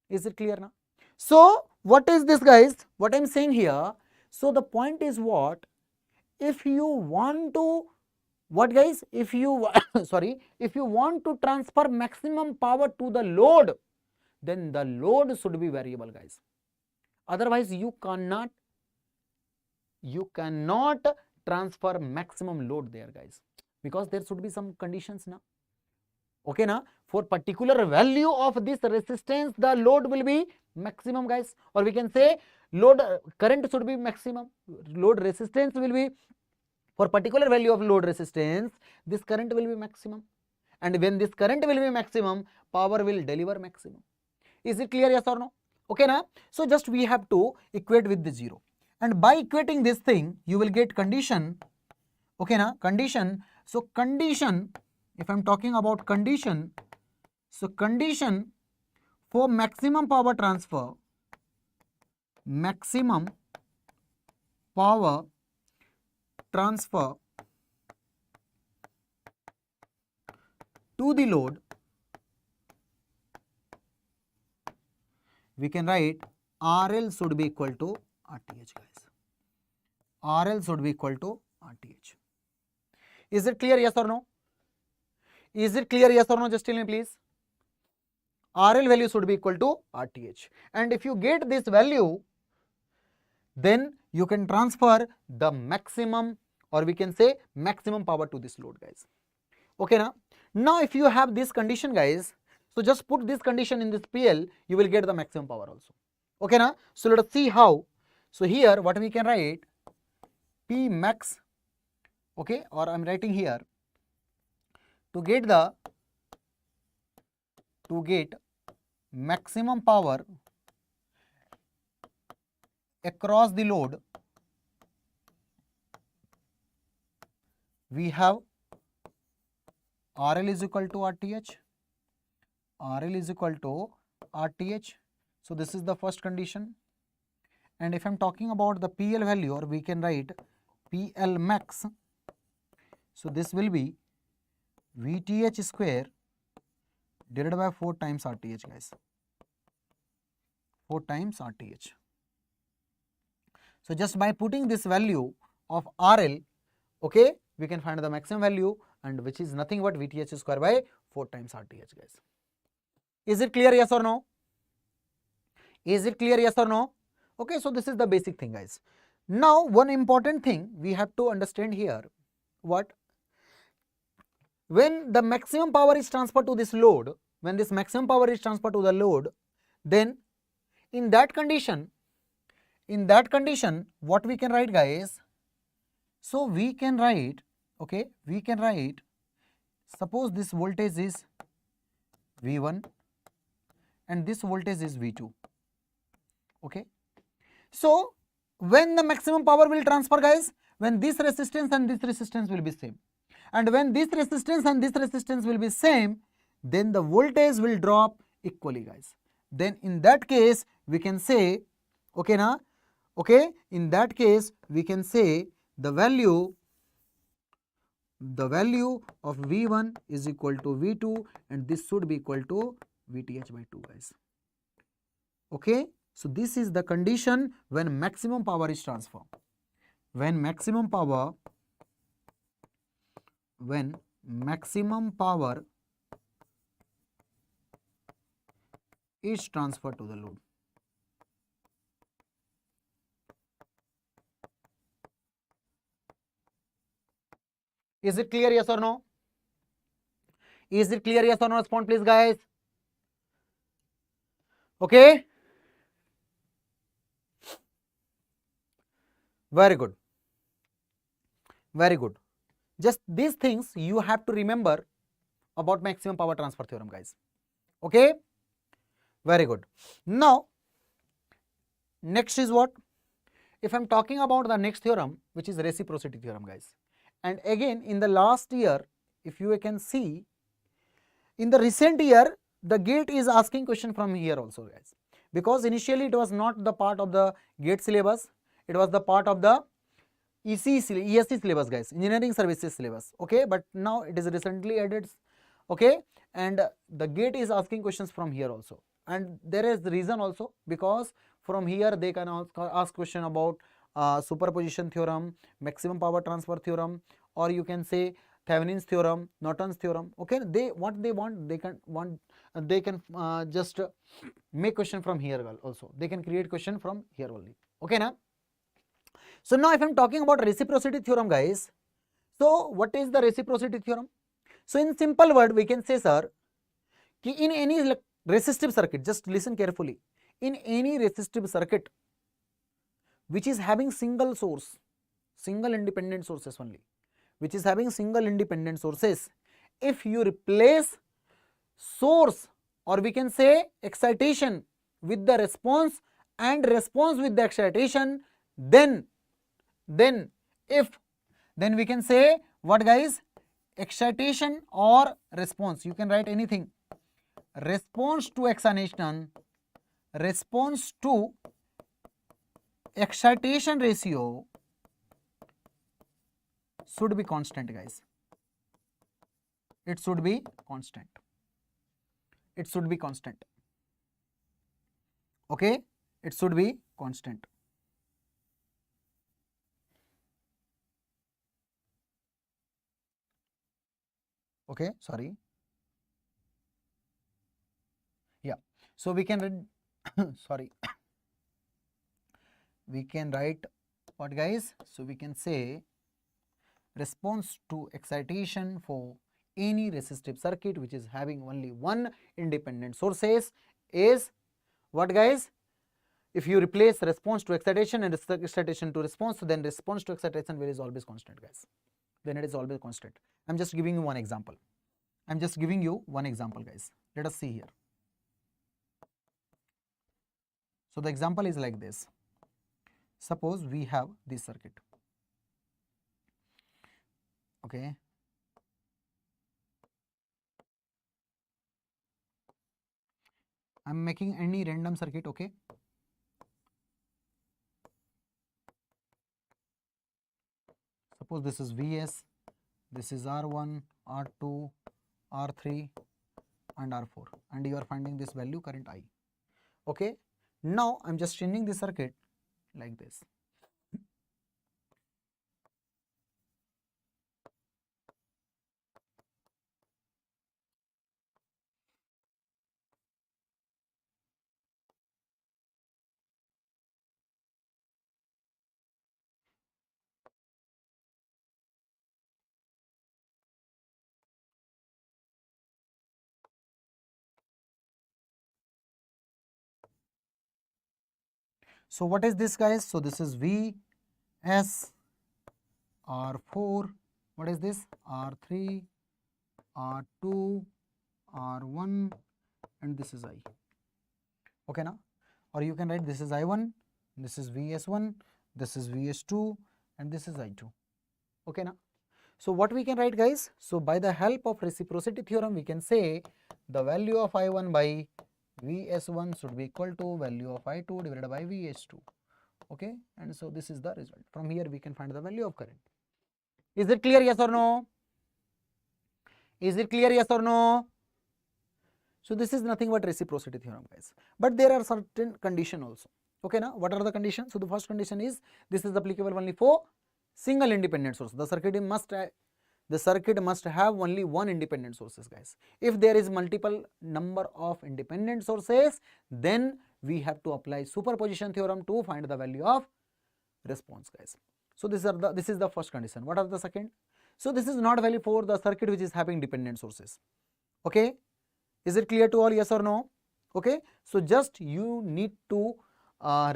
Is it clear now? So what is this, guys? What I am saying here, so the point is what? If you want to, what, guys? If you if you want to transfer maximum power to the load, then the load should be variable, guys. Otherwise you cannot transfer maximum load there, guys, because there should be some conditions now. Okay, now for particular value of this resistance the load will be maximum, guys, or we can say load current should be maximum, load resistance will be, for particular value of load resistance this current will be maximum, and when this current will be maximum power will deliver maximum. Is it clear, yes or no? Okay, now so just we have to equate with the 0, and by equating this thing you will get condition. Okay, now condition, so condition, if I am talking about condition, so condition for maximum power transfer, maximum power transfer to the load, we can write RL should be equal to RTH, guys. RL should be equal to RTH. Is it clear, yes or no? Is it clear, yes or no? Just tell me, please. RL value should be equal to RTH, and if you get this value, then you can transfer the maximum, or we can say maximum power to this load, guys. Okay, now if you have this condition, guys, so just put this condition in this PL, you will get the maximum power also. Okay, so let us see how. So here what we can write, P max, okay, or I am writing here, to get maximum power across the load, we have RL is equal to RTH, RL is equal to RTH. So this is the first condition, and if I am talking about the PL value, or we can write PL max, so this will be VTH square divided by 4 times RTH, guys. 4 times RTH. So just by putting this value of RL, okay, we can find the maximum value, and which is nothing but VTH square by 4 times RTH, guys. Is it clear, yes or no? Is it clear, yes or no? Okay, so this is the basic thing, guys. Now one important thing we have to understand here, what? When the maximum power is transferred to this load, when this maximum power is transferred to the load, then in that condition, what we can write, guys? So we can write, okay, we can write, suppose this voltage is V1 and this voltage is V2, okay. So when the maximum power will transfer, guys, when this resistance and this resistance will be same, and when this resistance and this resistance will be same, then the voltage will drop equally, guys. Then in that case we can say, okay na, okay, in that case we can say the value of V1 is equal to V2 and this should be equal to VTH by 2, guys. Okay, so this is the condition when maximum power is transferred. When maximum power is transferred to the load. Is it clear, yes or no? Is it clear, yes or no? Respond please, guys. Okay, very good, very good. Just these things you have to remember about maximum power transfer theorem, guys. Okay, very good. Now next is what? If I am talking about the next theorem, which is reciprocity theorem, guys. And again in the last year, if you can see, in the recent year the GATE is asking question from here also, guys, because initially it was not the part of the GATE syllabus, it was the part of the ESC syllabus, guys, engineering services syllabus, okay, but now it is recently added, okay, and the GATE is asking questions from here also, and there is the reason also, because from here they can ask question about superposition theorem, maximum power transfer theorem, or you can say Thevenin's theorem, Norton's theorem, okay. They can just make question from here also, they can create question from here only, okay na. So now if I am talking about reciprocity theorem, guys, so what is the reciprocity theorem? So in simple word we can say, sir, ki in any resistive circuit, just listen carefully, in any resistive circuit which is having single source, single independent sources only, which is having single independent sources, if you replace source, or we can say excitation, with the response and response with the excitation, then we can say what, guys? Excitation or response, you can write anything, response to excitation, response to excitation ratio should be constant, guys. It should be constant. It should be constant. Okay, it should be constant. Okay, sorry. Yeah, so we can read sorry, we can write what, guys? So we can say response to excitation for any resistive circuit which is having only one independent sources is what, guys? If you replace response to excitation and excitation to response, then response to excitation will is always constant, guys. Then it is always constant. I am just giving you one example. I am just giving you one example, guys. Let us see here. So the example is like this. Suppose we have this circuit. Okay. I am making any random circuit, okay. Suppose this is Vs, this is R1, R2, R3, and R4, and you are finding this value current I. Okay, now I'm just changing the circuit like this. So what is this, guys? So this is VS R4. What is this? R3, R2, R1, and this is I. Okay, now, or you can write this is I1, this is VS1, this is VS2, and this is I2. Okay, now. So what we can write, guys? So by the help of reciprocity theorem, we can say the value of I1 by VS1 should be equal to value of I2 divided by VS2. Okay, and so this is the result. From here we can find the value of current. Is it clear, yes or no? Is it clear, yes or no? So this is nothing but reciprocity theorem, guys. But there are certain conditions also. Okay, now what are the conditions? So the first condition is this is applicable only for single independent source. The circuit must have only one independent sources, guys. If there is multiple number of independent sources, then we have to apply superposition theorem to find the value of response, guys. So this is the first condition. What are the second? So this is not valid for the circuit which is having dependent sources. Okay, is it clear to all, yes or no? Okay, so just you need to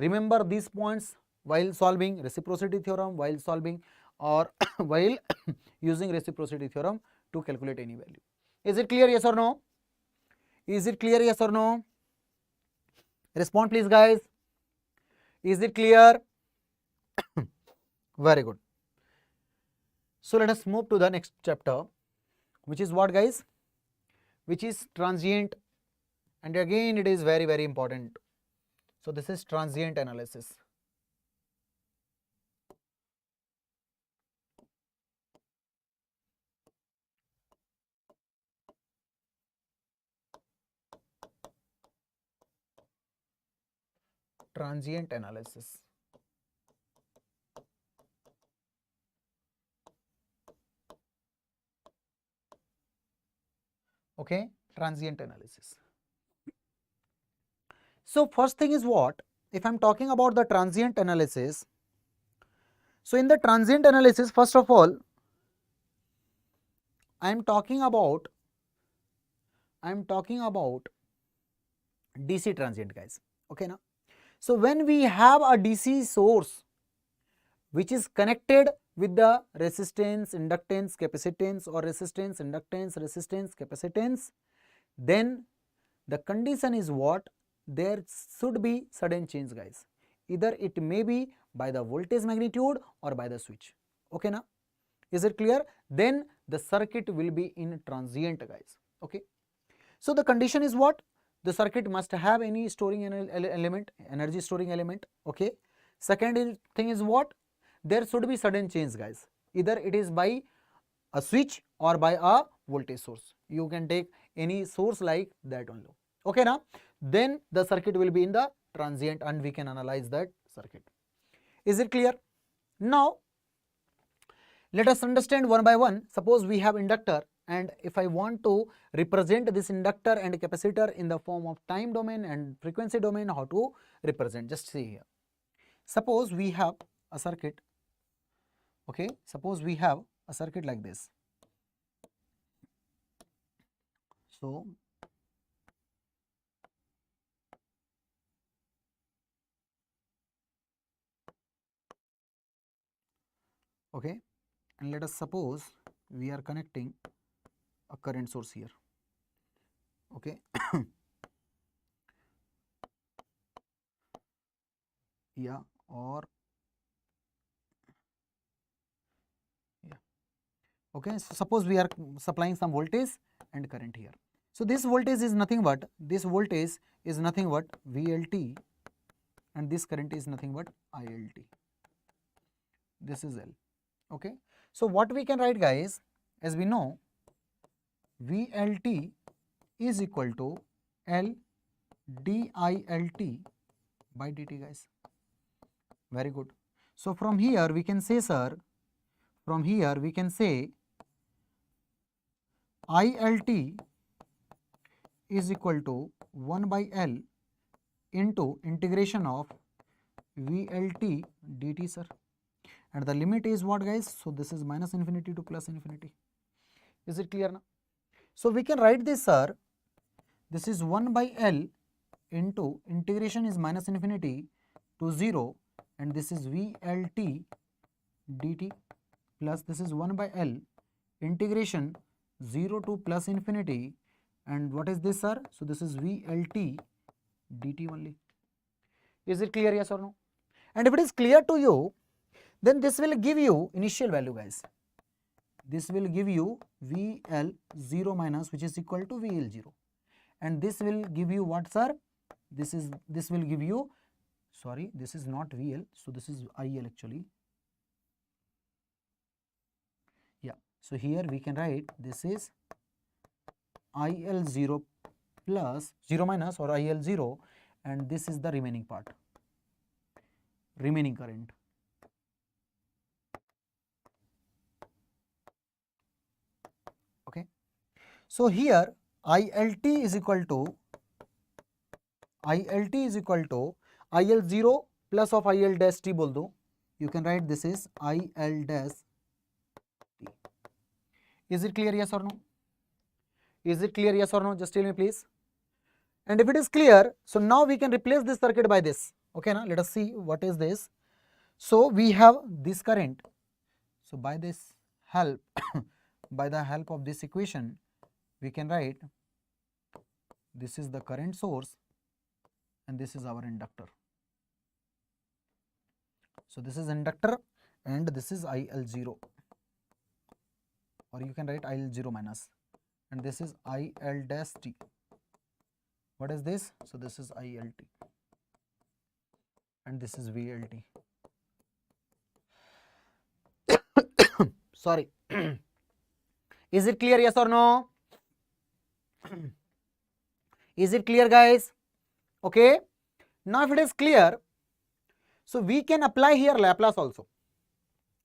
remember these points while solving reciprocity theorem, while solving or while using reciprocity theorem to calculate any value. Is it clear, yes or no? Is it clear, yes or no? Respond please, guys. Is it clear? Very good. So let us move to the next chapter, which is what, guys? Which is transient, and again it is very, very important. So this is transient analysis. Transient analysis. Okay, transient analysis. So first thing is what? If I am talking about the transient analysis, so in the transient analysis, first of all, I am talking about DC transient, guys. Okay, now. So when we have a DC source which is connected with the resistance, inductance, capacitance, or resistance, inductance, resistance, capacitance, then the condition is what? There should be sudden change, guys. Either it may be by the voltage magnitude or by the switch. Okay, now, is it clear? Then the circuit will be in transient, guys. Okay, so the condition is what? The circuit must have any storing element, energy storing element. Okay, second thing is what? There should be sudden change, guys. Either it is by a switch or by a voltage source. You can take any source like that only. Okay, now then the circuit will be in the transient and we can analyze that circuit. Is it clear? Now let us understand one by one. Suppose we have inductor, and if I want to represent this inductor and capacitor in the form of time domain and frequency domain, how to represent? Just see here. Suppose we have a circuit. Okay, suppose we have a circuit like this. So okay, and let us suppose we are connecting a current source here. Okay, yeah, or yeah. Okay, so suppose we are supplying some voltage and current here. So this voltage is nothing but VLT, and this current is nothing but ILT. This is L. Okay, so what we can write, guys, as we know, VLT is equal to L dilt by dt, guys. Very good. So from here we can say, sir, from here we can say ILT is equal to 1 by L into integration of VLT dt, sir. And the limit is what, guys? So this is minus infinity to plus infinity. Is it clear now? So we can write this, sir. This is 1 by L into integration is minus infinity to 0, and this is VLT dt, plus this is 1 by L integration 0 to plus infinity, and what is this, sir? So this is VLT dt only. Is it clear, yes or no? And if it is clear to you, then this will give you initial value, guys. This will give you VL0 minus, which is equal to VL0, and this will give you what, sir? This will give you, sorry, this is not VL, so this is IL actually. Yeah, so here we can write this is IL0 plus 0 minus or IL0, and this is the remaining part, remaining current. Okay, so here ILT is equal to IL0 plus of IL dash t बोल दो, you can write this is IL dash t. Is it clear, yes or no? Is it clear, yes or no? Just tell me, please. And if it is clear, so now we can replace this circuit by this. Okay, now let us see what is this. So we have this current. So by this help, by the help of this equation, we can write this is the current source and this is our inductor. So this is inductor and this is IL0, or you can write IL0 minus, and this is IL dash t. What is this? So this is ILT and this is VLT. Sorry. Is it clear, yes or no? Is it clear, guys? Okay. Now if it is clear, so we can apply here Laplace also.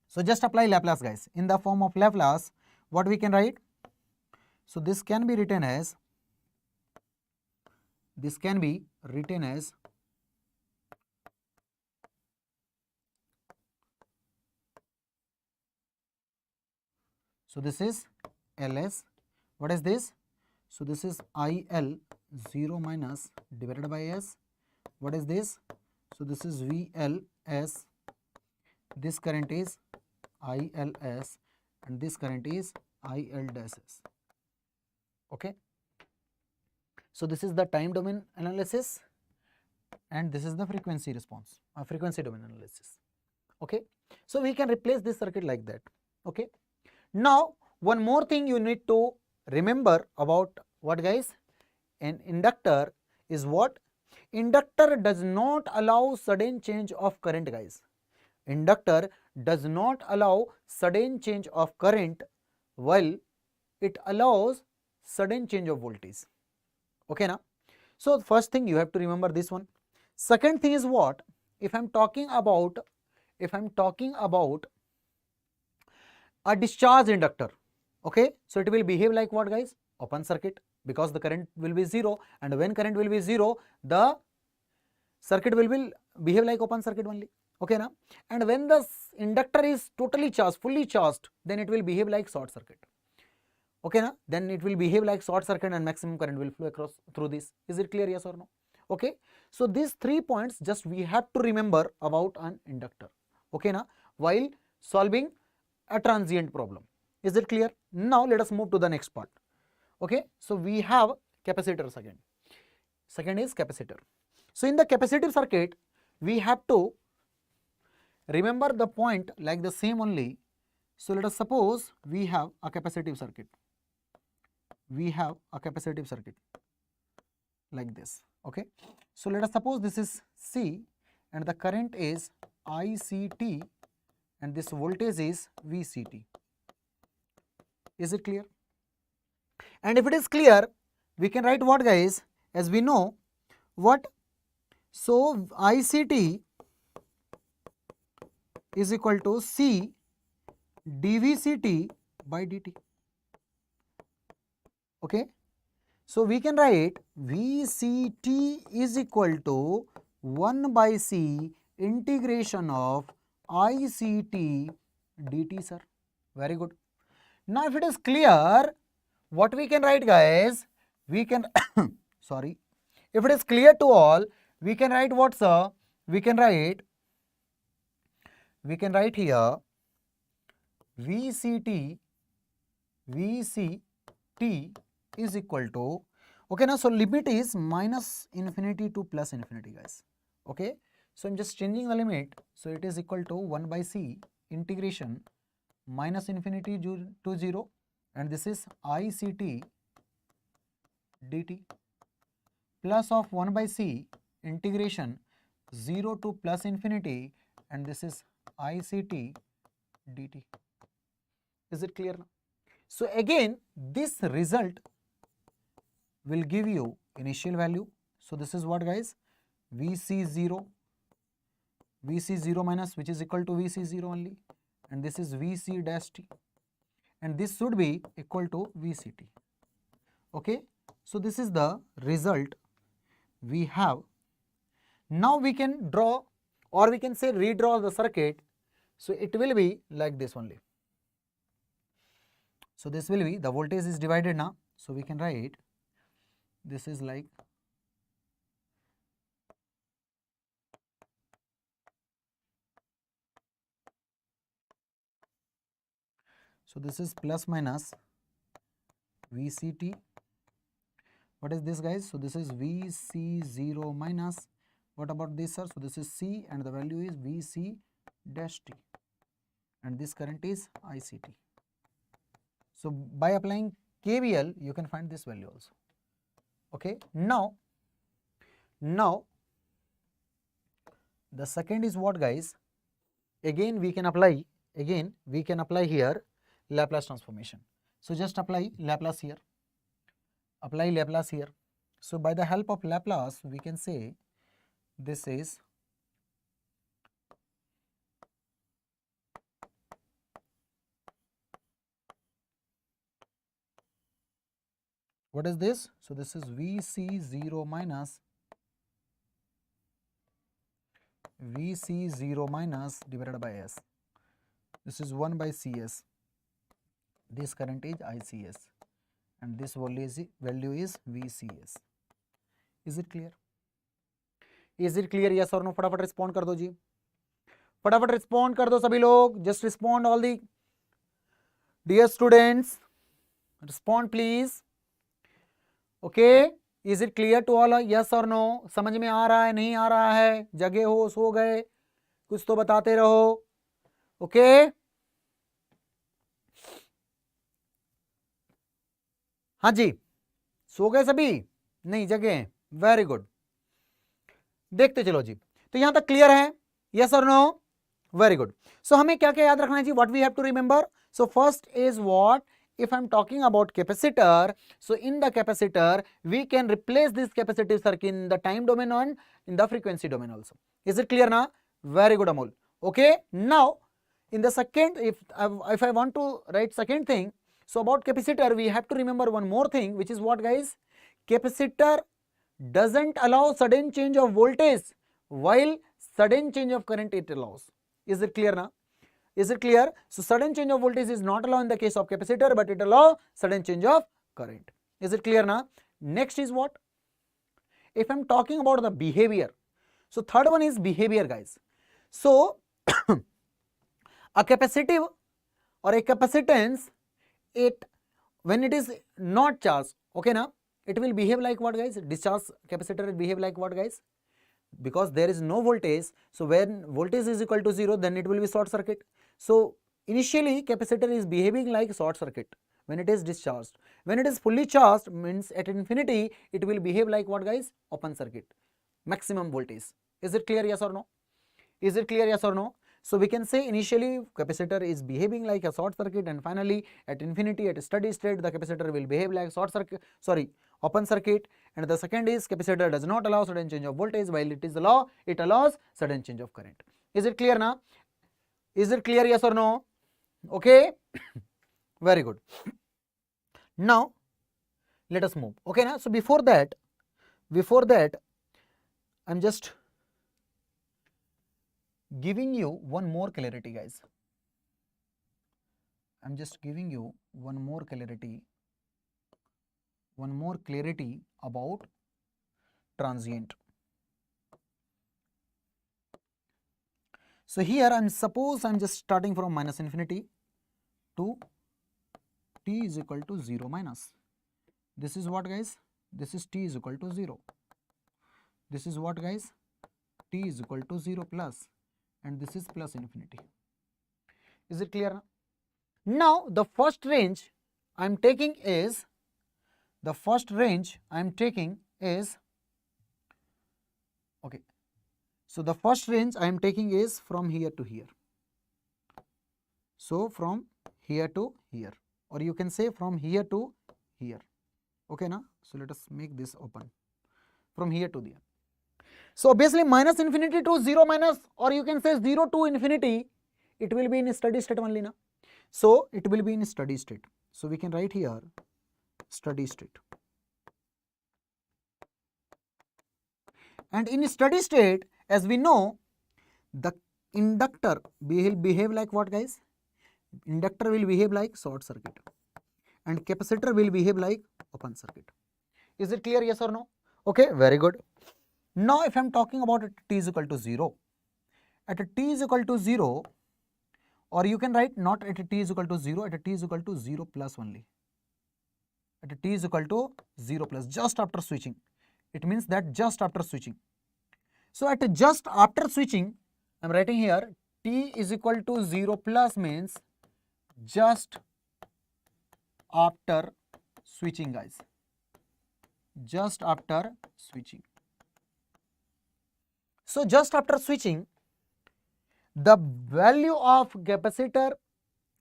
So just apply Laplace, guys. In the form of Laplace, what we can write? So this can be written as, so this is Ls. What is this? So this is IL0 minus divided by S. What is this? So this is VLS. This current is ILS and this current is IL dash S. Okay. So this is the time domain analysis and this is the frequency response, frequency domain analysis. Okay. So we can replace this circuit like that. Okay. Now one more thing you need to remember about what, guys? An inductor is what? Inductor does not allow sudden change of current, guys. Inductor does not allow sudden change of current, while it allows sudden change of voltage. Okay, now? So first thing you have to remember this one. Second thing is what? If I'm talking about a discharge inductor, okay, so it will behave like what, guys? Open circuit, because the current will be 0, and when current will be 0, the circuit will behave like open circuit only. Okay, now? And when the inductor is totally charged, fully charged, then it will behave like short circuit. Okay, now? Then it will behave like short circuit and maximum current will flow across through this. Is it clear, yes or no? Okay, so these 3 points just we have to remember about an inductor. Okay, now, while solving a transient problem. Is it clear? Now let us move to the next part. Okay, so we have capacitors again. Second is capacitor. So in the capacitive circuit, we have to remember the point like the same only. So let us suppose we have a capacitive circuit. We have a capacitive circuit like this. Okay, so let us suppose this is C and the current is ICT and this voltage is VCT. Is it clear? And if it is clear, we can write what guys, as we know what, so ICT is equal to C dVCT by dt. Okay, so we can write VCT is equal to 1 by C integration of ICT dt, sir. Very good. Now if it is clear, what we can write guys, we can sorry, if it is clear to all, we can write what, sir? We can write here VCT is equal to, okay, now so limit is minus infinity to plus infinity guys. Okay, so I'm just changing the limit, so it is equal to 1 by C integration minus infinity to 0, and this is ICT dt plus of 1 by C integration 0 to plus infinity, and this is ICT dt. Is it clear now? So again this result will give you initial value. So this is what guys, VC0 minus, which is equal to VC0 only, and this is VC dash t, and this should be equal to VCT. Okay, so this is the result we have. Now we can draw, or we can say redraw the circuit. So it will be like this only. So this will be, the voltage is divided now, so we can write this is like so this is plus minus VCT. What is this guys? So this is VC0 minus, what about this, sir? So this is C and the value is VC dash t, and this current is ICT. So by applying KVL you can find this value also. Okay, now the second is what guys, again we can apply here Laplace transformation. So just apply Laplace here, So by the help of Laplace we can say this is what is this? So this is VC0 minus divided by S. This is 1 by CS. This current is ICS, and this value is VCS. Is it clear? Is it clear? Yes or no? फटाफट respond कर दो जी, फटाफट respond कर दो सभी लोग. Just respond all the dear students. Respond please. Okay, is it clear to all? Yes or no? समझ में आ रहा है, नहीं आ रहा है, जगे हो, सो गए, कुछ तो बताते रहो. Okay, हाँ जी, सो गए सभी? नहीं, जगे हैं. वेरी गुड, देखते चलो जी. तो यहां तक क्लियर है? यस और नो? Very good. सो हमें क्या क्या याद रखना है जी? What we have to remember? So first is what, if I am talking about capacitor, so in the capacitor we can replace this capacitive circuit in the time domain and in the frequency domain also. Is it clear now? Very good Amol. Okay, now in the second, if I want to write second thing, so about capacitor we have to remember one more thing, which is what guys? Capacitor doesn't allow sudden change of voltage, while sudden change of current it allows. Is it clear now? Is it clear? So sudden change of voltage is not allowed in the case of capacitor, but it allows sudden change of current. Is it clear now? Next is what? If I am talking about the behavior, so third one is behavior guys. So a capacitive or a capacitance, it when it is not charged, okay now, it will behave like what guys? Discharge capacitor will behave like what guys? Because there is no voltage, so when voltage is equal to 0, then it will be short circuit. So initially capacitor is behaving like short circuit when it is discharged. When it is fully charged, means at infinity, it will behave like what guys? Open circuit, maximum voltage. Is it clear? Yes or no? Is it clear? Yes or no? So we can say initially capacitor is behaving like a short circuit, and finally at infinity, at steady state, the capacitor will behave like short circuit, open circuit. And the second is capacitor does not allow sudden change of voltage, while it allows sudden change of current. Is it clear now? Is it clear, yes or no? Okay. Very good. Now let us move. Okay now, so before that I'm just giving you one more clarity, guys. I'm just giving you one more clarity about transient. So here I'm just starting from minus infinity to t is equal to 0 minus. This is what, guys? This is t is equal to 0. This is what, guys? T is equal to 0 plus, and this is plus infinity. Is it clear? Now the first range I am taking is okay. So the first range I am taking is from here to here. So from here to here, or you can say from here to here. Okay now, so let us make this open from here to there. So obviously minus infinity to 0 minus, or you can say 0 to infinity, it will be in steady state only now. So it will be in steady state. So we can write here steady state. And in steady state, as we know, the inductor will behave like what, guys? Inductor will behave like short circuit, and capacitor will behave like open circuit. Is it clear, yes or no? Okay, very good. Now if I am talking about t is equal to 0, at t is equal to 0, or you can write not at t is equal to 0, at t is equal to 0 plus only. At t is equal to 0 plus, just after switching. It means that just after switching. So at just after switching, I am writing here t is equal to 0 plus means just after switching, guys. Just after switching. So just after switching, the value of capacitor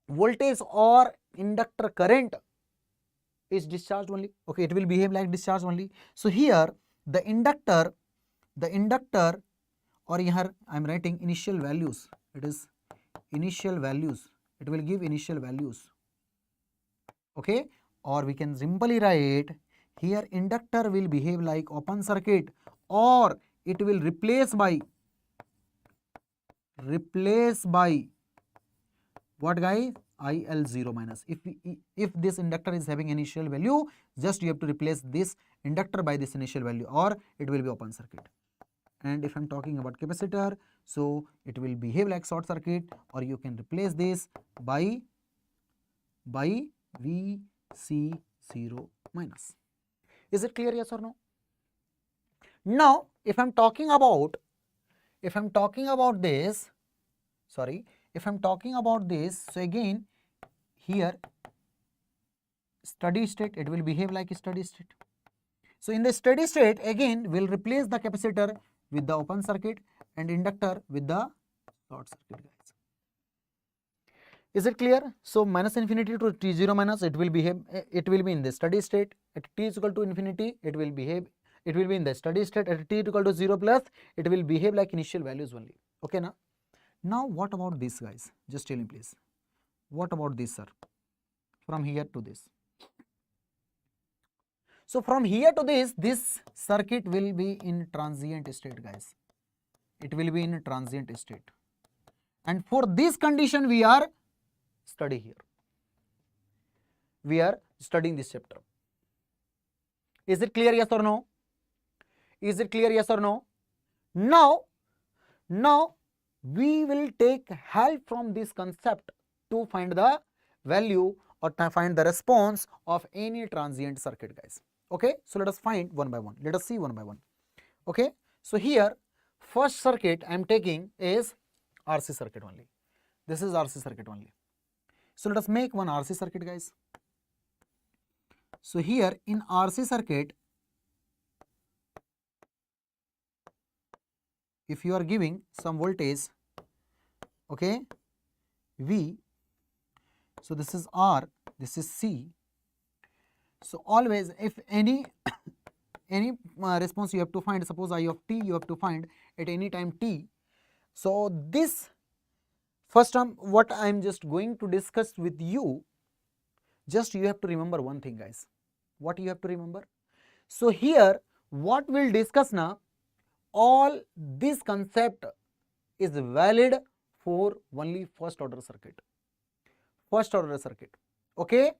voltage or inductor current is discharged only. Okay, it will behave like discharge only. So here the inductor, or here I am writing initial values. It is initial values. It will give initial values. Okay, or we can simply write here inductor will behave like open circuit, or it will replace by what, guys? IL0 minus. If this inductor is having initial value, just you have to replace this inductor by this initial value, or it will be open circuit. And if I am talking about capacitor, so it will behave like short circuit, or you can replace this by VC0 minus. Is it clear, yes or no? Now if I am talking about this, so again here steady state, it will behave like a steady state. So in the steady state, again we will replace the capacitor with the open circuit and inductor with the short circuit, guys. Is it clear? So minus infinity to t0 minus, it will be in the steady state. At t is equal to infinity, it will be in the steady state. At t is equal to 0 plus, it will behave like initial values only. Okay now? Now what about this, guys? Just tell me please. What about this, sir? From here to this. So from here to this circuit will be in transient state, guys. It will be in transient state. And for this condition we are studying here. We are studying this chapter. Is it clear, yes or no? Is it clear, yes or no? Now we will take help from this concept to find the value or to find the response of any transient circuit, guys. Okay, so let us find one by one. Let us see one by one. Okay, so here first circuit I am taking is RC circuit only. This is RC circuit only. So let us make one RC circuit, guys. So here in RC circuit, if you are giving some voltage okay, V, so this is R, this is C. So always if any response you have to find, suppose I of t you have to find at any time t. So this first term what I am just going to discuss with you, just you have to remember one thing guys. What you have to remember? So here what we'll discuss now, all this concept is valid for only first order circuit. First order circuit, okay.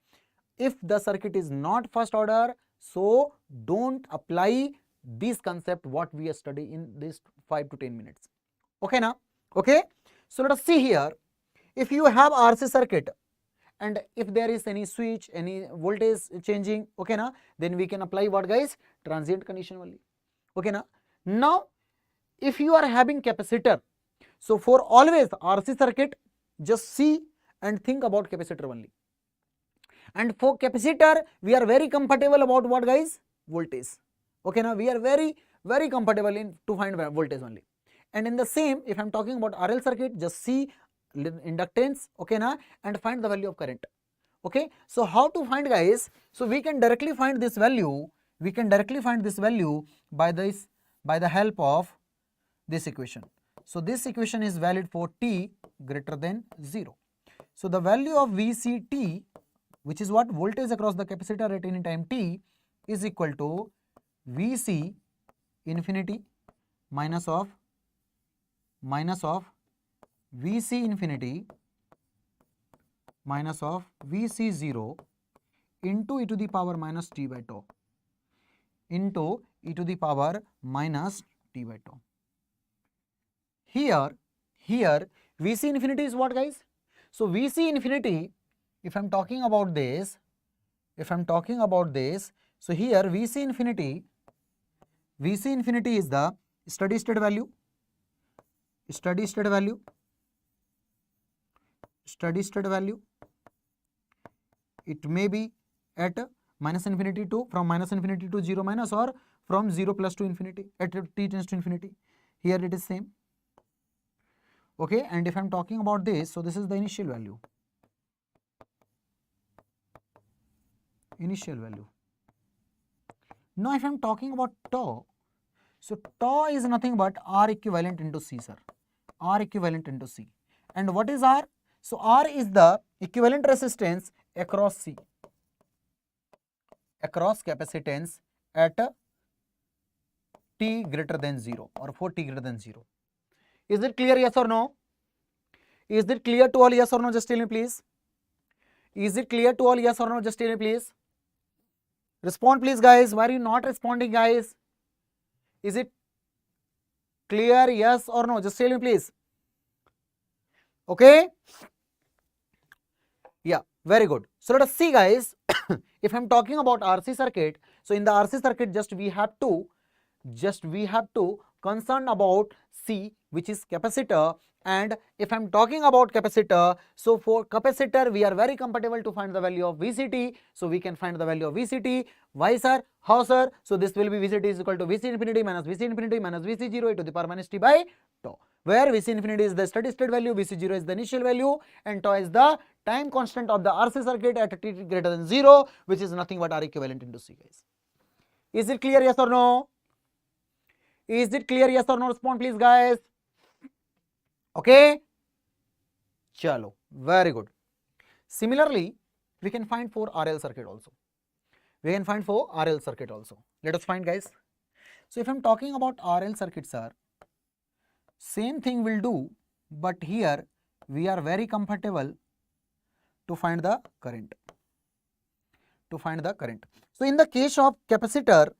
If the circuit is not first order, so don't apply this concept what we are studying in this 5 to 10 minutes. Okay now? Okay. So let us see here. If you have RC circuit and if there is any switch, any voltage changing, okay now, then we can apply what guys? Transient condition only. Okay now? Now if you are having capacitor, so for always RC circuit, just see and think about capacitor only. And for capacitor, we are very comfortable about what guys? Voltage. Okay now, we are very comfortable in to find voltage only. And in the same, if I am talking about RL circuit, just see inductance, okay now, and find the value of current. Okay, so how to find guys? So we can directly find this value. We can directly find this value by the help of this equation. So this equation is valid for t greater than 0. So the value of VCT, which is what? Voltage across the capacitor at any time t, is equal to Vc infinity minus of Vc infinity minus of Vc0 into e to the power minus t by tau into e to the power minus t by tau. Here Vc infinity is what guys? So Vc infinity, if I am talking about this, so here Vc infinity is the steady state value, it may be at minus infinity to, from minus infinity to 0 minus, or from 0 plus to infinity at t tends to infinity. Here it is same. Okay, and if I am talking about this, so this is the initial value. Now if I am talking about tau, so tau is nothing but R equivalent into C, sir. R equivalent into C. And what is R? So R is the equivalent resistance across C, across capacitance at t greater than 0 or for t greater than 0. Is it clear, yes or no? Is it clear to all, yes or no? Just tell me please. Is it clear to all, yes or no? Just tell me please. Respond please guys. Why are you not responding guys? Is it clear, yes or no? Just tell me please. Okay. Yeah, very good. So let us see guys. If I am talking about RC circuit, so in the RC circuit just we have to concern about C, which is capacitor. And if I am talking about capacitor, so for capacitor we are very comfortable to find the value of VCT. So we can find the value of VCT. Why sir? How sir? So this will be VCT is equal to Vc infinity minus Vc0 e to the power minus t by tau, where Vc infinity is the steady state value, Vc0 is the initial value, and tau is the time constant of the RC circuit at t greater than 0, which is nothing but R equivalent into C guys. Is it clear, yes or no? Is it clear, yes or no? Respond please guys. Okay, chalo, very good. Similarly, we can find for RL circuit also. Let us find guys. So if I am talking about RL circuit, sir, same thing will do, but here we are very comfortable to find the current. So in the case of capacitor,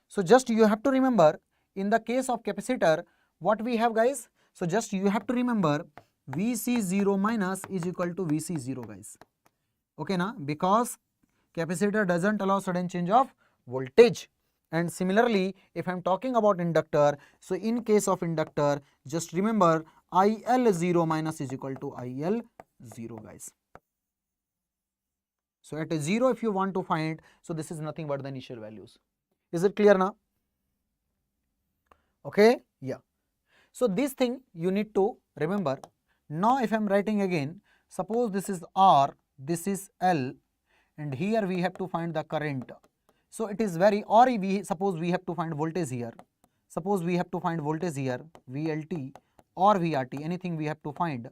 so just you have to remember, in the case of capacitor, what we have guys? So just you have to remember Vc0 minus is equal to Vc0 guys. Okay na? Because capacitor doesn't allow sudden change of voltage. And similarly, if I am talking about inductor, so in case of inductor, just remember IL0 minus is equal to IL0 guys. So at a 0 if you want to find, so this is nothing but the initial values. Is it clear now? Okay, yeah. So this thing you need to remember. Now if I am writing again, suppose this is R, this is L, and here we have to find the current. So it is very, or we suppose we have to find voltage here. Suppose we have to find voltage here, VLT or VRT, anything we have to find.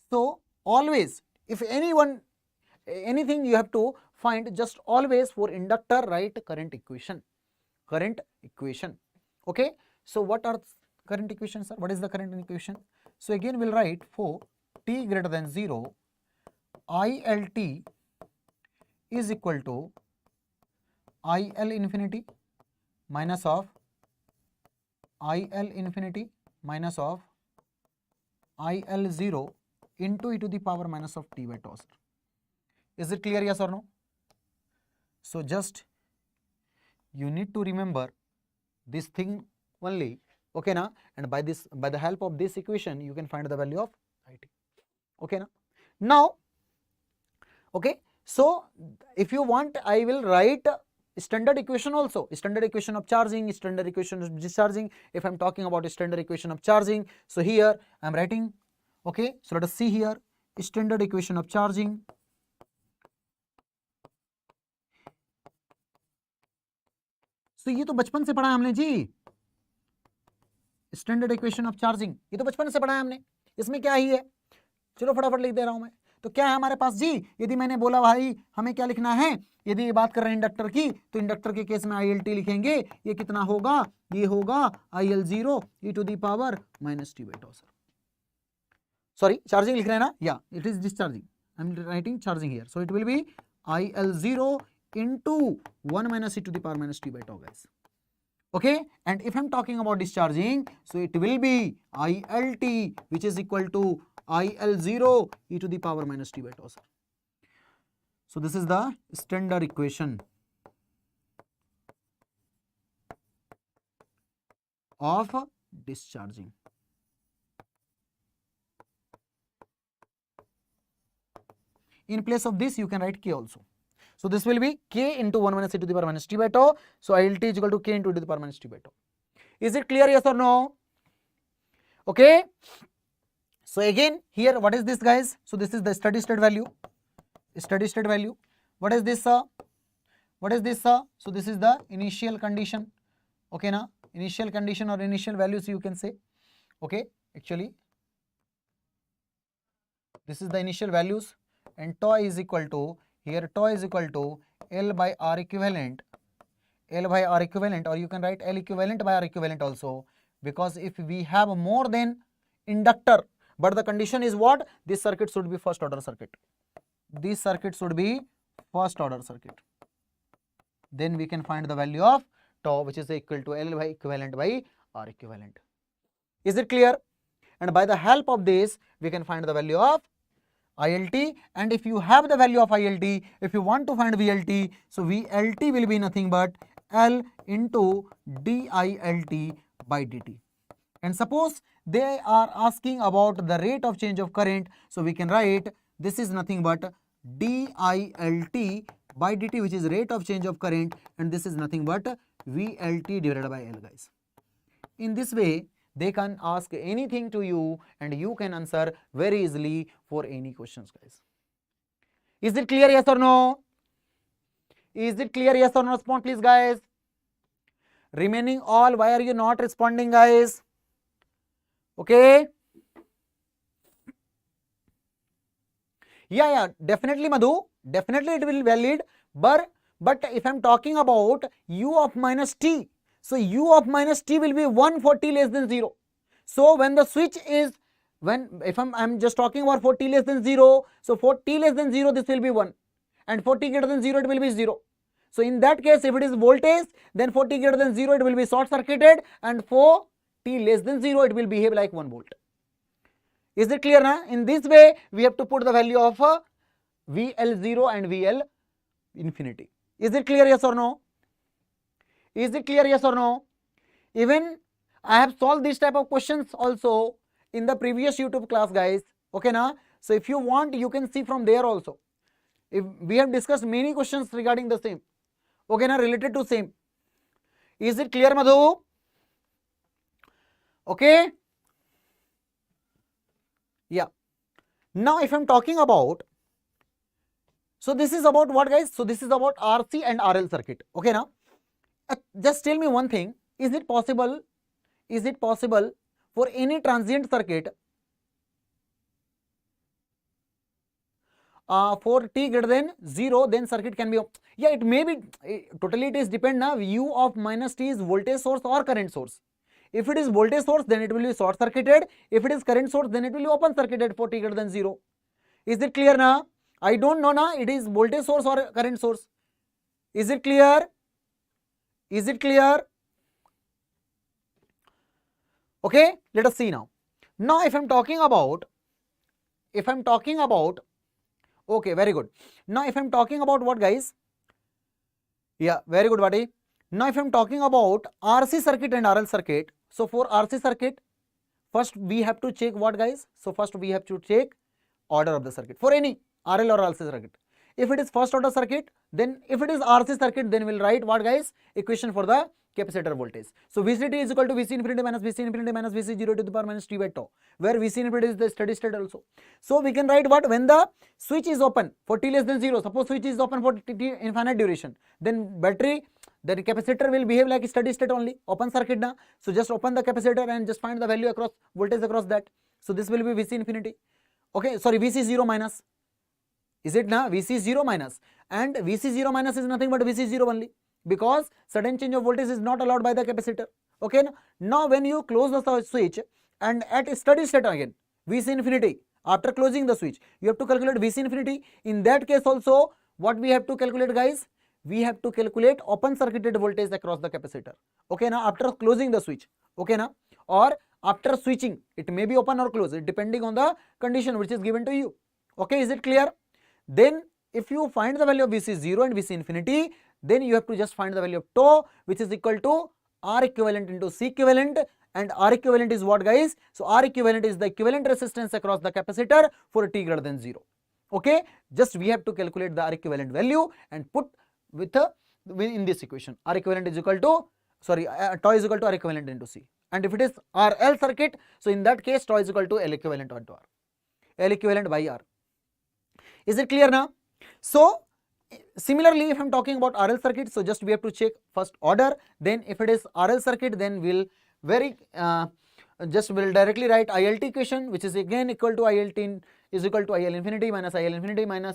So always, if anything you have to find, just always for inductor write current equation. Current equation. Okay. So what are current equations, sir? What is the current equation? So again we'll write for t greater than 0, ILT is equal to IL infinity minus of IL infinity minus of IL 0 into e to the power minus of t by tau. Is it clear, yes or no? So just you need to remember this thing only, okay na, and by the help of this equation you can find the value of IT, okay na. Now okay, so if you want I will write standard equation also, standard equation of charging, standard equation of discharging. If I am talking about standard equation of charging, so here I am writing, okay. So let us see here, standard equation of charging. So ये तो बचपन से पढ़ा है हमने जी, standard equation of charging, ये तो बचपन से पढ़ा है हमने, इसमें क्या ही है, चलो फटाफट लिख दे रहा हूं मैं। तो क्या है हमारे पास जी, यदि मैंने बोला भाई हमें क्या लिखना है, यदि ये बात कर रहे हैं इंडक्टर की, तो इंडक्टर के केस में ILT लिखेंगे, ये कितना होगा, ये होगा IL0 e to the power minus t by tau, sir sorry charging लिख रहे हैं ना, या it is discharging, I am writing charging here, so it will be IL0 into 1 minus e to the power minus t by tau, guys. Okay, and if I'm talking about discharging, so it will be ILT which is equal to IL0 e to the power minus t by tau, sir. So this is the standard equation of discharging. In place of this you can write K also. So this will be K into 1 minus e to the power minus t by tau. So ILT is equal to K into e to the power minus t by tau. Is it clear, yes or no? Okay. So again here what is this, guys? So this is the steady state value. Steady state value. What is this, sir? What is this, sir? So this is the initial condition. Okay na? Initial condition or initial values you can say. Okay. Actually this is the initial values, and tau is equal to, here tau is equal to L by R equivalent, L by R equivalent, or you can write L equivalent by R equivalent also, because if we have more than inductor, but the condition is what, this circuit should be first order circuit, this circuit should be first order circuit, then we can find the value of tau which is equal to L by equivalent by R equivalent. Is it clear? And by the help of this we can find the value of ILT, and if you have the value of ILT, if you want to find VLT, so VLT will be nothing but L into DILT by dt. And suppose they are asking about the rate of change of current, so we can write this is nothing but DILT by dt, which is rate of change of current, and this is nothing but VLT divided by L, guys. In this way they can ask anything to you and you can answer very easily for any questions, guys. Is it clear, yes or no? Is it clear, yes or no? Respond please, guys. Remaining all, why are you not responding, guys? Okay. Yeah, definitely Madhu, definitely it will valid, but if I am talking about u of minus t, so u of minus t will be 1 for t less than 0. So when the switch is, if I'm just talking about for t less than 0, so for t less than 0 this will be 1, and for t greater than 0 it will be 0. So in that case if it is voltage, then for t greater than 0 it will be short circuited, and for t less than 0 it will behave like 1 volt. Is it clear now? In this way we have to put the value of VL0 and VL infinity. Is it clear, yes or no? Is it clear, yes or no? Even I have solved this type of questions also in the previous YouTube class, guys. Okay na? So if you want you can see from there also. If we have discussed many questions regarding the same. Okay na, related to same. Is it clear, Madhu? Okay. Yeah. Now if I'm talking about, so this is about what, guys? So this is about RC and RL circuit. Okay, now just tell me one thing, is it possible for any transient circuit for t greater than 0, then circuit can be, yeah, it may be, totally it is depend now, u of minus t is voltage source or current source. If it is voltage source, then it will be short circuited. If it is current source, then it will be open circuited for t greater than 0. Is it clear now? I don't know now it is voltage source or current source. Is it clear? Is it clear? Okay, let us see now. Now if I'm talking about, okay, very good. Now if I'm talking about what, guys? Yeah, very good, buddy. Now if I'm talking about RC circuit and RL circuit, so for RC circuit, first we have to check what, guys? So first we have to check order of the circuit for any RL or RC circuit. If it is first order circuit, then if it is RC circuit, then we'll write what, guys? Equation for the capacitor voltage. So VCT is equal to VC infinity minus VC 0 to the power minus t by tau, where VC infinity is the steady state also. So we can write what, when the switch is open for t less than 0, suppose switch is open for t infinite duration, then battery, the capacitor will behave like steady state only, open circuit na. So just open the capacitor and just find the value across, voltage across that. So this will be VC infinity. Okay, sorry, VC 0 minus. Is it na? VC 0 minus, and VC 0 minus is nothing but VC 0 only, because sudden change of voltage is not allowed by the capacitor. Okay, now when you close the switch and at steady state again, VC infinity, after closing the switch, you have to calculate VC infinity. In that case also, what we have to calculate, guys? We have to calculate open circuited voltage across the capacitor. Okay, now after closing the switch, okay, now, or after switching, it may be open or closed, depending on the condition which is given to you. Okay, is it clear? Then if you find the value of VC 0 and VC infinity, then you have to just find the value of tau, which is equal to R equivalent into C equivalent, and R equivalent is what, guys? So R equivalent is the equivalent resistance across the capacitor for t greater than 0. Okay, just we have to calculate the R equivalent value and put with in this equation. R equivalent is equal to, sorry, tau is equal to R equivalent into C. And if it is RL circuit, so in that case tau is equal to L equivalent onto R, L equivalent by R. Is it clear now? So similarly, if I'm talking about RL circuit, so just we have to check first order. Then if it is RL circuit, then we'll we'll directly write ILT equation, which is again equal to ILT is equal to IL infinity minus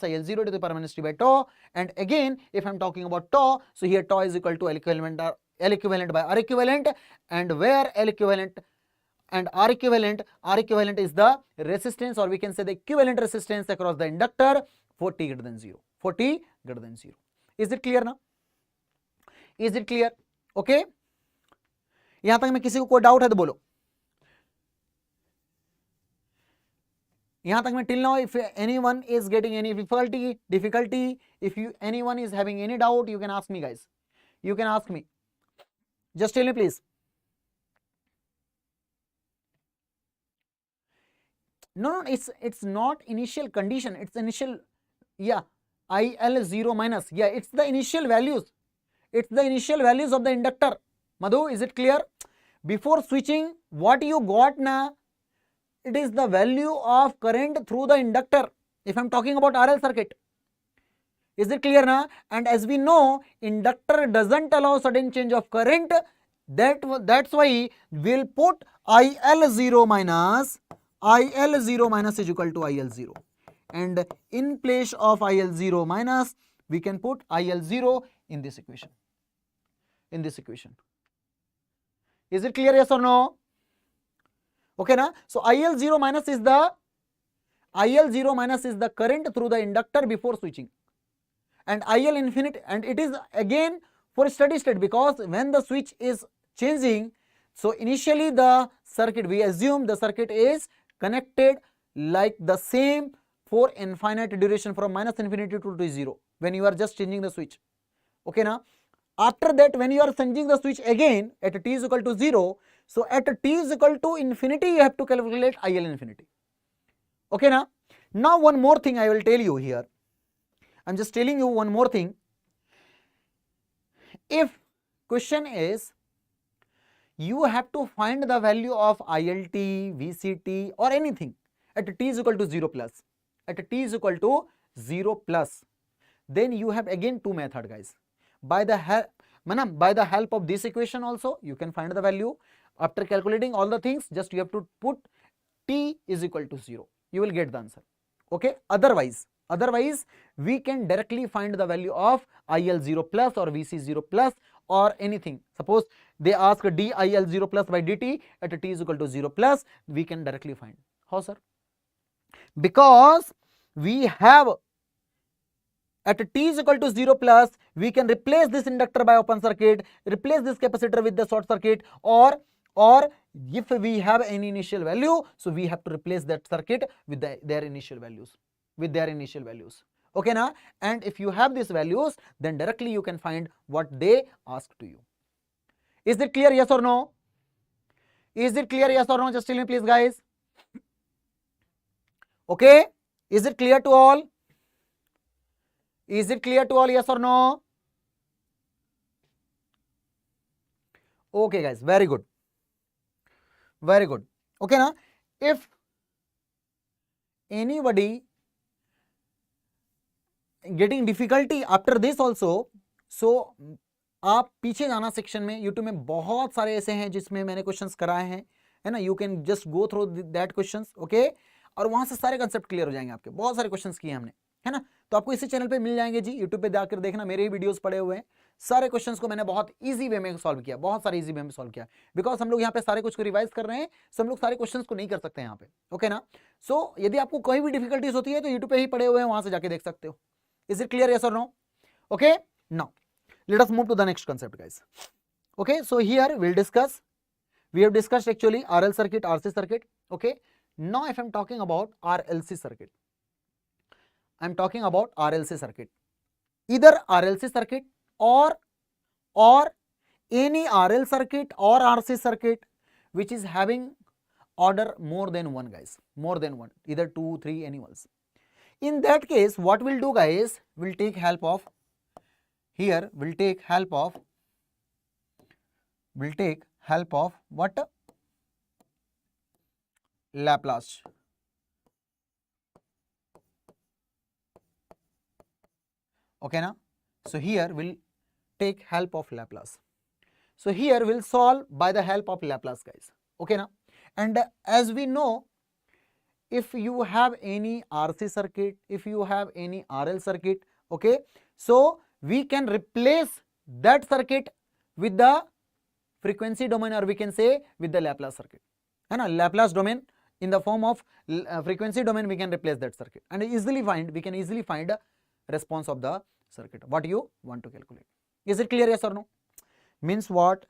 IL 0 to the power minus t by tau. And again, if I'm talking about tau, so here tau is equal to L equivalent by R equivalent, and where L equivalent and R equivalent is the resistance, or we can say the equivalent resistance across the inductor for t greater than 0. For t greater than 0. Is it clear now? Is it clear? Okay. यहां तक में किसी को कोई doubt है तो बोलो. यहां तक में till now, if anyone is getting any difficulty, if anyone is having any doubt, you can ask me, guys. You can ask me. Just tell me, please. No, it's not initial condition, it's initial, yeah, IL 0 minus, yeah, it's the initial values, it's the initial values of the inductor. Madhu, is it clear? Before switching, what you got now, it is the value of current through the inductor, if I'm talking about RL circuit. Is it clear now? And as we know, inductor doesn't allow sudden change of current, that's why we'll put IL 0 minus is equal to IL 0, and in place of IL 0 minus we can put IL 0 in this equation. Is it clear, yes or no? Okay na? So IL 0 minus is the current through the inductor before switching, and IL infinite, and it is again for steady state, because when the switch is changing, so initially the circuit, we assume the circuit is connected like the same for infinite duration from minus infinity to t0 when you are just changing the switch. Okay now, after that when you are changing the switch again at t is equal to 0, so at t is equal to infinity you have to calculate IL infinity. Okay now one more thing I will tell you here. I'm just telling you one more thing. If question is you have to find the value of ILT, VCT or anything at t is equal to 0 plus, at t is equal to 0 plus, then you have again two method guys. By the help of this equation also you can find the value. After calculating all the things, just you have to put t is equal to 0, you will get the answer. Okay, otherwise we can directly find the value of IL0 plus or VC0 plus or anything. Suppose they ask DIL0 plus by dt at t is equal to 0 plus, we can directly find. How sir? Because we have at t is equal to 0 plus, we can replace this inductor by open circuit, replace this capacitor with the short circuit, or if we have any initial value, so we have to replace that circuit with their initial values, okay na? And if you have these values, then directly you can find what they ask to you. Is it clear, yes or no? Is it clear, yes or no? Just tell me please guys. Okay, is it clear to all? Is it clear to all, yes or no? Okay guys, very good, okay na? If anybody getting difficulty after this also, so आप पीछे जाना section में, YouTube में बहुत सारे ऐसे हैं जिसमें मैंने क्वेश्चंस कराए हैं, है ना, you can just go through that questions, okay, और वहां से सारे कंसेप्ट क्लियर हो जाएंगे आपके, बहुत सारे क्वेश्चंस किए हमने, है ना, तो आपको इसी चैनल पे मिल जाएंगे जी, यूट्यूब पे जाकर देखना, मेरे ही वीडियोस पड़े हुए हैं, सारे क्वेश्चंस को मैंने बहुत इजी वे में सॉल्व किया, बहुत सारे इजी वे में सॉल्व किया, बिकॉज हम लोग यहाँ पे सारे कुछ को रिवाइज कर रहे हैं, सो हम लोग सारे क्वेश्चंस को नहीं कर सकते यहाँ पे, ओके ना। सो यदि आपको कोई भी डिफिकल्टीज होती है तो यूट्यूब पे ही पड़े हुए हैं, वहां से जाके देख सकते हो। इज इट क्लियर, यस और no? Okay, now let us move to the next concept guys. Okay, so here we'll discuss, we have discussed actually RL circuit, RC circuit. Okay, now if I'm talking about RLC circuit, I'm talking about RLC circuit, either RLC circuit or any RL circuit or RC circuit which is having order more than one guys, more than one, either 2, 3, any ones. In that case what we'll do guys, we'll take help of, here we'll take help of what? Laplace. Okay na? So here we'll take help of Laplace. So here we'll solve by the help of Laplace guys. Okay na? And as we know, if you have any RC circuit, if you have any RL circuit, okay, so we can replace that circuit with the frequency domain, or we can say with the Laplace circuit, है ना, Laplace domain in the form of frequency domain, we can replace that circuit and we can easily find a response of the circuit what you want to calculate. Is it clear, yes or no? Means what?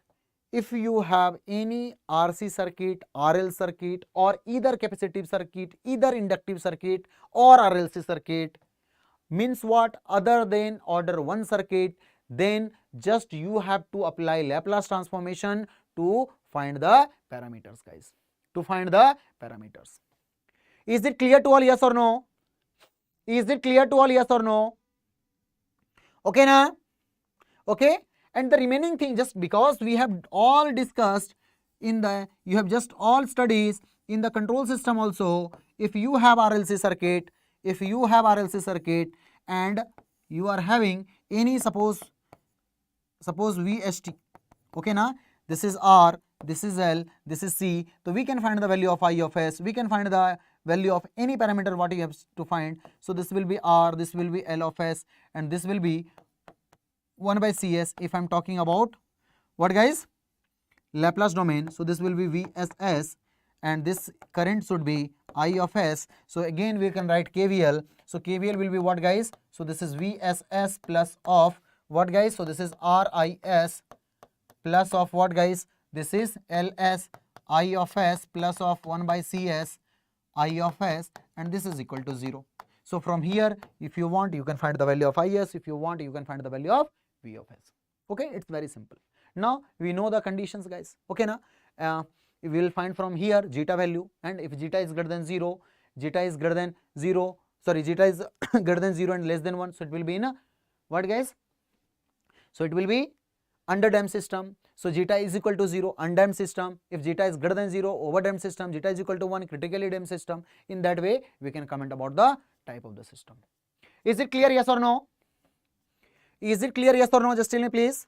If you have any RC circuit, RL circuit, or either capacitive circuit, either inductive circuit or RLC circuit, means what? Other than order 1 circuit, then just you have to apply Laplace transformation to find the parameters guys, to find the parameters. Is it clear to all, yes or no? Is it clear to all, yes or no? Okay na? Okay, and the remaining thing, just because we have all discussed in the, you have just all studies in the control system also, if you have RLC circuit, and you are having any suppose VST, okay na, this is R, this is L, this is C, so we can find the value of I of S, we can find the value of any parameter what you have to find. So this will be R, this will be L of S, and this will be 1 by CS if I'm talking about what guys? Laplace domain. So this will be VSS, and this current should be I of S. So again we can write KVL. So KVL will be what guys? So this is VSS plus of what guys? So this is RIS plus of what guys? This is LS I of S plus of 1 by CS I of S, and this is equal to 0. So from here, if you want, you can find the value of IS. If you want, you can find the value of V of S. Okay, it's very simple. Now we know the conditions guys. Okay na? We will find from here zeta value, and if zeta is greater than 0, zeta is greater than 0, sorry, zeta is greater than 0 and less than 1, so it will be in a what guys? So it will be underdamped system, so zeta is equal to 0, undamped system. If zeta is greater than 0, overdamped system, zeta is equal to 1, critically damped system. In that way, we can comment about the type of the system. Is it clear, yes or no? Is it clear, yes or no? Just tell me, please.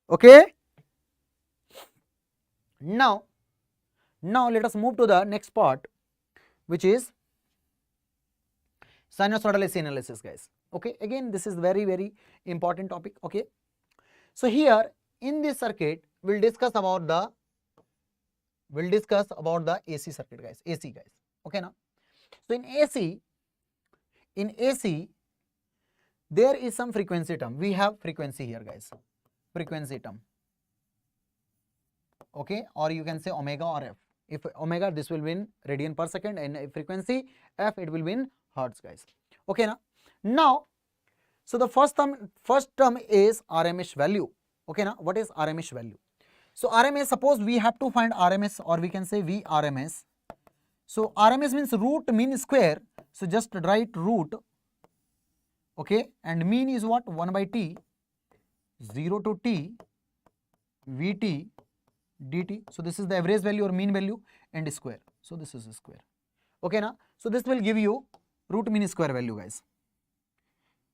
Okay. Now let us move to the next part, which is sinusoidal AC analysis, guys. Okay, again this is very important topic. Okay, so here in this circuit we'll discuss about the AC circuit, guys. AC, guys. Okay, now so in AC there is some frequency term. We have frequency here, guys, frequency term. Okay, or you can say omega or f. If omega, this will be in radian per second, and if frequency f, it will be in hertz, guys. Okay, now so the first term is RMS value. Okay, now what is RMS value? So RMS, suppose we have to find RMS, or we can say VRMS. So RMS means root mean square. So just write root. Okay, and mean is what? 1 by t, 0 to t, Vt dt. So this is the average value or mean value, and square. So this is a square. Okay, now so this will give you root mean square value, guys.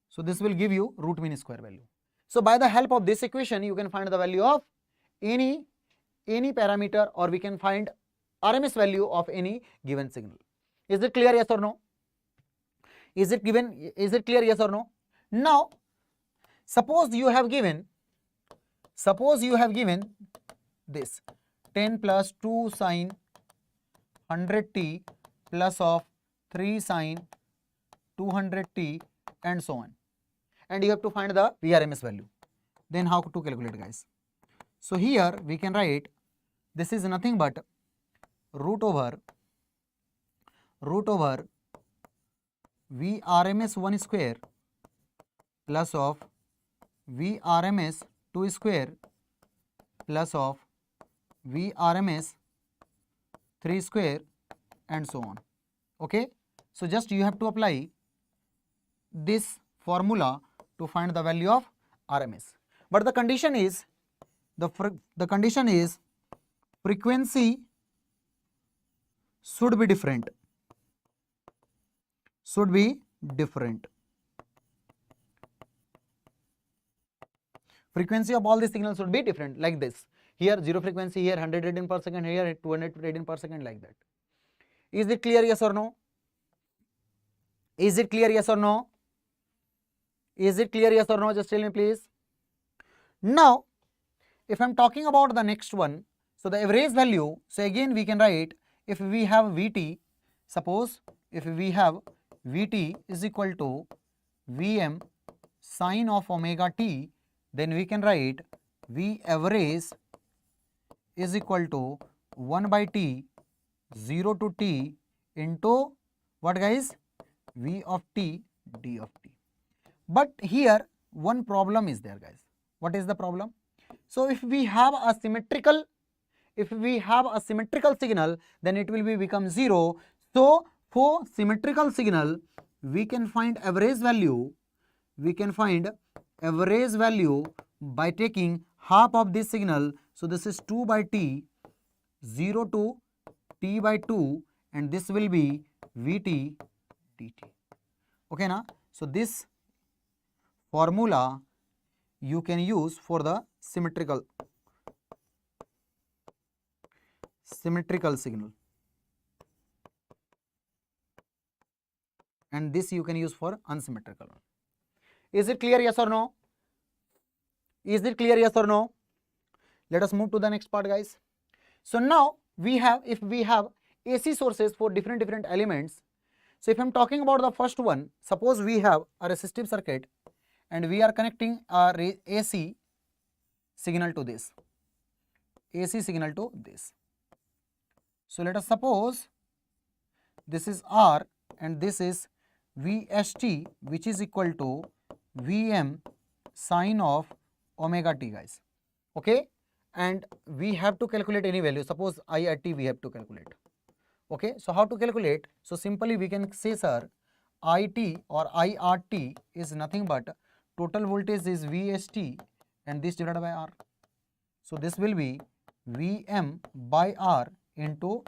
So this will give you root mean square value. So by the help of this equation, you can find the value of any parameter, or we can find RMS value of any given signal. Is it clear, yes or no? Is it clear, yes or no? Now suppose you have given this 10 plus 2 sin 100t plus of 3 sin 200t and so on, and you have to find the VRMS value. Then how to calculate, guys? So here we can write, this is nothing but root over VRMS 1 square plus of VRMS 2 square plus of VRMS 3 square and so on. Okay, so just you have to apply this formula to find the value of RMS. But the condition is frequency should be different. Frequency of all these signals should be different, like this. Here 0 frequency, here 100 radian per second, here 200 radian per second, like that. Is it clear, yes or no? Is it clear, yes or no? Is it clear, yes or no? Just tell me, please. Now if I am talking about the next one, so the average value, so again we can write, if we have Vt, suppose if we have Vt is equal to Vm sine of omega t, then we can write V average is equal to 1 by t 0 to t into what, guys? V of t d of t. But here one problem is there, guys. What is the problem? So if we have a symmetrical signal, then it will become 0. So for symmetrical signal, we can find average value. By taking half of this signal. So this is 2 by t, 0 to t by 2, and this will be Vt dt. Okay, na? So this formula you can use for the symmetrical signal, and this you can use for unsymmetrical one. Is it clear, yes or no? Is it clear, yes or no? Let us move to the next part, guys. So now if we have AC sources for different elements. So if I am talking about the first one, suppose we have a resistive circuit and we are connecting our AC signal to this. So let us suppose this is R and this is VST, which is equal to Vm sine of omega t, guys. Okay, and we have to calculate any value. Suppose IIT we have to calculate. Okay, so how to calculate? So simply we can say, sir, IT or IRT is nothing but total voltage is VST and this divided by R. So this will be Vm by R into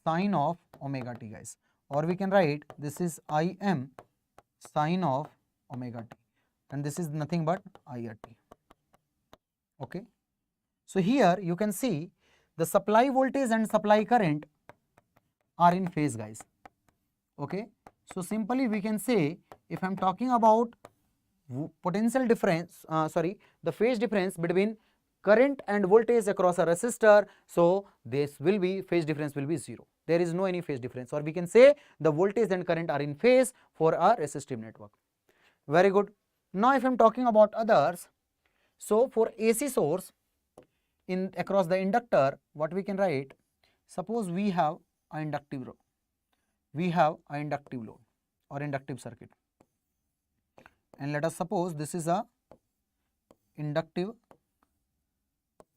sine of omega t, guys, or we can write this is Im sine of omega t, and this is nothing but IRT. Okay. So here you can see the supply voltage and supply current are in phase, guys. Okay. So simply we can say, if I am talking about potential difference, the phase difference between current and voltage across a resistor, so this will be, phase difference will be 0. There is no any phase difference, or we can say the voltage and current are in phase for a resistive network. Very good. Now if I am talking about others, so for AC source in across the inductor, what we can write, suppose we have an inductive load, or inductive circuit, and let us suppose this is a inductive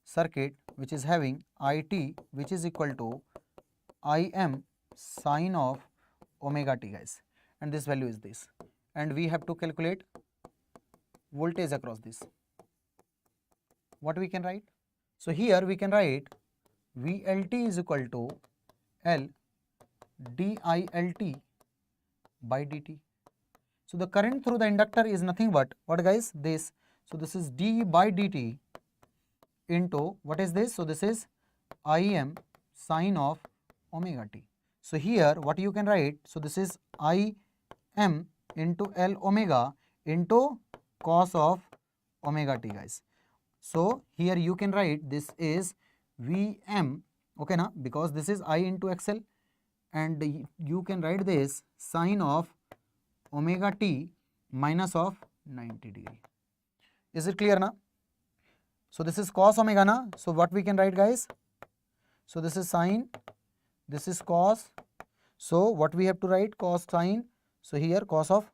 circuit which is having IT which is equal to Im sine of omega t, guys, and this value is this, and we have to calculate voltage across this. What we can write? So here we can write VLT is equal to L DILT by dt. So the current through the inductor is nothing but what, guys? This. So this is d by dt into what is this? So this is Im sine of omega t. So here what you can write? So this is Im into L omega into cos of omega t, guys. So here you can write this is Vm, okay na, because this is I into XL, and you can write this sine of omega t minus of 90 degree. Is it clear na? So this is cos omega na. So what we can write, guys? So this is sine, this is cos. So what we have to write? Cos sine. So here cos of,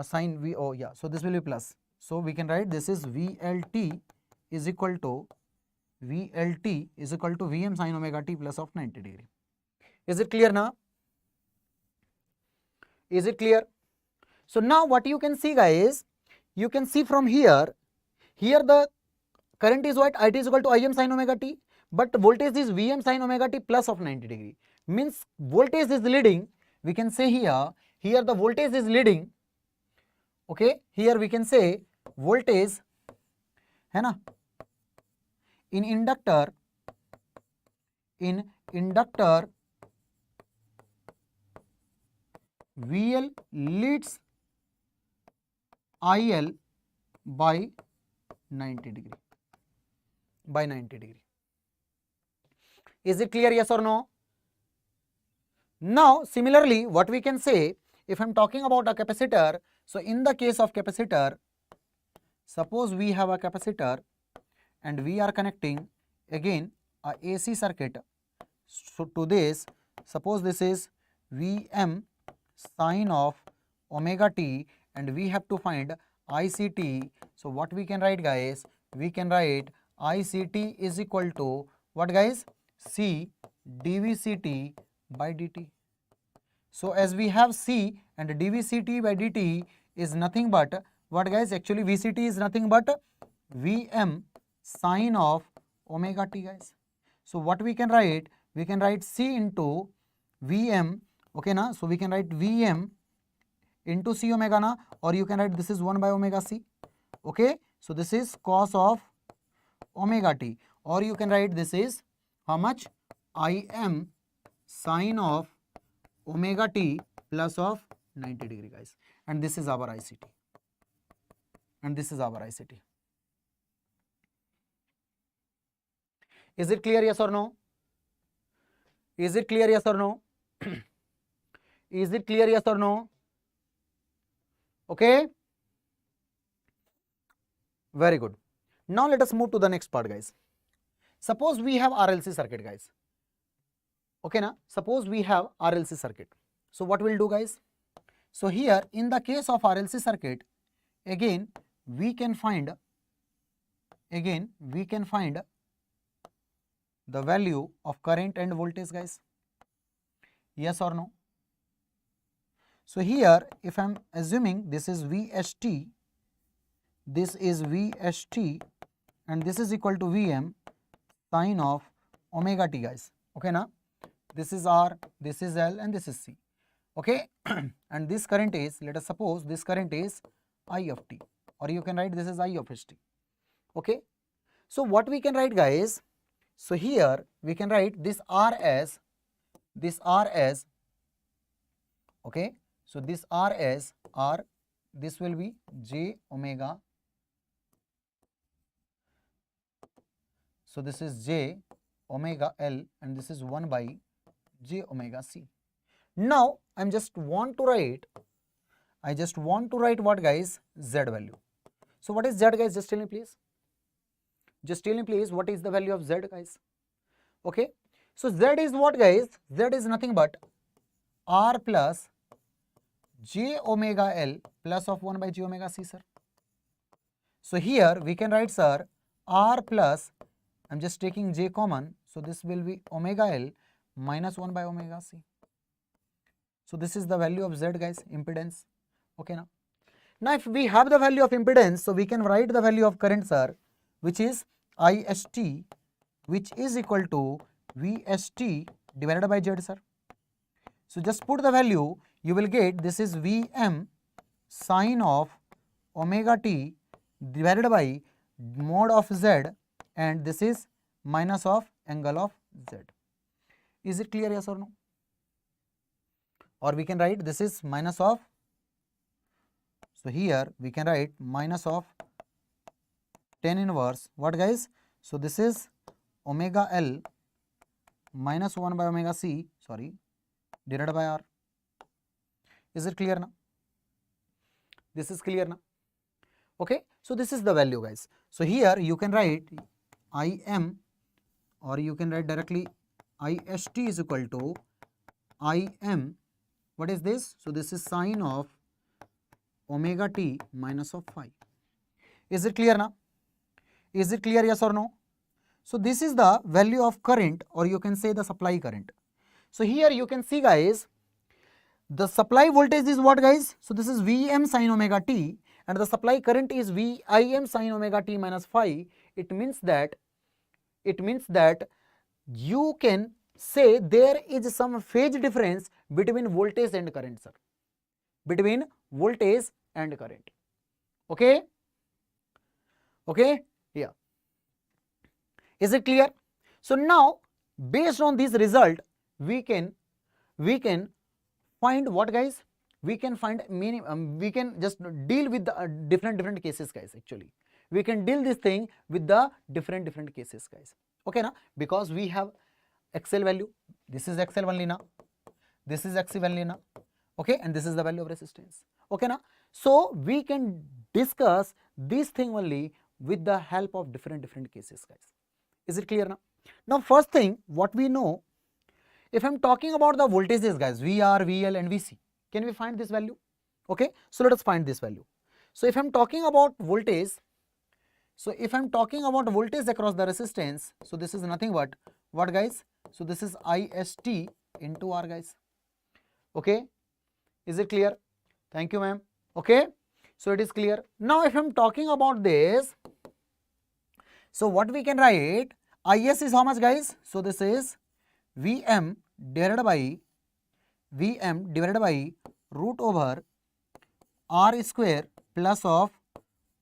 sine V, so this will be plus. So we can write this is VLT is equal to Vm sine omega t plus of 90 degree. Is it clear now? Is it clear? So now what you can see, guys, you can see from here the current is what? IT is equal to Im sine omega t, but voltage is Vm sine omega t plus of 90 degree. Means voltage is leading. We can say here the voltage is leading. Okay, here we can say voltage है ना, in inductor VL leads IL by 90 degree. Is it clear, yes or no? Now similarly what we can say, if I am talking about a capacitor, so in the case of capacitor, suppose we have a capacitor and we are connecting again a AC circuit. So to this, suppose this is Vm sine of omega t and we have to find ICT. So what we can write, guys? We can write ICT is equal to what, guys? C dVct by dt. So as we have C and dVct by dt is nothing but what, guys? Actually Vct is nothing but Vm sine of omega t, guys. So what we can write? We can write C into Vm, okay na. So we can write Vm into C omega na, or you can write this is 1 by omega c. Okay, so this is cos of omega t, or you can write this is how much? Im sine of omega t plus of 90 degree, guys, and this is our ICT, Is it clear, yes or no? Is it clear, yes or no? Is it clear, yes or no? Okay, very good. Now let us move to the next part, guys. Suppose we have RLC circuit, guys. Okay na, suppose we have RLC circuit. So what we'll do, guys? So here in the case of RLC circuit, again we can find the value of current and voltage, guys. Yes or no? So here if I am assuming this is VST this is VST, and this is equal to Vm sine of omega t, guys. Okay, now this is R, this is L, and this is C. Okay, and this current is, let us suppose this current is I of t, or you can write this is I of st. Okay, so what we can write, guys? So here we can write this R as okay. So this R as R, this will be j omega. So this is j omega L, and this is 1 by j omega C. Now I just want to write what, guys? Z value. So what is Z, guys? Just tell me please. Just tell me please what is the value of Z, guys? Okay. So Z is what, guys? Z is nothing but R plus j omega L plus of 1 by j omega C, sir. So here we can write, sir, R plus, I'm just taking j common, so this will be omega L minus 1 by omega C. So this is the value of Z, guys, impedance. Okay, now if we have the value of impedance, so we can write the value of current, sir, which is IST, which is equal to VST divided by Z, sir. So just put the value, you will get this is Vm sine of omega t divided by mod of Z, and this is minus of angle of Z. Is it clear, yes or no? Or we can write this is minus of, so here we can write minus of tan inverse what, guys? So this is omega L minus 1 by omega C, sorry, divided by R. Is it clear now? This is clear now? Okay, so this is the value, guys. So here you can write Im, or you can write directly IST is equal to Im, what is this? So this is sine of omega t minus of phi. Is it clear now? Is it clear, yes or no? So this is the value of current, or you can say the supply current. So here you can see, guys, the supply voltage is what, guys? So this is Vm sin omega t, and the supply current is Vim sin omega t minus phi. It means that you can say there is some phase difference between voltage and current, sir. Between voltage and current. Okay? Okay? Yeah. Is it clear? So now, based on this result, we can find what, guys? We can find we can just deal with the different cases, guys. Actually, we can deal this thing with the different cases, guys. Okay, now because we have XL value. This is XL only now. This is XC only now. Okay, and this is the value of resistance. Okay, now so we can discuss this thing only with the help of different cases, guys. Is it clear now? Now, first thing what we know, if I'm talking about the voltages, guys, VR, VL, and VC, can we find this value? Okay, so let us find this value. So if I'm talking about voltage, across the resistance, so this is nothing but what, guys? So this is IST into R, guys. Okay, is it clear? Thank you, ma'am. Okay, so it is clear. Now if I'm talking about this, so what we can write, IS is how much, guys? So this is Vm divided by root over R square plus of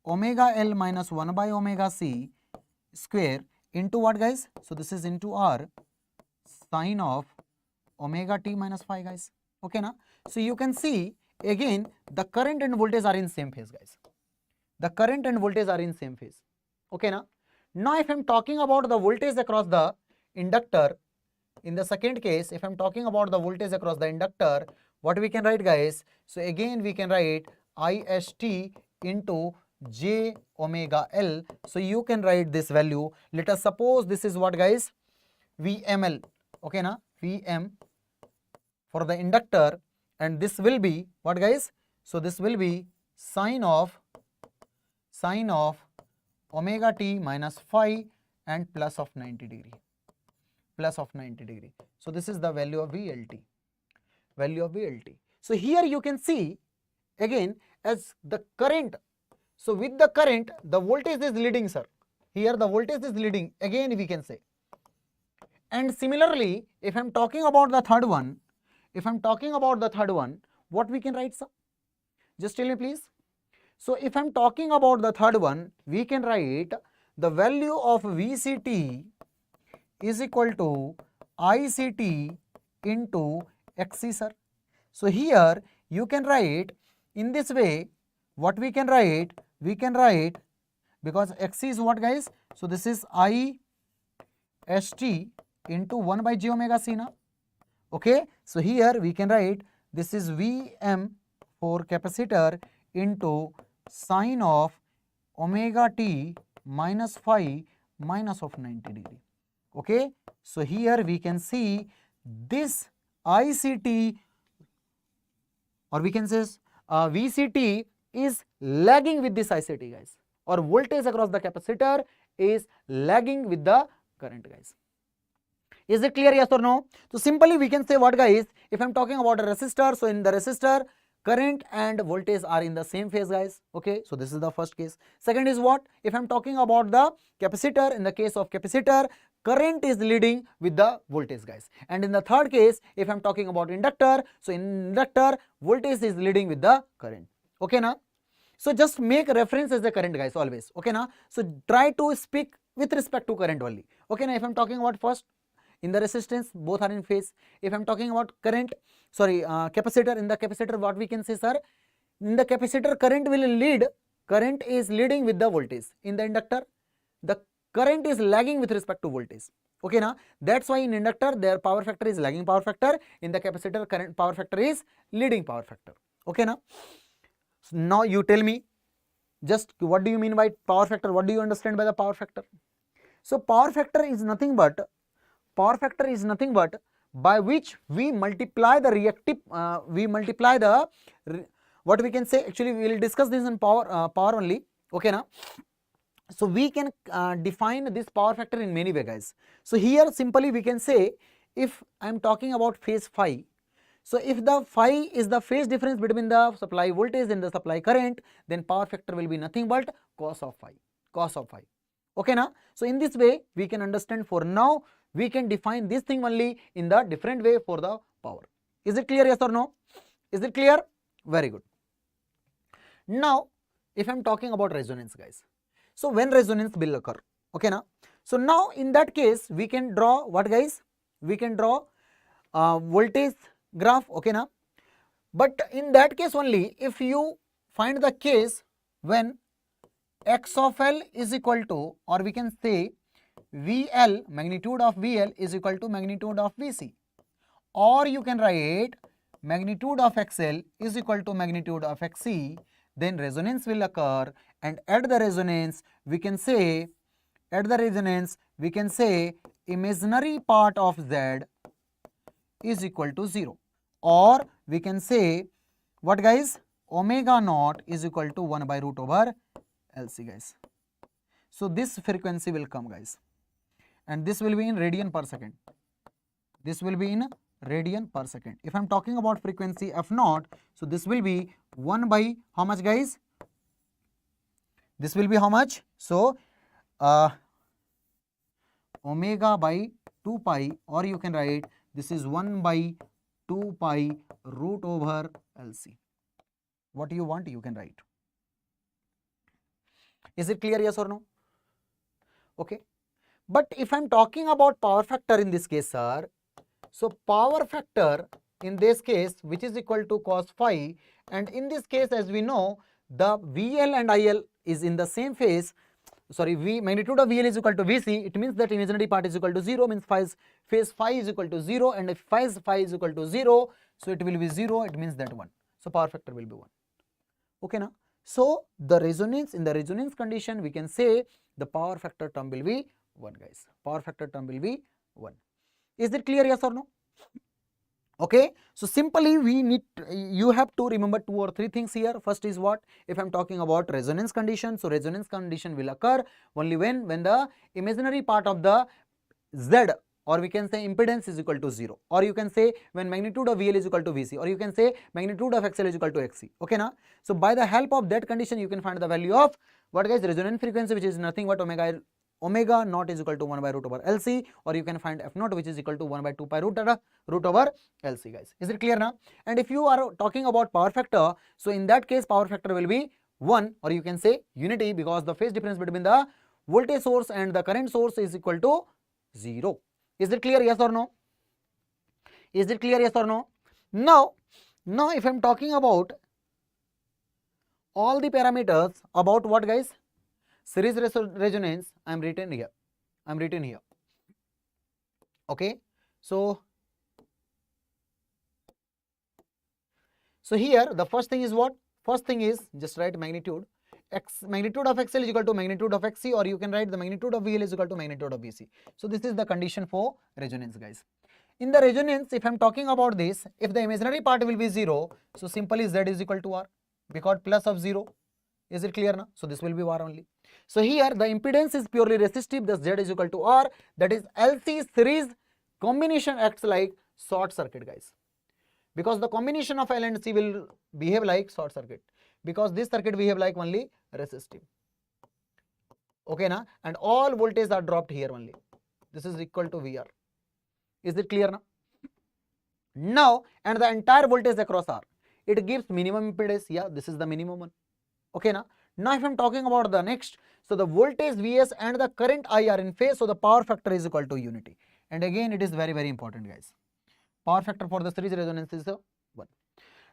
omega L minus 1 by omega C square into what, guys? So this is into R sine of omega t minus phi, guys. Okay, now so you can see again the current and voltage are in same phase, guys. The current and voltage are in same phase. Okay, now if I'm talking about the voltage across the inductor, in the second case, if I'm talking about the voltage across the inductor, what we can write, guys? So again we can write IST into j omega L. So you can write this value. Let us suppose this is what, guys? VML. Okay, now Vm for the inductor, and this will be what, guys? So this will be sine of omega t minus phi and plus of 90 degree. So this is the value of VLT. So here you can see again as the current. So with the current, the voltage is leading, sir. Here the voltage is leading, again we can say. And similarly, if I am talking about the third one, what we can write, sir? Just tell me please. So if I am talking about the third one, we can write the value of VCT is equal to ICT into XC, sir. So here you can write in this way. What we can write? We can write, because XC is what, guys? So this is IST into 1 by j omega c na. Okay, so here we can write this is Vm for capacitor into sine of omega t minus phi minus of 90 degree. Okay, so here we can see this ICT, or we can say VCT is lagging with this ICT, guys, or voltage across the capacitor is lagging with the current, guys. Is it clear, yes or no? So simply we can say what, guys, if I am talking about a resistor, so in the resistor current and voltage are in the same phase, guys. Okay, so this is the first case. Second is what? If I am talking about the capacitor, in the case of capacitor, current is leading with the voltage, guys. And in the third case, if I am talking about inductor, so in inductor voltage is leading with the current. Okay na? So just make reference as the current, guys, always. Okay na? So try to speak with respect to current only. Okay na? If I am talking about first, in the resistance, both are in phase. If I am talking about current, capacitor, in the capacitor, what we can say, sir? In the capacitor, current is leading with the voltage. In the inductor, the current is lagging with respect to voltage. Okay na? That's why in inductor, their power factor is lagging power factor. In the capacitor, current power factor is leading power factor. Okay na? So now you tell me, just what do you mean by power factor? What do you understand by the power factor? So power factor is nothing but by which we multiply the reactive, what we can say, actually we will discuss this in power only. Okay na? So we can define this power factor in many ways, guys. So here simply we can say, if I am talking about phase phi, so if the phi is the phase difference between the supply voltage and the supply current, then power factor will be nothing but cos of phi. Okay na? So in this way we can understand. For now we can define this thing only in the different way for the power. Is it clear, yes or no? Is it clear? Very good. Now if I am talking about resonance, guys, so when resonance will occur, okay na? So now in that case we can draw what, guys? We can draw voltage graph, okay na? But in that case only, if you find the case when x of L is equal to, or we can say VL, magnitude of VL is equal to magnitude of VC, or you can write magnitude of XL is equal to magnitude of XC, then resonance will occur, and at the resonance we can say, imaginary part of Z is equal to 0, or we can say what, guys? Omega naught is equal to 1 by root over LC, guys. So this frequency will come, guys, and this will be in radian per second. This will be in radian per second. If I am talking about frequency f naught, so this will be 1 by how much, guys? This will be how much? So omega by 2 pi, or you can write this is 1 by 2 pi root over LC. What you want, you can write. Is it clear, yes or no? Okay. But if I am talking about power factor in this case, sir, so power factor in this case, which is equal to cos phi, and in this case, as we know, the VL and IL is in the same phase. Sorry, magnitude of VL is equal to VC. It means that imaginary part is equal to 0, means phase phi is equal to 0, and if phase phi is equal to 0, so it will be 0, it means that 1. So power factor will be 1. Okay na? So the resonance, in the resonance condition, we can say the power factor term will be 1, guys. Power factor term will be 1. Is it clear, yes or no? Okay. So simply you have to remember 2 or 3 things here. First is what? If I am talking about resonance condition, so resonance condition will occur only when the imaginary part of the Z or we can say impedance is equal to 0, or you can say when magnitude of VL is equal to VC, or you can say magnitude of XL is equal to XC. Okay na? So by the help of that condition you can find the value of what guys, resonant frequency, which is nothing but omega naught is equal to 1 by root over LC, or you can find F naught, which is equal to 1 by 2 pi root over LC guys. Is it clear now? And if you are talking about power factor, so in that case power factor will be 1, or you can say unity, because the phase difference between the voltage source and the current source is equal to 0. Is it clear, yes or no? Is it clear, yes or no? Now if I am talking about all the parameters about what guys, series resonance, I am written here. Okay, so here the first thing is what? First thing is just write magnitude of XL is equal to magnitude of XC, or you can write the magnitude of VL is equal to magnitude of VC. So this is the condition for resonance guys. In the resonance, if I am talking about this, if the imaginary part will be 0, so simply Z is equal to R, because plus of 0. Is it clear now? So this will be R only. So here the impedance is purely resistive, thus Z is equal to R, that is LC series combination acts like short circuit guys, because the combination of L and C will behave like short circuit, because this circuit behave like only resistive. Okay na? And all voltages are dropped here only. This is equal to VR. Is it clear now? Now, and the entire voltage across R, it gives minimum impedance. Yeah, this is the minimum one. Okay na? Now if I am talking about the next, so the voltage Vs and the current I are in phase, so the power factor is equal to unity. And again it is very important guys. Power factor for the series resonance is 1.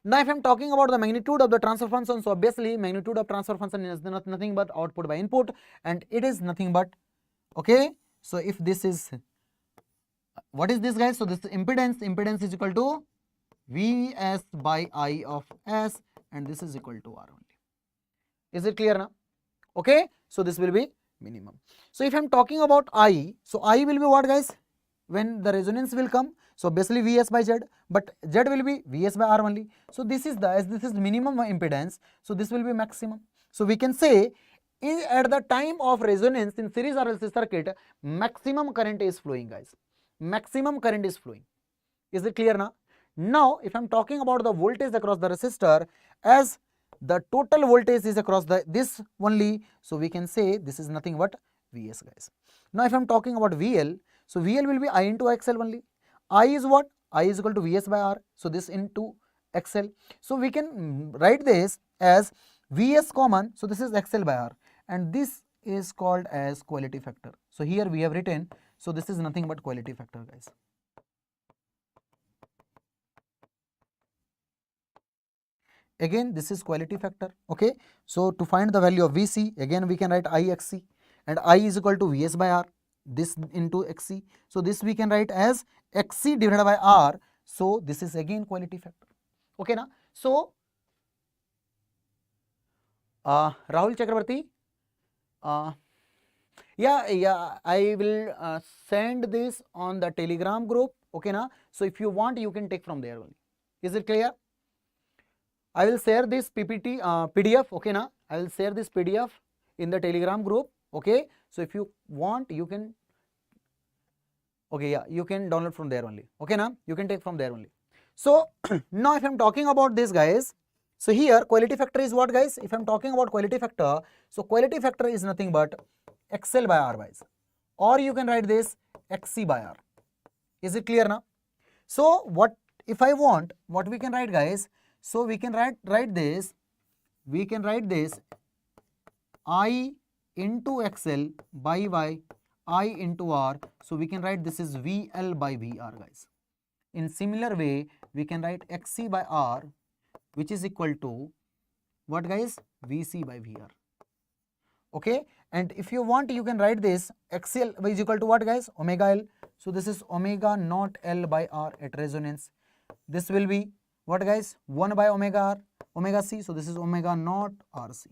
Now if I am talking about the magnitude of the transfer function, so obviously magnitude of transfer function is nothing but output by input, and it is nothing but, okay, so if this is, what is this guys? So this impedance is equal to Vs by I of S, and this is equal to R only. Is it clear now? Okay, so this will be minimum. So if I am talking about I, so I will be what guys? When the resonance will come, so basically Vs by Z, but Z will be Vs by R only. So this is the, as this is minimum impedance, so this will be maximum. So we can say at the time of resonance in series RLC circuit, maximum current is flowing guys. Maximum current is flowing. Is it clear now? Now if I am talking about the voltage across the resistor, as the total voltage is across this only, so we can say this is nothing but Vs guys. Now if I am talking about VL, so VL will be I into XL only. I is what? I is equal to Vs by R, so this into XL. So we can write this as Vs common, so this is XL by R, and this is called as quality factor. So here we have written, so this is nothing but quality factor guys. Again this is quality factor. Okay, so to find the value of Vc, again we can write IXC, and I is equal to Vs by R, this into XC. So this we can write as XC divided by R. So this is again quality factor. Okay na? So Rahul Chakrabarti, yeah, I will send this on the Telegram group. Okay na? So if you want, you can take from there only. Is it clear? I will share this PPT PDF. Okay na? I will share this PDF in the Telegram group. Okay, so if you want, you can, okay, yeah, you can download from there only. Okay na? You can take from there only. So now if I am talking about this guys, so here quality factor is what guys? If I am talking about quality factor, so quality factor is nothing but XL by R guys, or you can write this XC by R. Is it clear now? So what if I want, what we can write guys? So we can write this, we can write this I into XL by I into R. So we can write this is VL by VR guys. In similar way, we can write XC by R, which is equal to what guys? VC by VR. Okay, and if you want, you can write this XL is equal to what guys? Omega L. So this is omega naught L by R at resonance. This will be what guys? 1 by omega R, omega C. So this is omega naught RC.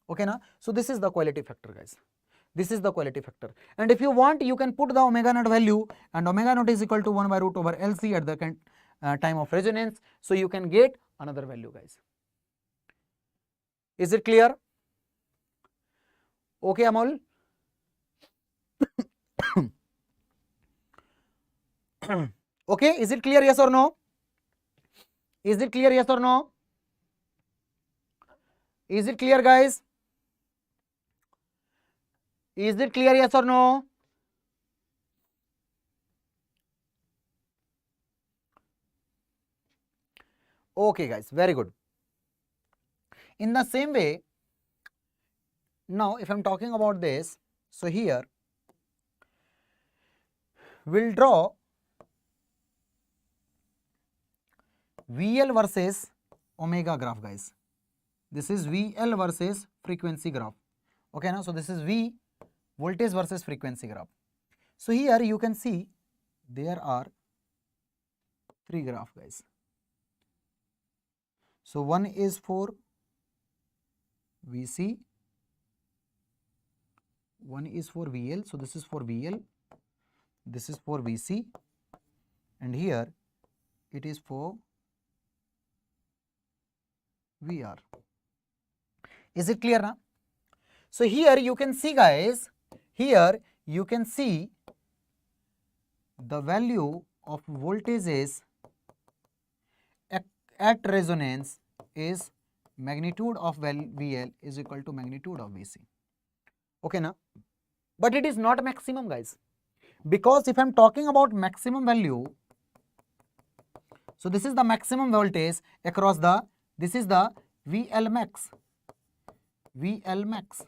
Okay na? So this is the quality factor guys. This is the quality factor. And if you want, you can put the omega naught value, and omega naught is equal to 1 by root over LC at the time of resonance. So you can get another value guys. Is it clear? Okay, Amol. Okay, is it clear, yes or no? Is it clear, yes or no? Is it clear, guys? Is it clear, yes or no? Okay, guys, very good. In the same way, now if I'm talking about this, so here we'll draw VL versus omega graph, guys. This is VL versus frequency graph. Okay, now so this is V voltage versus frequency graph. So here you can see there are three graphs, guys. So one is for VC, one is for VL. So this is for VL, this is for VC, and here it is for VR. Is it clear now? So here you can see, guys, here you can see the value of voltages at resonance is magnitude of VL is equal to magnitude of VC. Okay now, but it is not maximum, guys, because if I am talking about maximum value, so this is the maximum voltage across the, this is the VL max, VL max.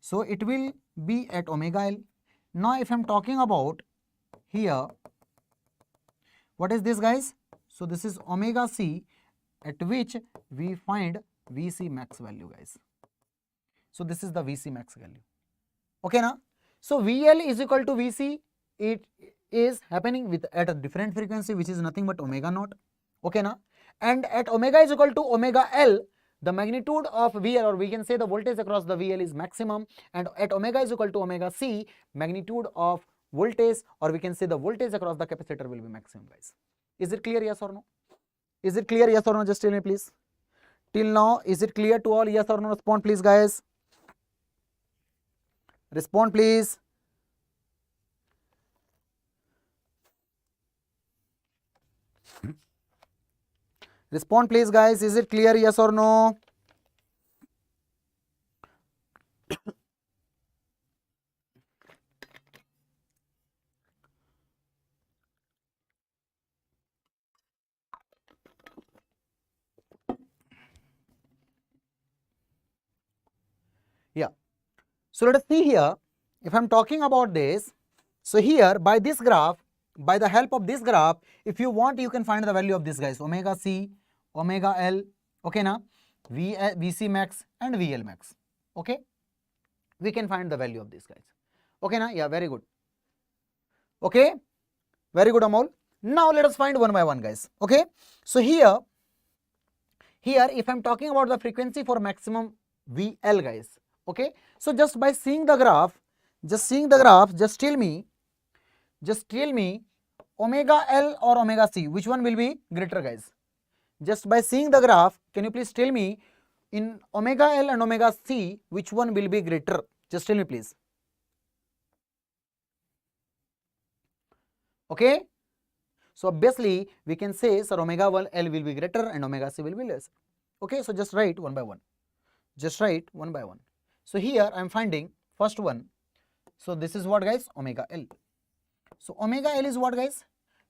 So it will be at omega L. Now if I am talking about here, what is this, guys? So this is omega C, at which we find VC max value, guys. So this is the VC max value. Okay now, so VL is equal to VC, it is happening with at a different frequency, which is nothing but omega naught. Okay now, and at omega is equal to omega L, the magnitude of VL, or we can say the voltage across the VL is maximum, and at omega is equal to omega C, magnitude of voltage, or we can say the voltage across the capacitor will be maximum, guys. Is it clear, yes or no? Is it clear, yes or no? Just tell me, please. Till now, is it clear to all? Yes or no? Respond, please, guys. Respond, please. Respond, please, guys. Is it clear, yes or no? Yeah. So let us see here, if I am talking about this, so here by this graph, by the help of this graph, if you want, you can find the value of this, guys, omega C, omega L, okay now, VC max and VL max, okay, we can find the value of this, guys. Okay now, yeah, very good. Okay, very good, Amol. Now let us find one by one, guys. Okay, so here if I am talking about the frequency for maximum VL, guys, okay, so just by seeing the graph, just tell me omega L or omega C, which one will be greater, guys? Just by seeing the graph, can you please tell me in omega L and omega C, which one will be greater? Just tell me, please. Okay, so obviously we can say, sir, omega L will be greater and omega C will be less. Okay, so just write one by one. Just write one by one. So here I am finding first one. So this is what, guys? Omega L. So omega L is what, guys?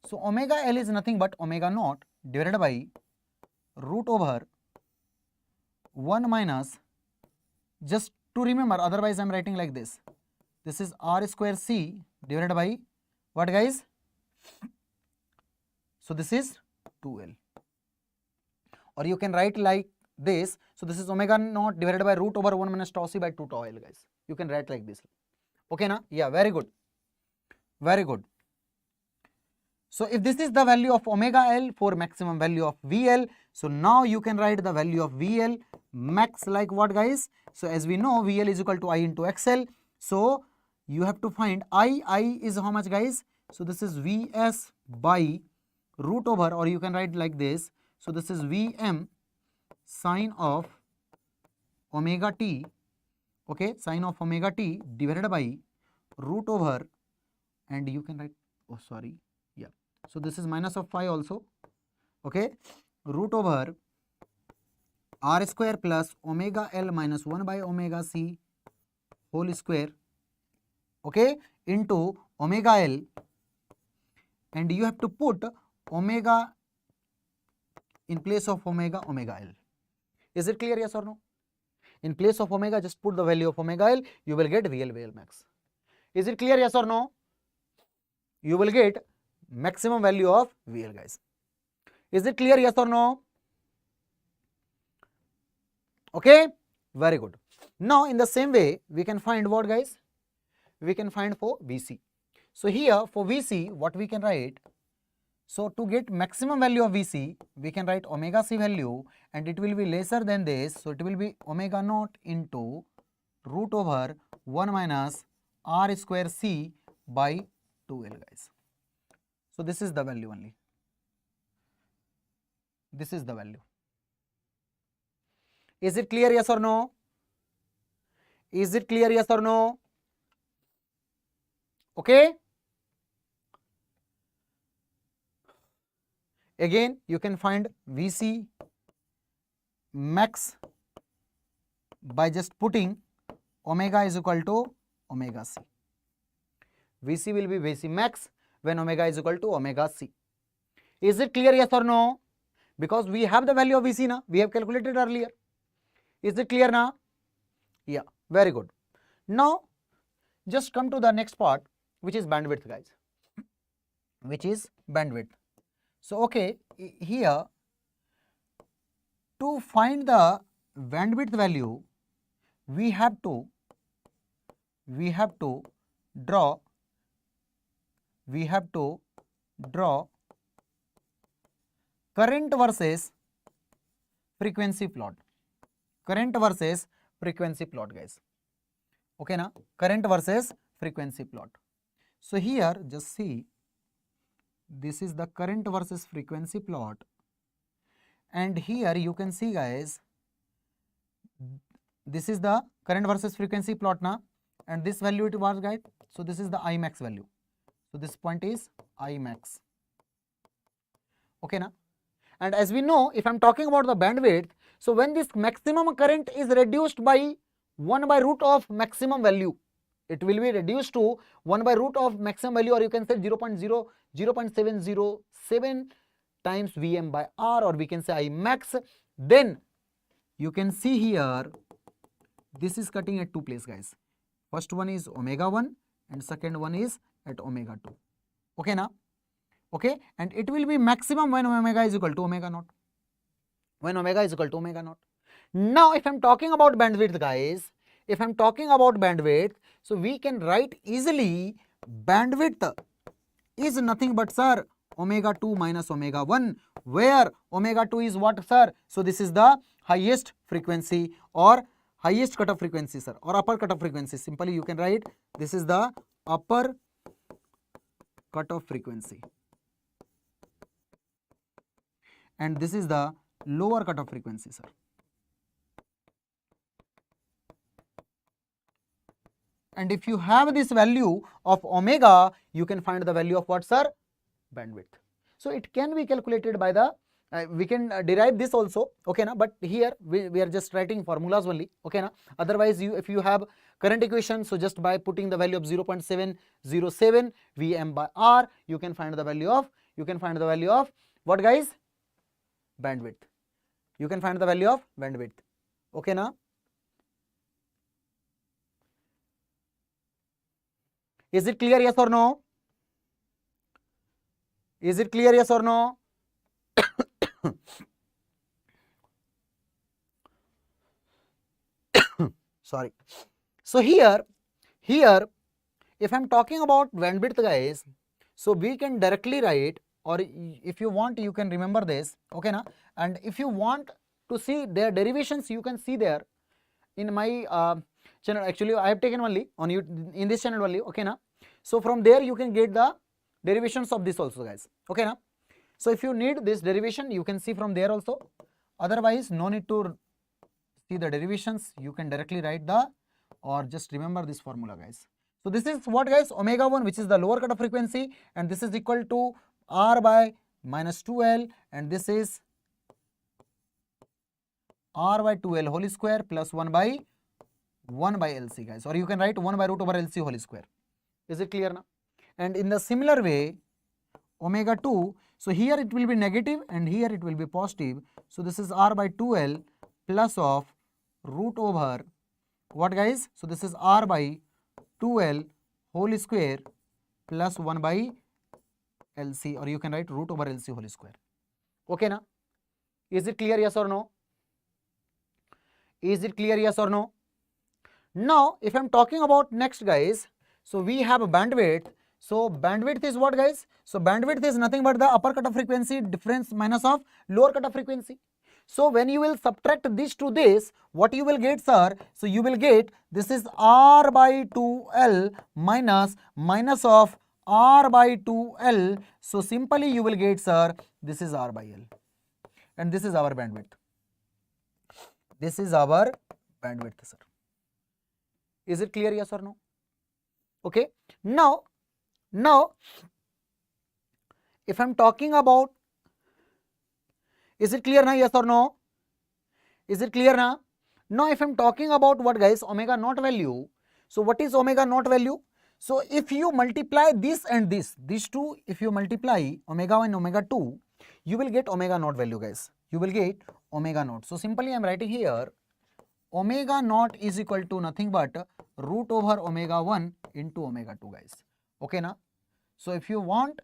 So omega L is nothing but omega naught divided by root over 1 minus, just to remember, otherwise I am writing like this. This is R square C divided by what, guys? So this is 2L. Or you can write like this. So this is omega naught divided by root over 1 minus tau C by 2 tau L, guys. You can write like this. Okay na? Yeah, very good. Very good. So if this is the value of omega L for maximum value of VL, so now you can write the value of VL max like what, guys? So as we know, VL is equal to I into XL. So you have to find I is how much, guys? So this is Vs by root over, or you can write like this. So this is Vm sine of omega t, okay, sine of omega t divided by root over, and you can write, oh sorry, So this is minus of phi also. Okay, root over r square plus omega L minus 1 by omega C whole square, okay, into omega L, and you have to put omega in place of omega L. Is it clear, yes or no? In place of omega, just put the value of omega L, you will get VL max. Is it clear, yes or no? You will get maximum value of VL, guys. Is it clear, yes or no? Okay, very good. Now in the same way, we can find what, guys? We can find for VC. So here for VC, what we can write? So to get maximum value of VC, we can write omega C value, and it will be lesser than this. So it will be omega naught into root over 1 minus r square C by 2L, guys. So this is the value only. This is the value. Is it clear, yes or no? Is it clear, yes or no? Okay. Again, you can find VC max by just putting omega is equal to omega C. VC will be VC max when omega is equal to omega C. Is it clear, yes or no? Because we have the value of VC now, we have calculated earlier. Is it clear now? Yeah, very good. Now, just come to the next part, which is bandwidth, guys. Which is bandwidth. So, okay, here to find the bandwidth value, we have to draw current versus frequency plot. Current versus frequency plot, guys. Okay na? Current versus frequency plot. So here just see, this is the current versus frequency plot, and here you can see, guys, this is the current versus frequency plot na, and this value it was, guys. So this is the I max value. So this point is I max. Okay na? And as we know, if I am talking about the bandwidth, so when this maximum current is reduced by 1 by root of maximum value, it will be reduced to 1 by root of maximum value, or you can say 0.707 times Vm by R, or we can say I max. Then you can see here, this is cutting at two places, guys. First one is omega 1 and second one is at omega 2. Okay na? Okay, and it will be maximum when omega is equal to omega naught. When omega is equal to omega naught. Now, if I am talking about bandwidth, guys, if I am talking about bandwidth, so we can write easily bandwidth is nothing but, sir, omega 2 minus omega 1, where omega 2 is what, sir? So this is the highest frequency or highest cutoff frequency, sir, or upper cutoff frequency. Simply you can write this is the upper cutoff frequency, and this is the lower cutoff frequency, sir. And if you have this value of omega, you can find the value of what, sir? Bandwidth. So it can be calculated by the, we can derive this also, okay na, but here we are just writing formulas only, okay na. Otherwise, if you have current equation, so just by putting the value of 0.707 Vm by R, you can find the value of, what, guys? Bandwidth. You can find the value of bandwidth, okay na. Is it clear, yes or no? Is it clear, yes or no? Sorry. So here if I am talking about bandwidth, guys, so we can directly write, or if you want you can remember this, okay na. And if you want to see their derivations, you can see there in my channel. Actually I have taken only on you in this channel only, okay na. So from there you can get the derivations of this also, guys, okay na. So if you need this derivation, you can see from there also. Otherwise, no need to see the derivations, you can directly write the, or just remember this formula, guys. So this is what, guys? Omega 1, which is the lower cutoff frequency, and this is equal to R by minus 2L, and this is R by 2L whole square plus 1 by LC, guys, or you can write 1 by root over LC whole square. Is it clear now? And in the similar way, omega 2, so here it will be negative and here it will be positive. So this is R by 2L plus of root over what, guys? So this is R by 2L whole square plus 1 by LC, or you can write root over LC whole square. Okay na? Is it clear, yes or no? Is it clear, yes or no? Now if I am talking about next, guys, so we have a bandwidth. So bandwidth is what, guys? So bandwidth is nothing but the upper cutoff frequency difference minus of lower cutoff frequency. So when you will subtract this to this, what you will get, sir? So you will get this is R by 2L minus of R by 2L. So simply you will get, sir, this is R by L, and this is our bandwidth. This is our bandwidth, sir. Is it clear, yes or no? Okay. Now if I am talking about, is it clear now, yes or no? Is it clear now? Now if I am talking about what, guys? Omega naught value. So what is omega naught value? So if you multiply this and this, these two, if you multiply omega 1 and omega 2, you will get omega naught value, guys. You will get omega naught. So simply I am writing here omega naught is equal to nothing but root over omega 1 into omega 2, guys. Okay na? So if you want,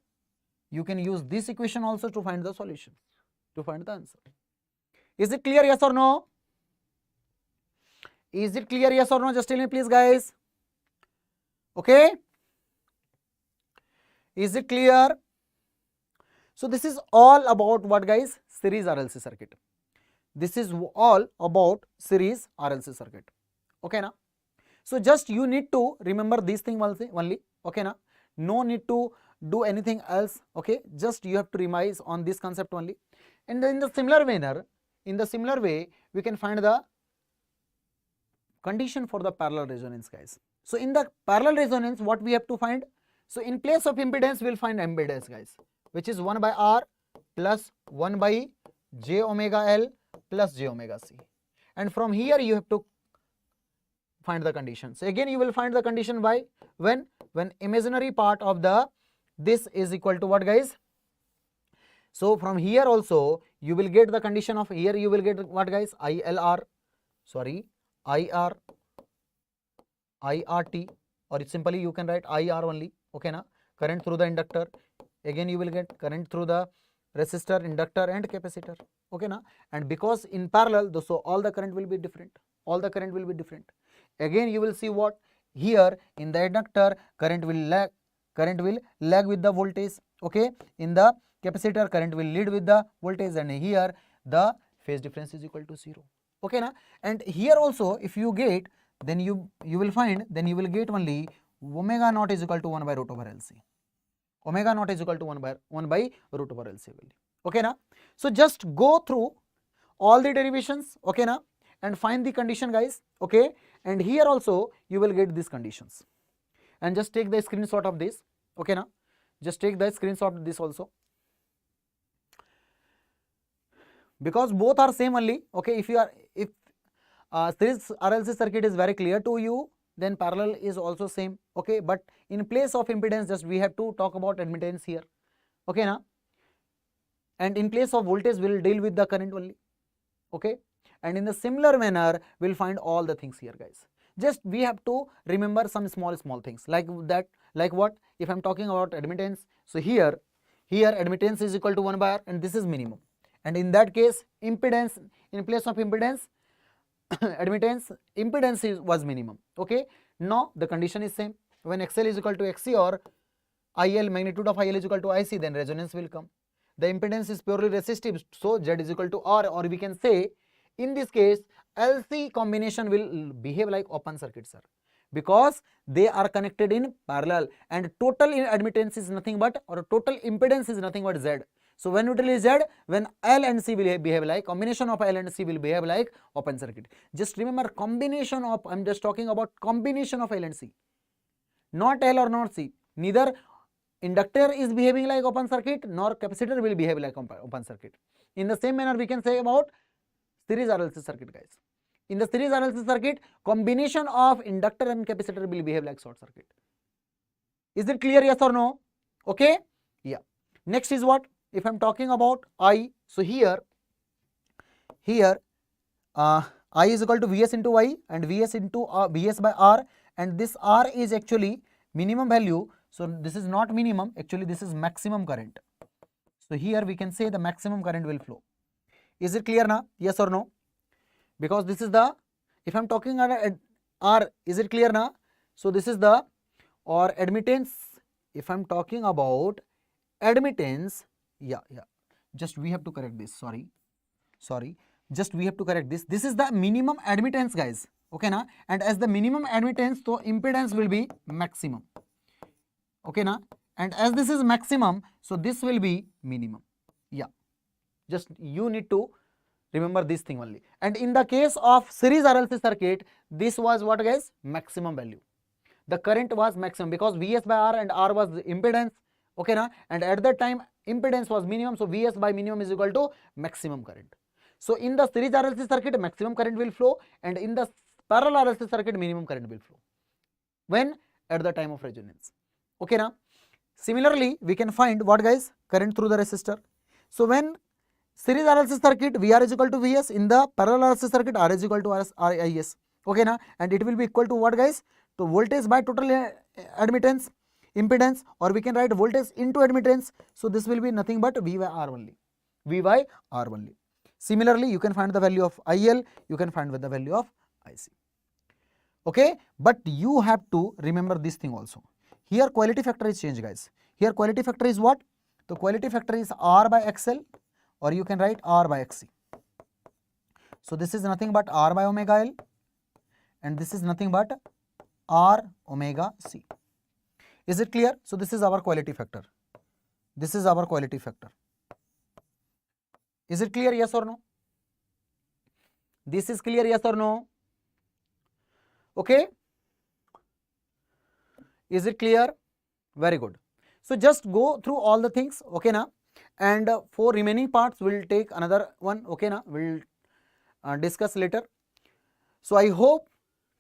you can use this equation also to find the solution, to find the answer. Is it clear, yes or no? Is it clear, yes or no? Just tell me please, guys. Okay? Is it clear? So this is all about what, guys? Series RLC circuit. This is all about series RLC circuit. Okay na? So just you need to remember this thing only. Okay na? No need to do anything else. Okay, just you have to revise on this concept only. And in the similar manner, in the similar way, we can find the condition for the parallel resonance, guys. So in the parallel resonance, what we have to find? So in place of impedance, we will find impedance, guys, which is 1 by R plus 1 by j omega L plus j omega C. And from here you have to find the condition. So again you will find the condition by when imaginary part of the this is equal to what, guys? So from here also you will get the condition of, here you will get what, guys? ILR, sorry, IR, IRT, or simply you can write IR only. Okay na? Current through the inductor. Again you will get current through the resistor, inductor and capacitor. Okay na? And because in parallel, so all the current will be different. All the current will be different. Again you will see what here in the inductor current will lag with the voltage. Okay, in the capacitor current will lead with the voltage, and here the phase difference is equal to 0. Okay na? And here also if you get, then you will find, then you will get only omega naught is equal to 1 by root over LC. Omega naught is equal to 1 by root over LC value. Okay na? So just go through all the derivations, okay na, and find the condition, guys. Okay, and here also you will get these conditions, and just take the screenshot of this. Okay na? Just take the screenshot of this also, because both are same only. Okay, if this RLC circuit is very clear to you, then parallel is also same. Okay, but in place of impedance, just we have to talk about admittance here. Okay na? And in place of voltage, we will deal with the current only. Okay, and in the similar manner we will find all the things here, guys. Just we have to remember some small things like that, like what, if I am talking about admittance, so here admittance is equal to 1 by R, and this is minimum, and in that case impedance, in place of impedance admittance, impedance was minimum. Okay, now the condition is same. When XL is equal to XC or IL, magnitude of IL is equal to IC, then resonance will come. The impedance is purely resistive, so Z is equal to R, or we can say in this case LC combination will behave like open circuit, sir, because they are connected in parallel, and total admittance is nothing but, or total impedance is nothing but Z. So when it is Z, when L and C will behave like, combination of L and C will behave like open circuit. Just remember combination of, I am just talking about combination of L and C, not L or not C. Neither inductor is behaving like open circuit, nor capacitor will behave like open circuit. In the same manner we can say about series RLC circuit, guys. In the series RLC circuit, combination of inductor and capacitor will behave like short circuit. Is it clear, yes or no? Okay, yeah. Next is what? If I'm talking about I, so here I is equal to Vs into Y and Vs into Vs by R, and this R is actually minimum value. So this is not minimum, actually this is maximum current. So here we can say the maximum current will flow. Is it clear now? Yes or no? Because this is the, if I'm talking about R, is it clear now? So this is the, or admittance, if I'm talking about admittance, just we have to correct this, sorry, just we have to correct this. This is the minimum admittance, guys, okay na, and as the minimum admittance, so impedance will be maximum, okay na, and as this is maximum, so this will be minimum. Just you need to remember this thing only. And in the case of series RLC circuit, this was what, guys? Maximum value. The current was maximum because Vs by R and R was the impedance, okay na, and at that time impedance was minimum, so Vs by minimum is equal to maximum current. So in the series RLC circuit, maximum current will flow, and in the parallel RLC circuit, minimum current will flow. When? At the time of resonance, okay na. Similarly, we can find what, guys? Current through the resistor. So when series RLC circuit, VR is equal to Vs, in the parallel RLC circuit, R is equal to RIS, okay na, and it will be equal to what, guys? So voltage by total admittance, impedance, or we can write voltage into admittance. So this will be nothing but V by R only. V by R only. Similarly, you can find the value of IL, you can find the value of IC. Okay, but you have to remember this thing also. Here quality factor is changed, guys. Here quality factor is what? The quality factor is R by XL, or you can write R by XC. So this is nothing but R by omega L, and this is nothing but R omega C. Is it clear? So this is our quality factor. This is our quality factor. Is it clear? Yes or no? This is clear? Yes or no? Okay. Is it clear? Very good. So just go through all the things, okay na, and for remaining parts we'll take another one, okay na, we'll discuss later. So I hope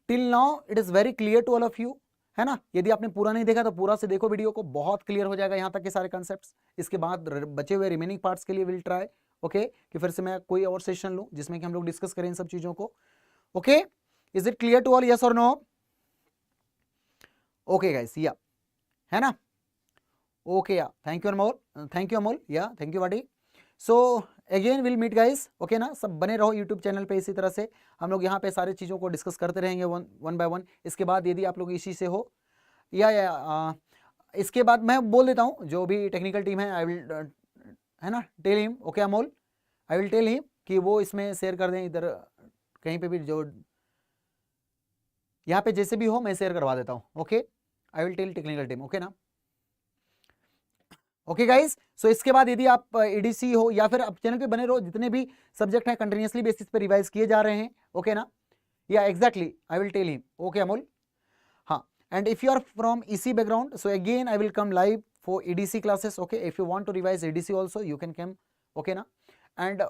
till now it is very clear to all of you, है ना. यदि आपने पूरा नहीं देखा तो पूरा से देखो वीडियो को, बहुत क्लियर हो जाएगा यहाँ तक के सारे कॉन्सेप्ट्स. इसके बाद बचे हुए रिमेनिंग पार्ट्स के लिए विल ट्राई, ओके, कि फिर से मैं कोई और सेशन लूँ जिसमें कि हम लोग डिस्कस करें इन सब चीज़ों को. Okay, is it clear to all? Yes और नो? ओके गाइस, या, है ना. Okay, yeah, thank you Amol, thank you Amol, yeah thank you Wadi. So again will meet guys, okay ना. सब बने रहो यूट्यूब चैनल पे, इसी तरह से हम लोग यहाँ पे सारी चीज़ों को डिस्कस करते रहेंगे वन बाय वन. इसके बाद यदि आप लोग इसी से हो इसके बाद मैं बोल देता हूँ जो भी टेक्निकल टीम है, आई विल, है ना, tell him, okay Amol, I will tell him कि वो इसमें शेयर कर दें, इधर कहीं पे भी जो यहाँ पे जैसे भी हो मैं शेयर करवा देता हूँ. Okay, I will tell technical team, okay ना. ओके गाइस, सो इसके बाद यदि आप एडीसी हो या फिर आप चैनल पे बने रहो, जितने भी सब्जेक्ट हैं कंटिन्यूसली बेसिस पे रिवाइज किए जा रहे हैं, ओके ना. या exactly, I will tell him, okay Amol. हाँ, and if you are from EC background, so again I will come live for EDC classes, okay. If you want to revise EDC also you can come, okay ना. And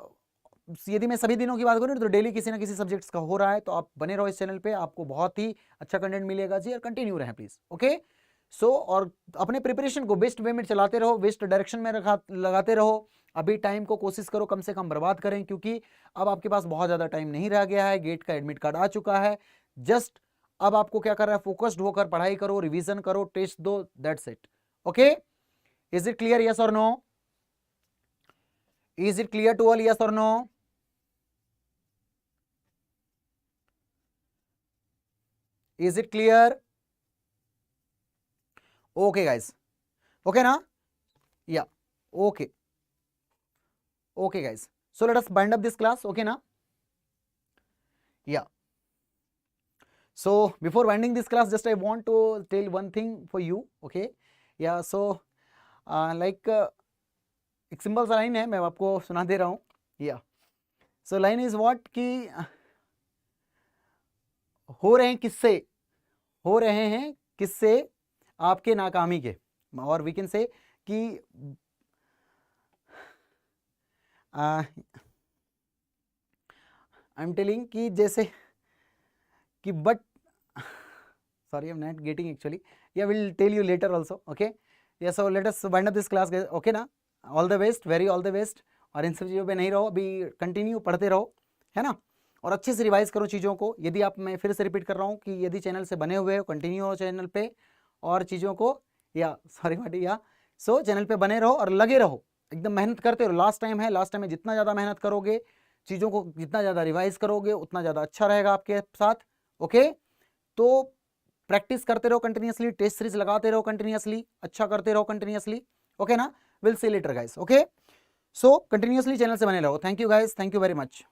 यदि मैं सभी दिनों की बात करूँ तो डेली किसी ना किसी सब्जेक्ट्स का हो रहा है, तो आप बने रहो इस चैनल पे, आपको बहुत ही अच्छा कंटेंट मिलेगा जी, और कंटिन्यू रहें प्लीज, ओके. सो और अपने प्रिपरेशन को बेस्ट वे में चलाते रहो, बेस्ट डायरेक्शन में लगाते रहो. अभी टाइम को कोशिश करो कम से कम बर्बाद करें, क्योंकि अब आपके पास बहुत ज़्यादा टाइम नहीं रह गया है. गेट का एडमिट कार्ड आ चुका है. जस्ट अब आपको क्या कर रहा है, फोकस्ड होकर पढ़ाई करो, रिवीजन करो, टेस्ट दो, that's it. Okay, is it clear? Yes और no? Is it clear to all? Yes और no? Is it clear? Okay guys, okay na, yeah, okay guys, so let us bind up this class, okay na. Yeah, so before binding this class, just I want to tell one thing for you, okay. Yeah, so like एक simple सा line है, मैं आपको सुना दे रहा हूँ. Yeah, so line is what कि हो रहे हैं किससे आपके नाकामी के, और वी कैन से कि आई एम टेलिंग कि जैसे कि but sorry I'm not getting actually, yeah we'll tell you later also, okay, yeah so let us wind up this class guys, okay ना, all the best, very all the best, और इन सब चीज़ों पे नहीं रहो, अभी कंटिन्यू पढ़ते रहो, है ना, और अच्छे से रिवाइज करो चीज़ों को। यदि आप, मैं फिर से रिपीट कर रहा हूँ कि यदि चैनल से बने हुए हो, कंटिन्यू हो चैनल पे और चीज़ों को, या सॉरी माटी या सो चैनल पे बने रहो और लगे रहो, एकदम मेहनत करते रहो। लास्ट टाइम है, लास्ट टाइम में जितना ज़्यादा मेहनत करोगे, चीज़ों को जितना ज़्यादा रिवाइज करोगे उतना ज़्यादा अच्छा रहेगा आपके साथ, ओके। तो प्रैक्टिस करते रहो कंटिन्यूअसली, टेस्ट सीरीज लगाते रहो कंटिन्यूअसली, अच्छा करते रहो कंटिन्यूअसली, ओके ना। Will see letter guys, okay. So continuously channel से बने रहो। Thank you guys, thank you very much.